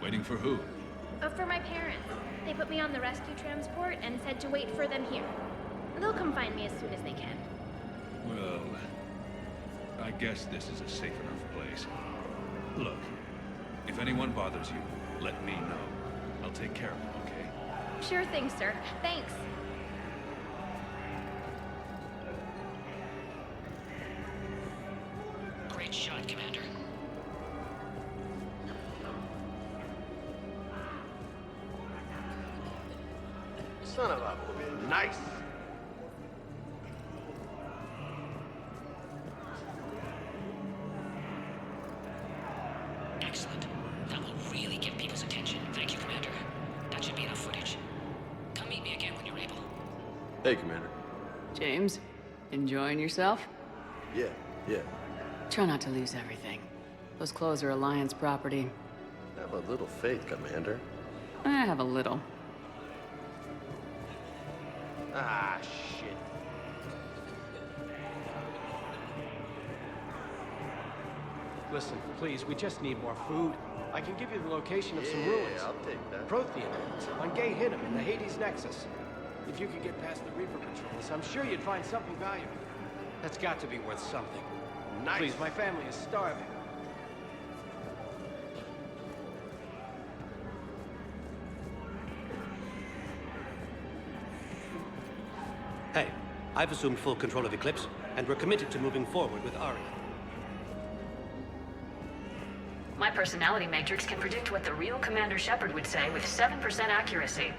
Waiting for who? For my parents. They put me on the rescue transport and said to wait for them here. They'll come find me as soon as they can. Well, I guess this is a safe enough place. Look, if anyone bothers you, let me know. I'll take care of them, okay? Sure thing, sir. Thanks. Great shot, Commander. Son of a... Nice! Excellent. That will really get people's attention. Thank you, Commander. That should be enough footage. Come meet me again when you're able. Hey, Commander. James, enjoying yourself? Yeah. Try not to lose everything. Those clothes are Alliance property. Have a little faith, Commander. I have a little. Ah, shit. Listen, please, we just need more food. I can give you the location of some ruins. I'll take that. Prothean ruins on Gay Hinnom in the Hades Nexus. If you could get past the Reaper patrols, I'm sure you'd find something valuable. That's got to be worth something. Nice. Please, my family is starving. Hey, I've assumed full control of Eclipse, and we're committed to moving forward with Aria. My personality matrix can predict what the real Commander Shepard would say with 7% accuracy.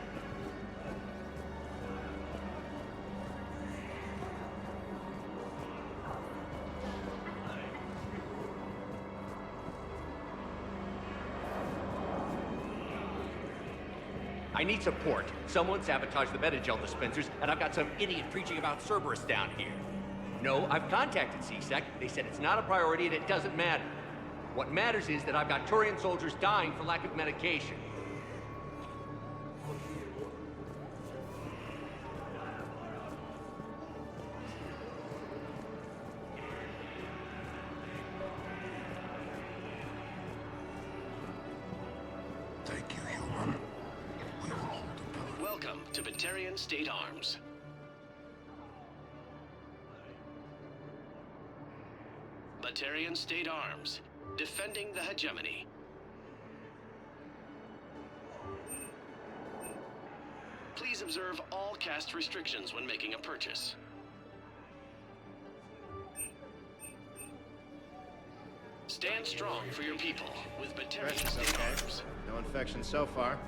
I need support. Someone sabotaged the Metagel dispensers, and I've got some idiot preaching about Cerberus down here. No, I've contacted CSEC. They said it's not a priority and it doesn't matter. What matters is that I've got Turian soldiers dying for lack of medication. to Batarian State Arms. Batarian State Arms, defending the hegemony. Please observe all caste restrictions when making a purchase. Stand strong for your people with Batarian State Arms. No infection so far.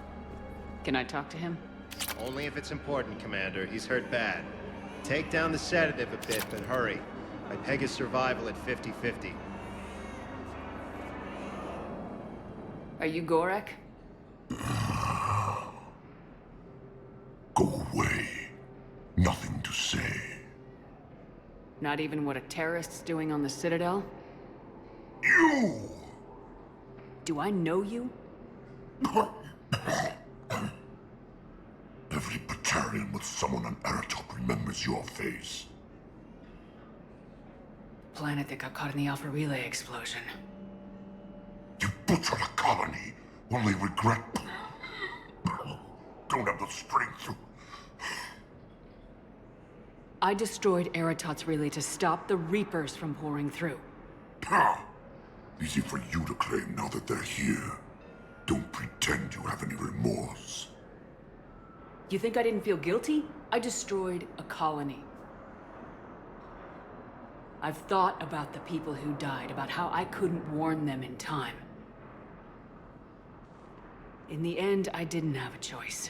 Can I talk to him? Only if it's important, Commander. He's hurt bad. Take down the sedative a bit, but hurry. I peg his survival at 50-50. Are you Gorek? Go away. Nothing to say. Not even what a terrorist's doing on the Citadel? You! Do I know you? Every Batarian with someone on Aratok remembers your face. Planet that got caught in the Alpha Relay explosion. You butchered a colony, only regret... Don't have the strength to... I destroyed Aratot's relay to stop the Reapers from pouring through. Easy for you to claim now that they're here. Don't pretend you have any remorse. You think I didn't feel guilty? I destroyed a colony. I've thought about the people who died, about how I couldn't warn them in time. In the end, I didn't have a choice.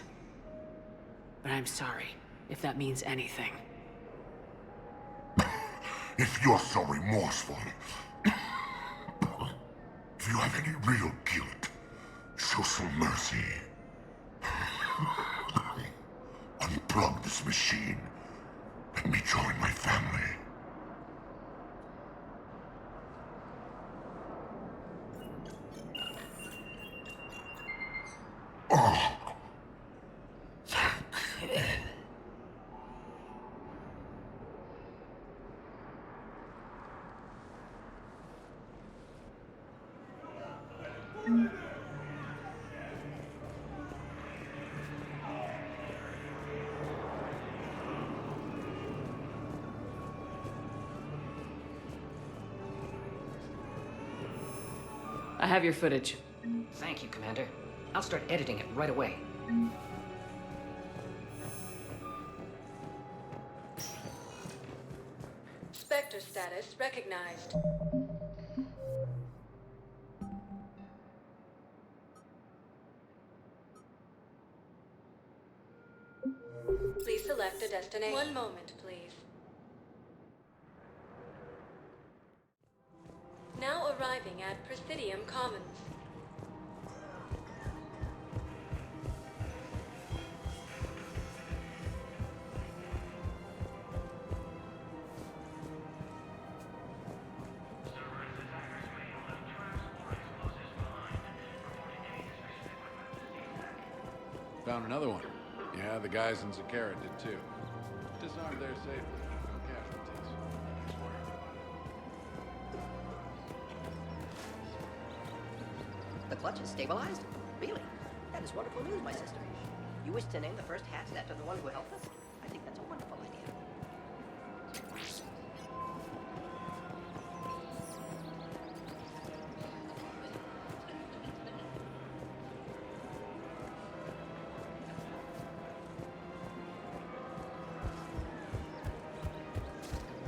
But I'm sorry, if that means anything. If you're so remorseful, if you have any real guilt, show some mercy. Unplug this machine. Let me join my family. Oh. Thank you. I have your footage. Thank you, Commander. I'll start editing it right away. Spectre status recognized. Please select a destination. One moment, please. Now arriving at Presidium Commons. Found another one. Yeah, the guys in Zakara did too. Disarmed there safely. No casualties. I swear. The clutch is stabilized? Really? That is wonderful news, my sister. You wish to name the first hatch after the one who helped us? I think that's a wonderful idea.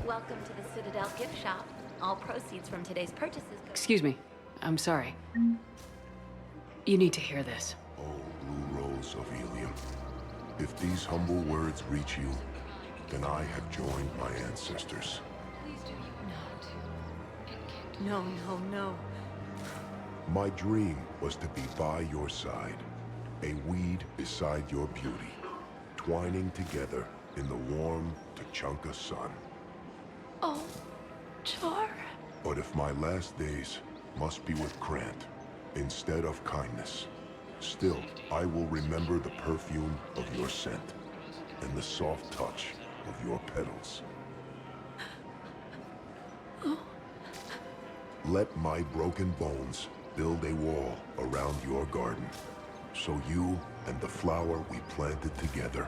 Welcome to the Citadel gift shop. All proceeds from today's purchases go... Excuse me. I'm sorry. You need to hear this. Oh, Blue Rose of Ilium. If these humble words reach you, then I have joined my ancestors. Please do you not. No, no, no. My dream was to be by your side, a weed beside your beauty, twining together in the warm Tuchanka sun. Oh, Char. But if my last days must be with Krant instead of kindness, still I will remember the perfume of your scent and the soft touch of your petals. Oh. Let my broken bones build a wall around your garden. so you and the flower we planted together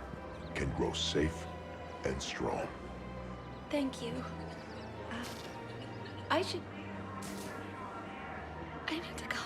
can grow safe and strong. Thank you. I need to go.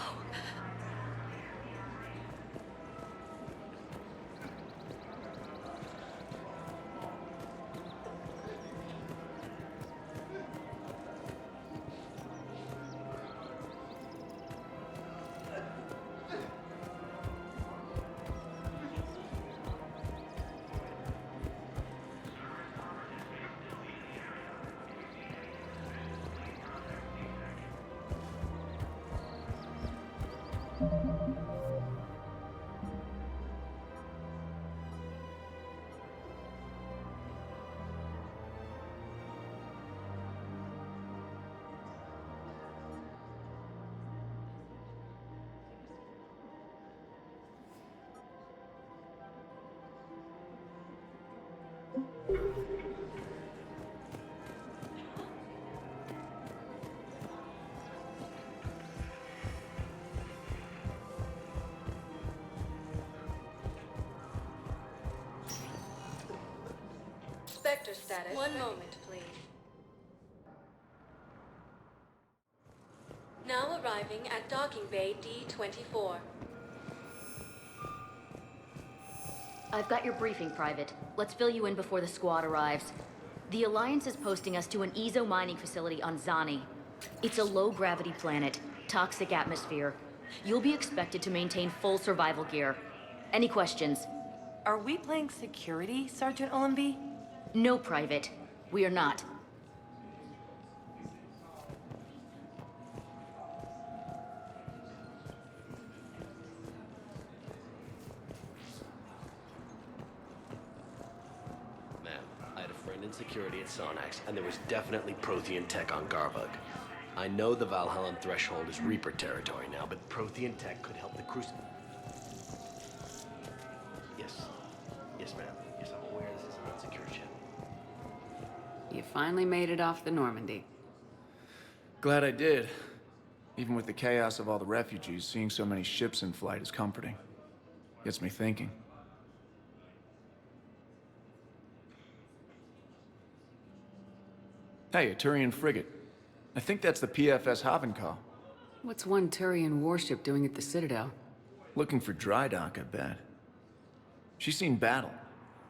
Spectre status. One moment, please. Now arriving at docking bay D-24. I've got your briefing, Private. Let's fill you in before the squad arrives. The Alliance is posting us to an Ezo mining facility on Zani. It's a low-gravity planet, toxic atmosphere. You'll be expected to maintain full survival gear. Any questions? Are we playing security, Sergeant Ullenby? No, Private. We are not. Ma'am, I had a friend in security at Sonax, and there was definitely Prothean tech on Garbug. I know the Valhallan threshold is Reaper territory now, but Prothean tech could help the Crucible. Yes, ma'am. Yes, I'm aware this is an unsecure ship. You finally made it off the Normandy. Glad I did. Even with the chaos of all the refugees, seeing so many ships in flight is comforting. Gets me thinking. Hey, a Turian frigate. I think that's the PFS Havenkaw. What's one Turian warship doing at the Citadel? Looking for dry dock, I bet. She's seen battle.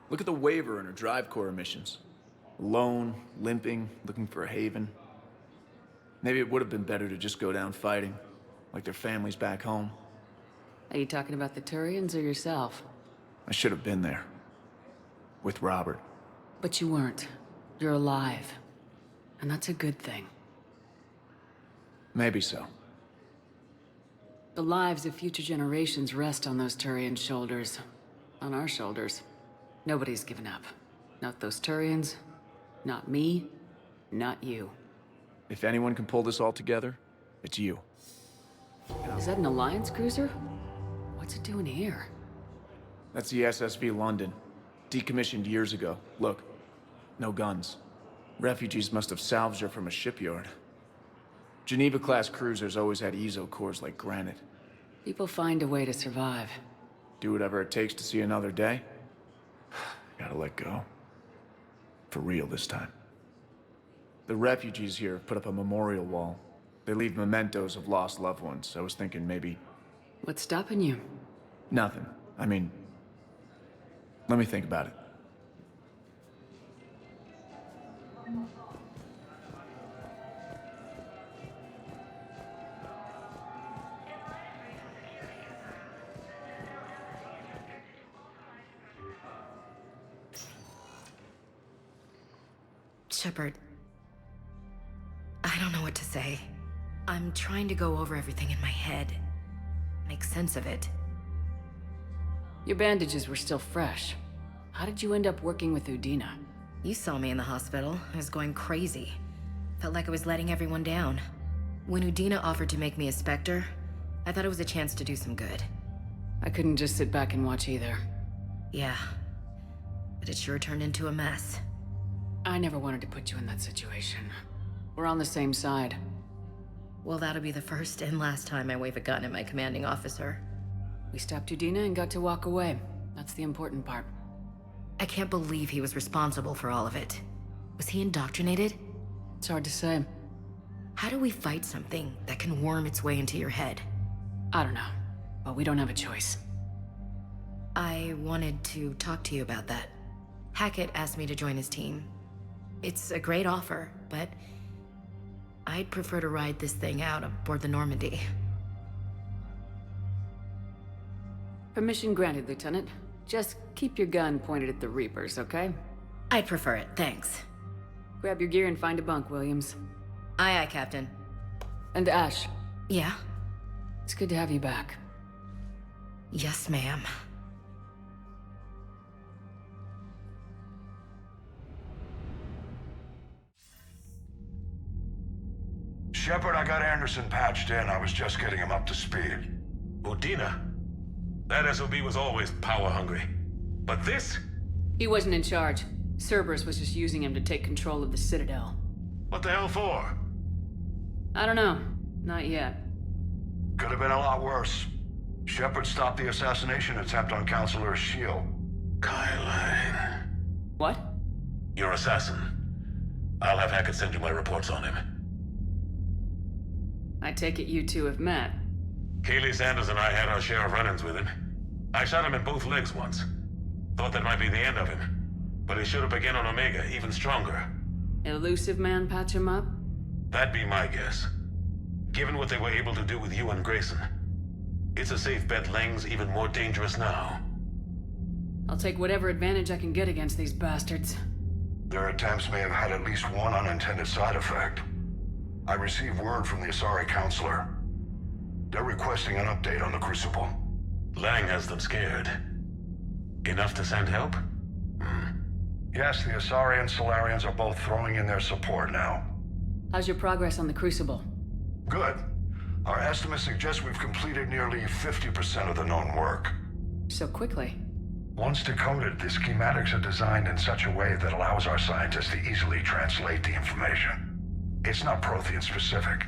Look at the waiver in her drive core emissions. Alone, limping, looking for a haven. Maybe it would have been better to just go down fighting, like their families back home. Are you talking about the Turians or yourself? I should have been there. With Robert. But you weren't. You're alive. And that's a good thing. Maybe so. The lives of future generations rest on those Turian shoulders. On our shoulders. Nobody's given up. Not those Turians, not me, not you. If anyone can pull this all together, it's you. Is that an Alliance cruiser? What's it doing here? That's the SSV London. Decommissioned years ago. Look, no guns. Refugees must have salvaged her from a shipyard. Geneva-class cruisers always had Ezo cores like granite. People find a way to survive. Do whatever it takes to see another day. Gotta let go. For real this time. The refugees here have put up a memorial wall. They leave mementos of lost loved ones. I was thinking maybe... What's stopping you? Nothing. I mean... Let me think about it. Shepard, I don't know what to say. I'm trying to go over everything in my head. Make sense of it. Your bandages were still fresh. How did you end up working with Udina? You saw me in the hospital. I was going crazy. Felt like I was letting everyone down. When Udina offered to make me a Spectre, I thought it was a chance to do some good. I couldn't just sit back and watch either. Yeah. But it sure turned into a mess. I never wanted to put you in that situation. We're on the same side. Well, that'll be the first and last time I wave a gun at my commanding officer. We stopped Udina and got to walk away. That's the important part. I can't believe he was responsible for all of it. Was he indoctrinated? It's hard to say. How do we fight something that can worm its way into your head? I don't know, but we don't have a choice. I wanted to talk to you about that. Hackett asked me to join his team. It's a great offer, but I'd prefer to ride this thing out aboard the Normandy. Permission granted, Lieutenant. Just keep your gun pointed at the Reapers, okay? I'd prefer it, thanks. Grab your gear and find a bunk, Williams. Aye, aye, Captain. And Ash. Yeah? It's good to have you back. Yes, ma'am. Shepard, I got Anderson patched in. I was just getting him up to speed. Udina? That SOB was always power-hungry. But this? He wasn't in charge. Cerberus was just using him to take control of the Citadel. What the hell for? I don't know. Not yet. Could have been a lot worse. Shepard stopped the assassination attempt on Counselor Shield. Kai Lang. What? Your assassin. I'll have Hackett send you my reports on him. I take it you two have met. Kaylee Sanders and I had our share of run-ins with him. I shot him in both legs once. Thought that might be the end of him. But he should have begun on Omega, even stronger. Elusive man patch him up? That'd be my guess. Given what they were able to do with you and Grayson. It's a safe bet Lang's even more dangerous now. I'll take whatever advantage I can get against these bastards. Their attempts may have had at least one unintended side effect. I received word from the Asari Counselor. They're requesting an update on the Crucible. Lang has them scared. Enough to send help? Yes, the Asari and Solarians are both throwing in their support now. How's your progress on the Crucible? Good. Our estimates suggest we've completed nearly 50% of the known work. So quickly? Once decoded, the schematics are designed in such a way that allows our scientists to easily translate the information. It's not Prothean specific.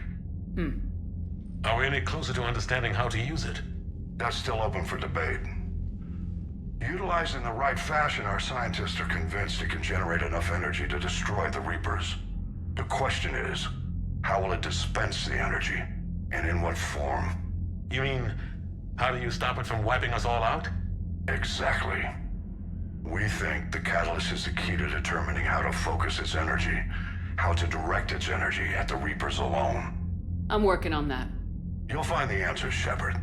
Are we any closer to understanding how to use it? That's still open for debate. Utilized in the right fashion, our scientists are convinced it can generate enough energy to destroy the Reapers. The question is, how will it dispense the energy? And in what form? You mean, how do you stop it from wiping us all out? Exactly. We think the catalyst is the key to determining how to focus its energy, how to direct its energy at the Reapers alone. I'm working on that. You'll find the answers, Shepard.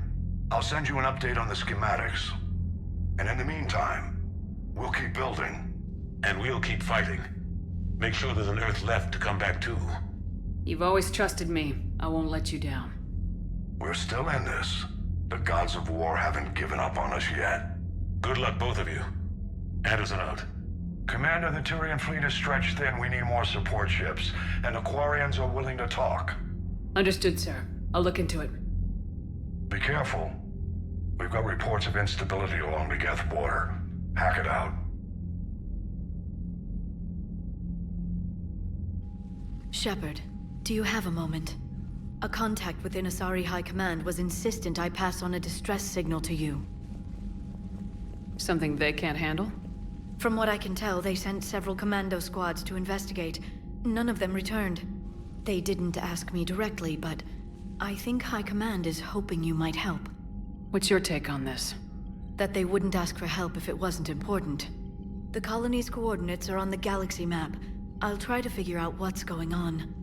I'll send you an update on the schematics. And in the meantime, we'll keep building. And we'll keep fighting. Make sure there's an Earth left to come back to. You've always trusted me. I won't let you down. We're still in this. The gods of war haven't given up on us yet. Good luck, both of you. Anderson out. Commander, the Turian fleet is stretched thin. We need more support ships. And the Quarians are willing to talk. Understood, sir. I'll look into it. Be careful. We've got reports of instability along the Geth border. Hackett out. Shepard, do you have a moment? A contact within Asari High Command was insistent I pass on a distress signal to you. Something they can't handle? From what I can tell, they sent several commando squads to investigate. None of them returned. They didn't ask me directly, but I think High Command is hoping you might help. What's your take on this? That they wouldn't ask for help if it wasn't important. The colony's coordinates are on the galaxy map. I'll try to figure out what's going on.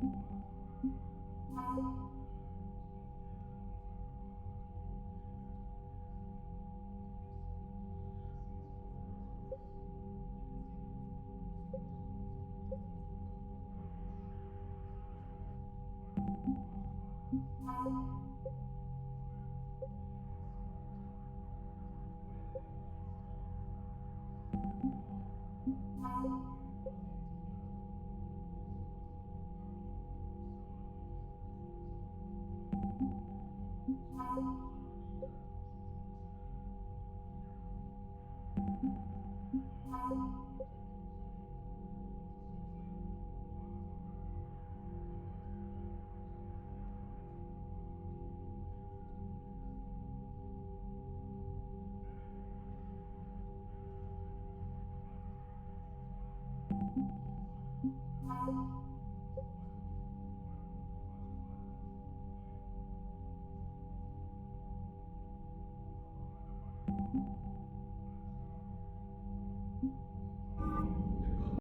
Thank you.